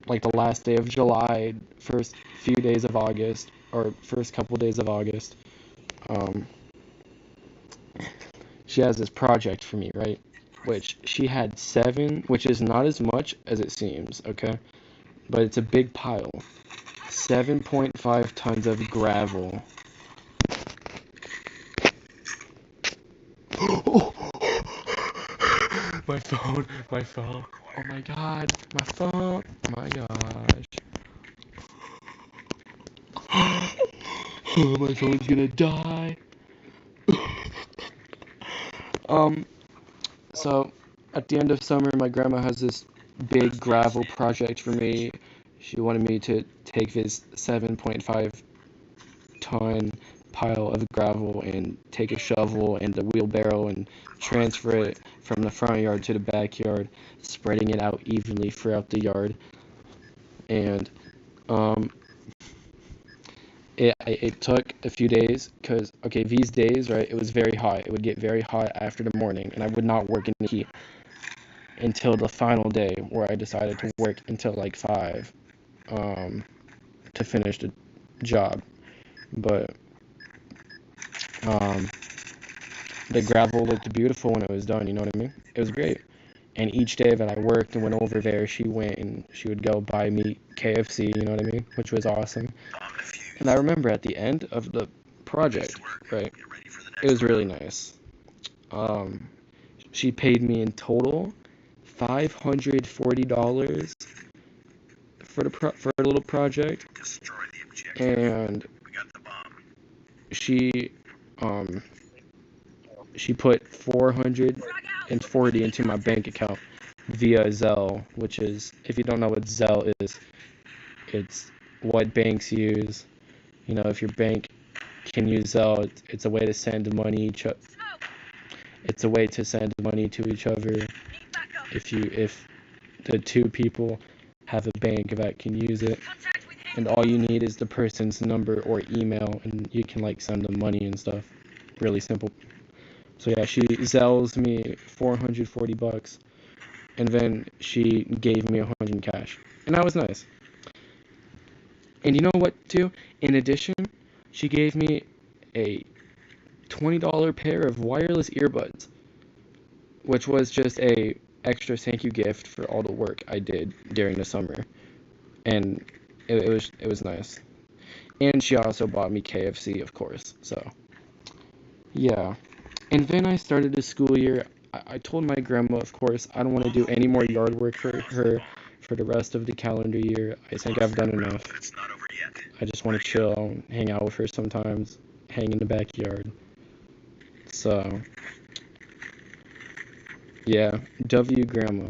like the last day of July, first few days of August, or first couple days of August, um, she has this project for me, right? Which she had 7, which is not as much as it seems, okay? But it's a big pile. 7.5 tons of gravel. My phone. Oh my god, my phone. Oh my gosh. Oh, my phone's gonna die. So at the end of summer, my grandma has this big gravel project for me. She wanted me to take this 7.5 ton pile of gravel and take a shovel and a wheelbarrow and transfer it from the front yard to the backyard, spreading it out evenly throughout the yard. And um, it took a few days because, okay, these days, right, it was very hot. It would get very hot after the morning, and I would not work in the heat until the final day where I decided to work until like 5 to finish the job. But um, the gravel looked beautiful when it was done, you know what I mean? It was great. And each day that I worked and went over there, she went and she would go buy me KFC, you know what I mean? Which was awesome. And I remember at the end of the project, right, it was really nice. She paid me in total $540 for for a little project, and she she put 440 into my bank account via Zelle, which is, if you don't know what Zelle is, it's what banks use. If your bank can use Zelle, it's a way to send money. It's a way to send money to each other. If the two people have a bank that can use it, and all you need is the person's number or email, and you can like send them money and stuff. Really simple. So yeah, she Zells me $440, and then she gave me 100 in cash, and that was nice. And you know what, too? In addition, she gave me a $20 pair of wireless earbuds, which was just a extra thank you gift for all the work I did during the summer, and it was nice. And she also bought me KFC, of course. So yeah. And then I started the school year. I told my grandma, of course, I don't want to do any more yard work for her for the rest of the calendar year. I think I've done enough. I just want to chill, hang out with her sometimes, hang in the backyard. So, yeah, W Grandma.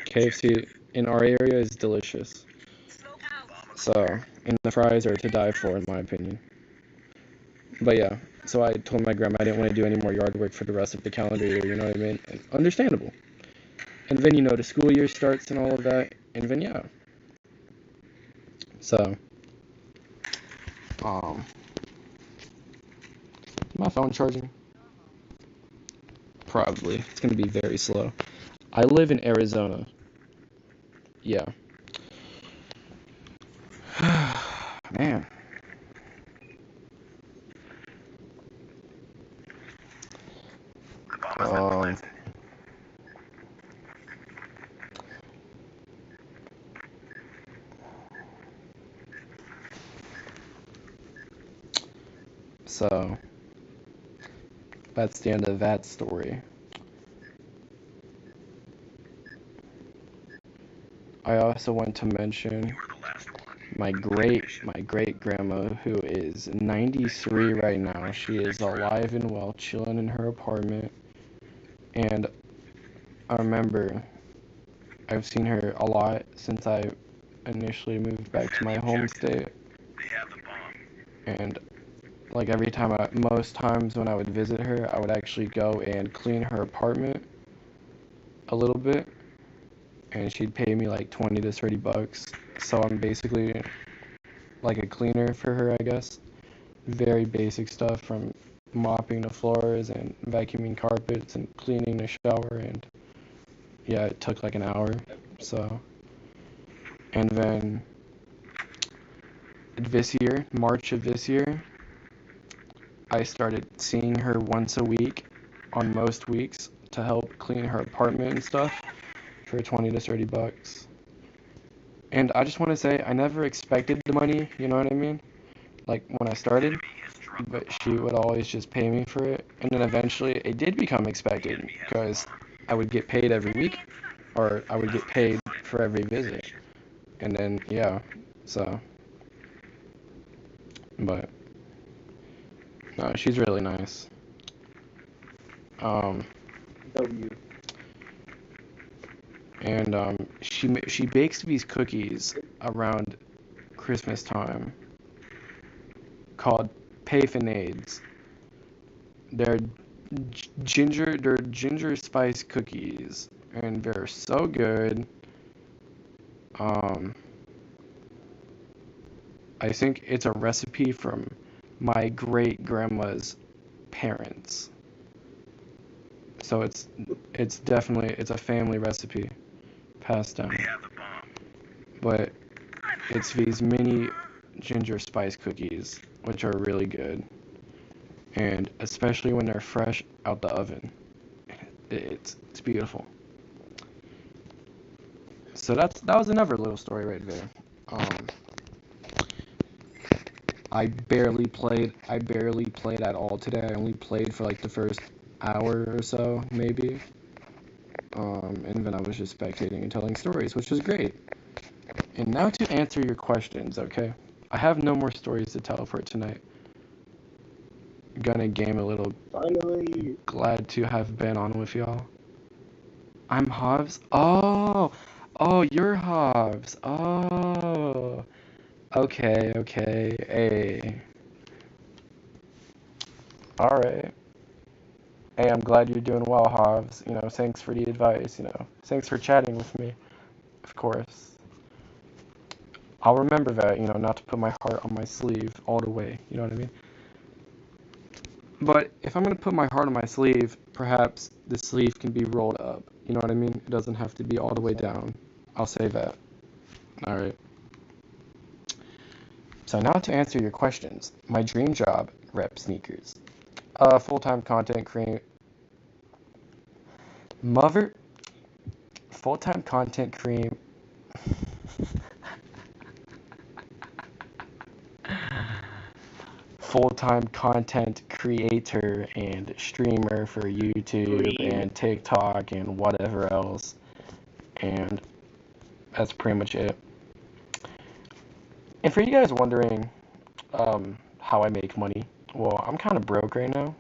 KFC in our area is delicious. So, and the fries are to die for, in my opinion. But yeah, so I told my grandma I didn't want to do any more yard work for the rest of the calendar year, you know what I mean? And understandable. And then, the school year starts and all of that, and then, yeah. So, my phone charging? Probably. It's going to be very slow. I live in Arizona. Yeah. Man. So, that's the end of that story. I also want to mention You are the last one. my great grandma, who is 93 right now. She is alive and well, chilling in her apartment. And I remember I've seen her a lot since I initially moved back to my home state. They have the bomb. And like most times when I would visit her, I would actually go and clean her apartment a little bit, and she'd pay me like 20 to 30 bucks. So I'm basically like a cleaner for her, I guess. Very basic stuff, from mopping the floors and vacuuming carpets and cleaning the shower, and yeah, it took like an hour. So, and then this year, March of this year, I started seeing her once a week on most weeks to help clean her apartment and stuff for 20 to 30 bucks. And I just want to say, I never expected the money, you know what I mean? Like when I started, but she would always just pay me for it. And then eventually it did become expected because I would get paid every week, or I would get paid for every visit. And then, yeah, so, but, no, she's really nice. Um, W. and she bakes these cookies around Christmas time called payfanades. They're they're ginger spice cookies, and they're so good. Um, I think it's a recipe from my great grandma's parents. So it's definitely it's a family recipe passed down. They have the bomb. But it's these mini ginger spice cookies, which are really good. And especially when they're fresh out the oven. It's beautiful. So that was another little story right there. Um, I barely played at all today. I only played for like the first hour or so, maybe. And then I was just spectating and telling stories, which was great. And now to answer your questions, okay? I have no more stories to tell for tonight. Gonna game a little. Finally. Glad to have been on with y'all. I'm Hobbs. Oh, you're Hobbs. Oh, okay. Hey, all right. Hey, I'm glad you're doing well, Hobbs. Thanks for the advice. Thanks for chatting with me. Of course, I'll remember that. Not to put my heart on my sleeve all the way. You know what I mean? But if I'm gonna put my heart on my sleeve, perhaps the sleeve can be rolled up. You know what I mean? It doesn't have to be all the way down. I'll say that. All right. So now to answer your questions, my dream job, rep sneakers. Full-time content creator. Mother. Full-time content cream. Full-time content creator and streamer for YouTube and TikTok and whatever else. And that's pretty much it. And for you guys wondering how I make money, well, I'm kind of broke right now.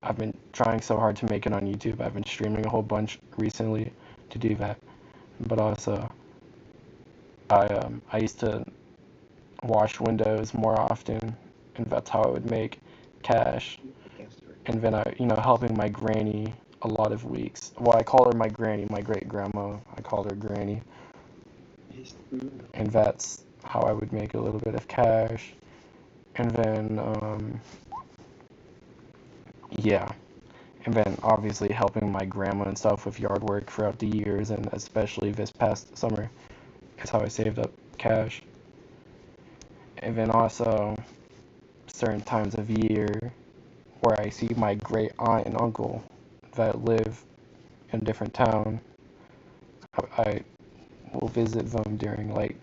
I've been trying so hard to make it on YouTube. I've been streaming a whole bunch recently to do that. But also, I used to wash windows more often, and that's how I would make cash. And then helping my granny a lot of weeks. Well, I call her my granny, my great grandma. I call her granny. And that's how I would make a little bit of cash. And then, yeah. And then obviously helping my grandma and stuff with yard work throughout the years, and especially this past summer. That's how I saved up cash. And then also certain times of year where I see my great aunt and uncle that live in a different town. I will visit them during like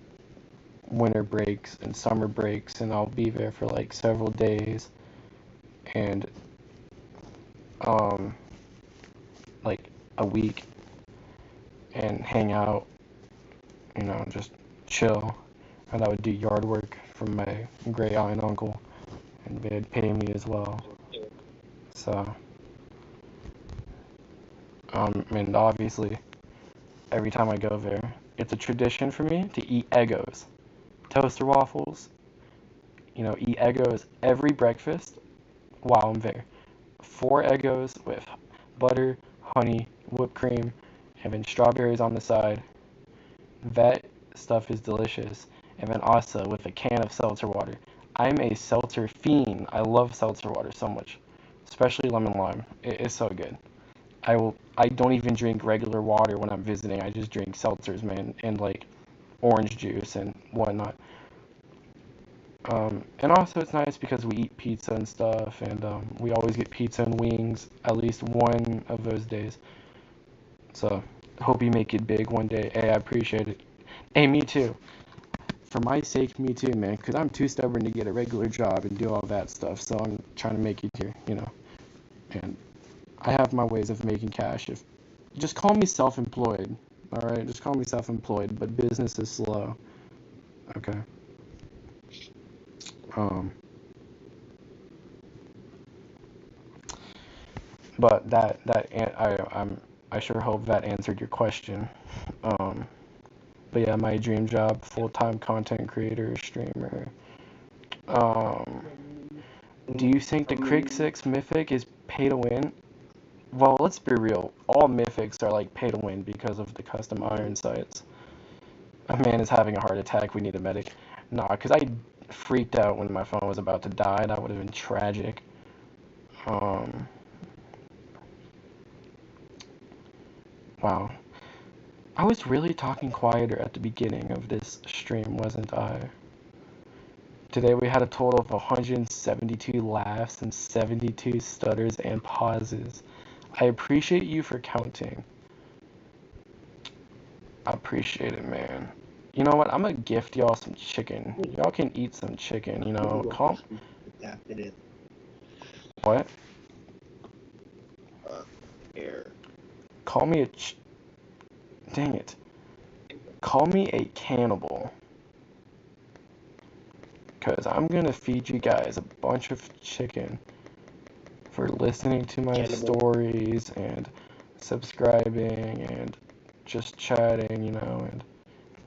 winter breaks and summer breaks, and I'll be there for like several days and like a week and hang out you know, just chill. And I would do yard work for my great aunt and uncle, and they'd pay me as well. So, and obviously, every time I go there, it's a tradition for me to eat Eggos, toaster waffles, you know, eat Eggos every breakfast while I'm there. 4 Eggos with butter, honey, whipped cream, and then strawberries on the side. That stuff is delicious. And then also with a can of seltzer water. I'm a seltzer fiend. I love seltzer water so much, especially lemon lime. It's so good. I don't even drink regular water when I'm visiting. I just drink seltzers, man, and like orange juice and whatnot. And also it's nice because we eat pizza and stuff, and we always get pizza and wings at least one of those days. So hope you make it big one day. Hey, I appreciate it. Hey, me too. For my sake, me too, man. Because I'm too stubborn to get a regular job and do all that stuff. So I'm trying to make it here, you know. And I have my ways of making cash. If just call me self-employed, all right? Just call me self-employed. But business is slow. Okay. Um. But I sure hope that answered your question. Um. But yeah, my dream job, full-time content creator, streamer. Um. Do you think the Crig 6 Mythic is pay to win? Well, let's be real. All Mythics are like pay to win because of the custom iron sights. A man is having a heart attack. We need a medic. Nah, because I freaked out when my phone was about to die. That would have been tragic. Um, wow. I was really talking quieter at the beginning of this stream, wasn't I? Today we had a total of 172 laughs and 72 stutters and pauses. I appreciate you for counting. I appreciate it, man. You know what? I'm gonna gift y'all some chicken. Y'all can eat some chicken, you know. What? Air. Call me a dang it. Call me a cannibal. Cause I'm gonna feed you guys a bunch of chicken for listening to my stories and subscribing and just chatting, you know, and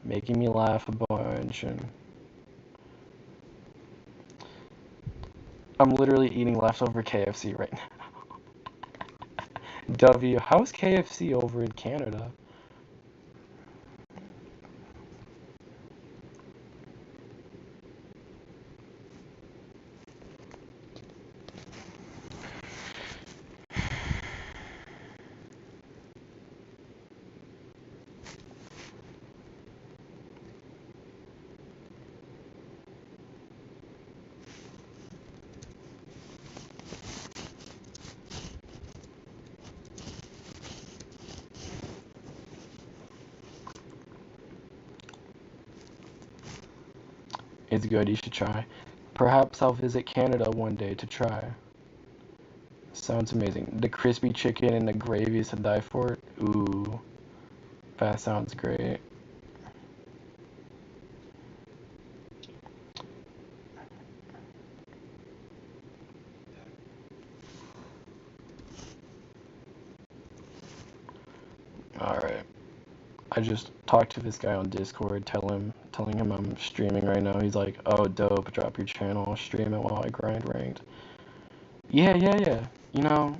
making me laugh a bunch. And I'm literally eating leftover KFC right now. W, how's KFC over in Canada? It's good, you should try. Perhaps I'll visit Canada one day to try. Sounds amazing. The crispy chicken and the gravy is to die for. Ooh, that sounds great. Alright. I just talked to this guy on Discord, telling him I'm streaming right now. He's like, "Oh, dope! Drop your channel. I'll stream it while I grind ranked." Yeah, yeah, yeah. You know,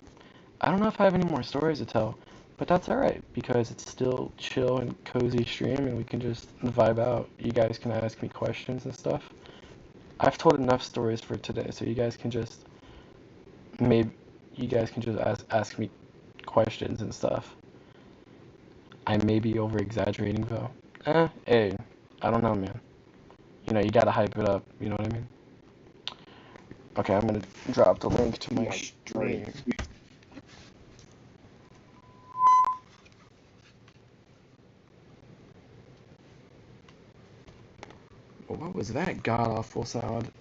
I don't know if I have any more stories to tell, but that's alright because it's still chill and cozy stream, and we can just vibe out. You guys can ask me questions and stuff. I've told enough stories for today, so maybe you guys can just ask me questions and stuff. I may be over exaggerating though. Hey, I don't know, man. You know, you gotta hype it up. You know what I mean? Okay, I'm gonna drop the link to my stream. Well, what was that god awful sound?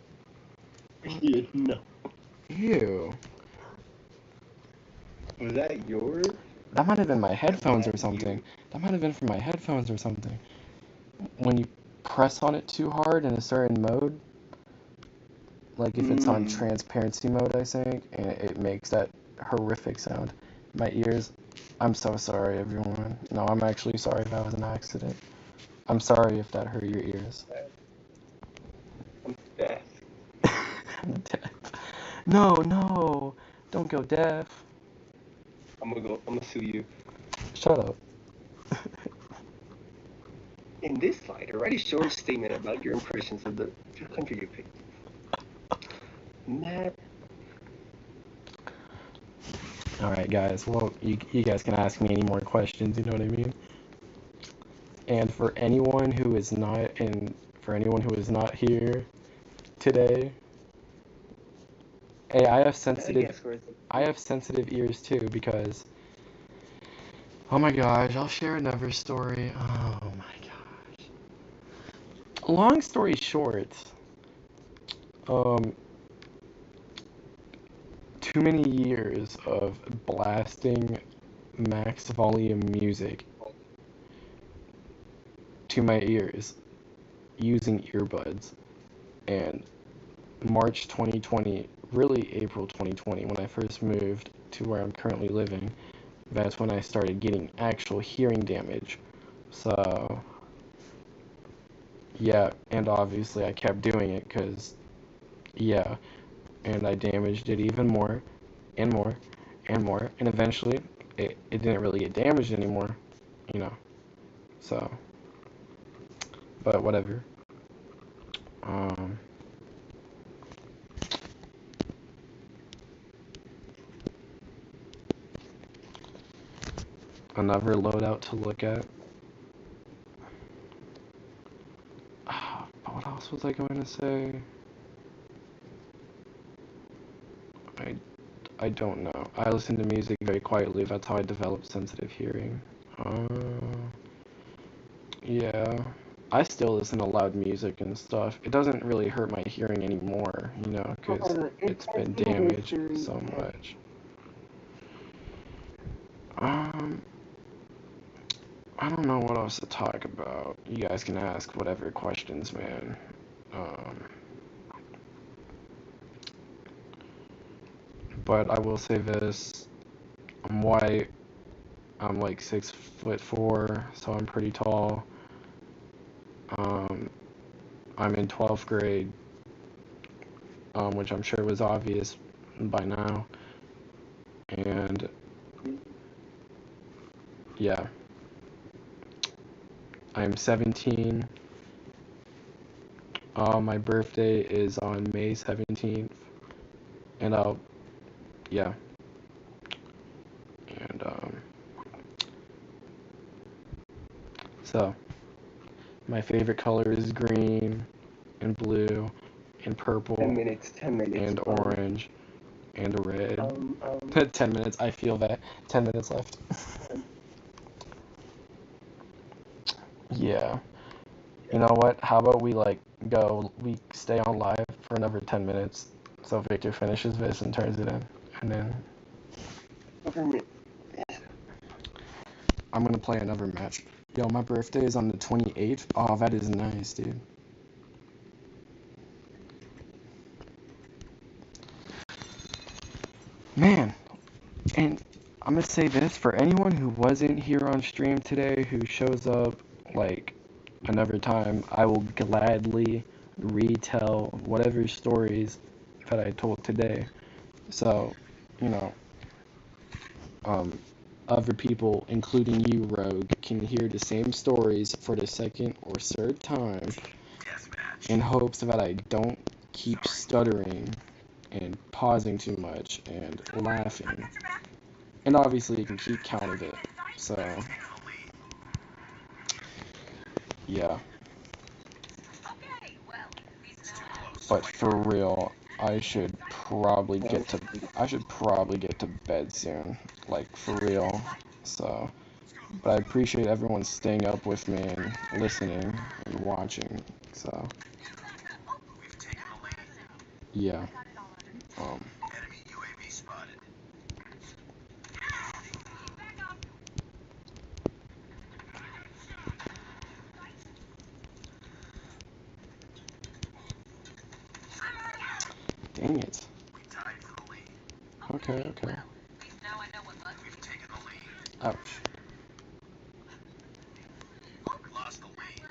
No. Ew. Was that yours? That might have been my headphones or something. That might have been from my headphones or something. when you press on it too hard in a certain mode, like if it's on transparency mode, I think, and it makes that horrific sound. My ears, I'm so sorry, everyone. No, I'm actually sorry if that was an accident. I'm sorry if that hurt your ears. I'm deaf. I'm deaf. No, no, don't go deaf. I'm gonna sue you. Shut up. In this slide, write a short statement about your impressions of the country you picked. Matt. Alright, guys, well, you guys can ask me any more questions, you know what I mean? And for anyone who is not here today, hey, I have sensitive ears too, because oh my gosh, I'll share another story. Oh my gosh. Long story short, too many years of blasting max volume music to my ears using earbuds, and March 2020, really April 2020, when I first moved to where I'm currently living, that's when I started getting actual hearing damage. So yeah, and obviously I kept doing it because yeah, and I damaged it even more and more and more, and eventually it didn't really get damaged anymore, you know. So, but whatever. Um, Another loadout to look at. What else was I going to say? I don't know. I listen to music very quietly. That's how I developed sensitive hearing. Yeah. I still listen to loud music and stuff. It doesn't really hurt my hearing anymore, you know, because it's been damaged so much. I don't know what else to talk about. You guys can ask whatever questions, man. But I will say this. I'm white. I'm like 6'4", so I'm pretty tall. I'm in 12th grade, which I'm sure was obvious by now. And yeah, I'm 17. My birthday is on May 17th, and yeah, and so my favorite color is green and blue and purple 10 minutes. and orange and red. 10 minutes. I feel that. 10 minutes left. Yeah. You know what? How about we we stay on live for another 10 minutes so Victor finishes this and turns it in, and then I'm gonna play another match. Yo, my birthday is on the 28th. Oh, that is nice, dude. Man, and I'm gonna say this for anyone who wasn't here on stream today, who shows up like another time, I will gladly retell whatever stories that I told today. So, you know, other people, including you, Rogue, can hear the same stories for the second or third time in hopes that I don't keep stuttering and pausing too much and laughing. And obviously you can keep count of it. So, yeah. But for real, I should probably get to bed soon. Like, for real. So, but I appreciate everyone staying up with me and listening and watching. So, yeah. Dang it. We tied for the lead. Okay, okay. At least now I know what luck. We've taken the lead. Ouch. Lost the lead.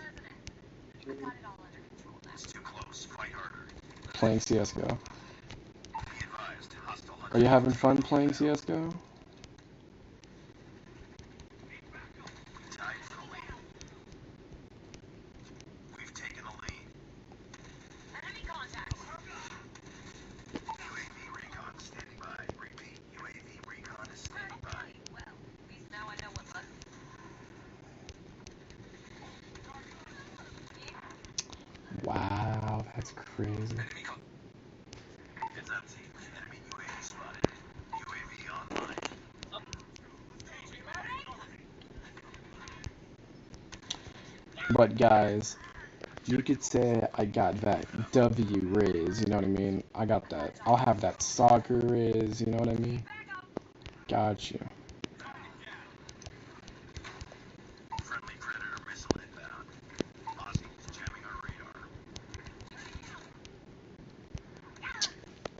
I got it all under control now. It's too close. Fight harder. Playing CSGO. Be advised. Hostile Are you having fun playing CSGO? tied for the lead. We've taken the lead. Enemy contact. UAV recon standing by. Repeat. UAV recon is standing by. Well, at least now I know what luck. Wow, that's crazy. Enemy con. Heads up, team. Enemy UAV spotted. UAV online. But guys, you could say I got that W Riz, you know what I mean? I got that. I'll have that soccer Riz, you know what I mean? Got you. Friendly Predator missile inbound. Hostiles jamming our radar.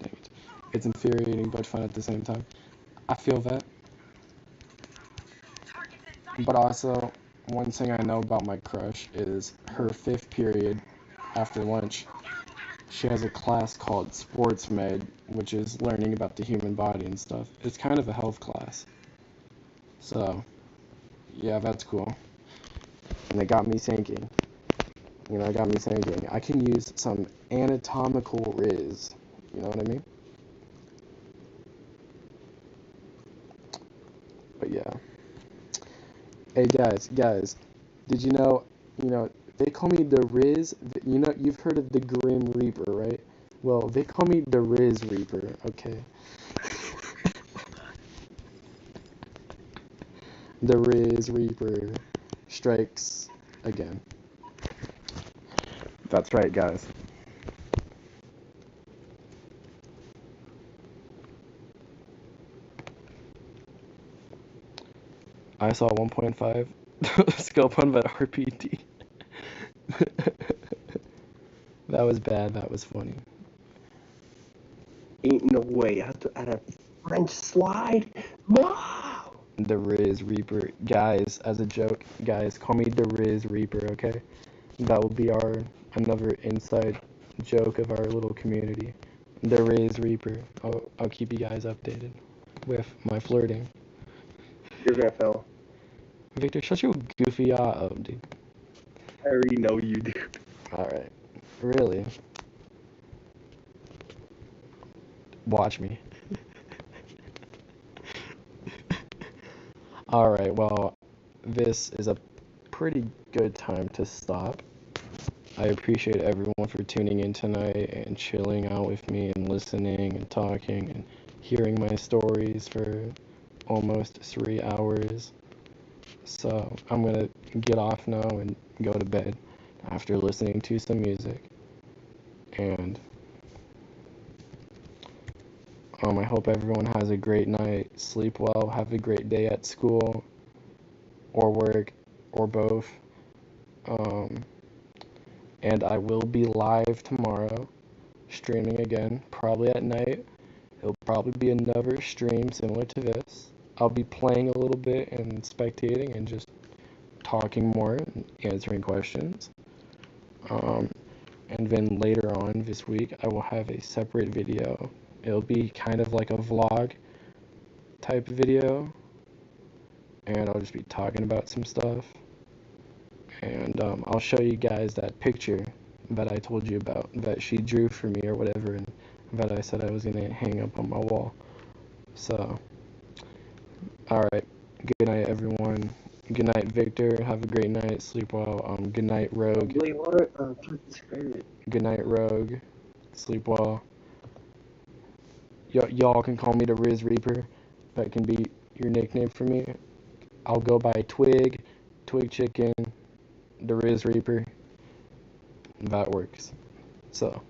Dang it. It's infuriating but fun at the same time. I feel that. But also, one thing I know about my crush is her 5th period after lunch, she has a class called Sports Med, which is learning about the human body and stuff. It's kind of a health class. So, yeah, that's cool. And it got me thinking. I can use some anatomical Riz. You know what I mean? But yeah. Hey guys, did you know, they call me the Riz, you know, you've heard of the Grim Reaper, right? Well, they call me the Riz Reaper, okay? The Riz Reaper strikes again. That's right, guys. I saw 1.5 scope on that RPD. That was bad, that was funny. Ain't no way. I have to add a French slide. No. The Riz Reaper. Guys, as a joke, guys, call me the Riz Reaper, okay? That will be our another inside joke of our little community. The Riz Reaper. I'll keep you guys updated with my flirting. You're gonna fail. Victor, shut your goofy eye up, dude. I already know you do. Alright. Really? Watch me. Alright, well, this is a pretty good time to stop. I appreciate everyone for tuning in tonight and chilling out with me and listening and talking and hearing my stories for almost 3 hours. So I'm gonna get off now and go to bed after listening to some music. And I hope everyone has a great night, sleep well, have a great day at school or work or both. And I will be live tomorrow, streaming again, probably at night. It'll probably be another stream similar to this. I'll be playing a little bit and spectating and just talking more and answering questions. And then later on this week, I will have a separate video. It'll be kind of like a vlog type video, and I'll just be talking about some stuff. And I'll show you guys that picture that I told you about, that she drew for me or whatever, and that I said I was gonna hang up on my wall. So, alright, good night everyone. Good night, Victor. Have a great night. Sleep well. Good night, Rogue. Wait, what? Good night, Rogue. Sleep well. Y'all can call me the Riz Reaper. That can be your nickname for me. I'll go by Twig Chicken, the Riz Reaper. That works. So,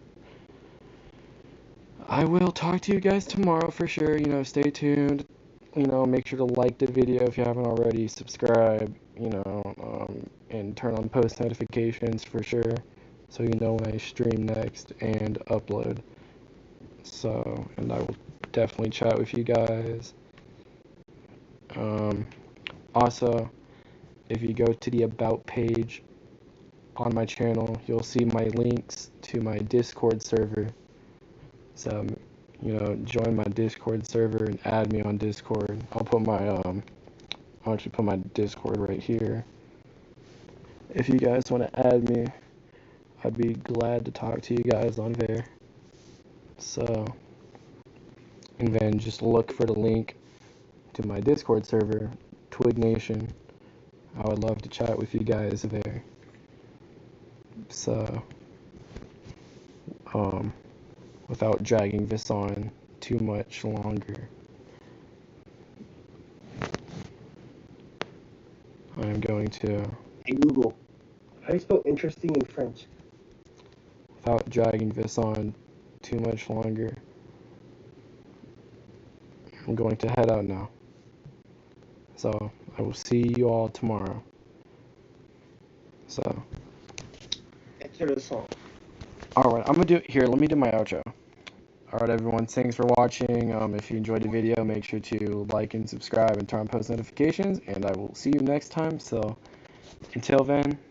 I will talk to you guys tomorrow for sure. You know, stay tuned. You know, make sure to like the video if you haven't already. Subscribe, you know, and turn on post notifications for sure, so you know when I stream next and upload. So, and I will definitely chat with you guys. Also, if you go to the About page on my channel, you'll see my links to my Discord server. So, join my Discord server and add me on Discord. I'll actually put my Discord right here. If you guys want to add me, I'd be glad to talk to you guys on there. So, and then just look for the link to my Discord server, Twig Nation. I would love to chat with you guys there. So, without dragging this on too much longer, I'm going to, Hey Google, how do you spell interesting in French? without dragging this on too much longer, I'm going to head out now. So, I will see you all tomorrow. So, Enter the song. alright, I'm gonna do it here. Let me do my outro. Alright, everyone, thanks for watching. If you enjoyed the video, make sure to like and subscribe and turn on post notifications, and I will see you next time. So, until then,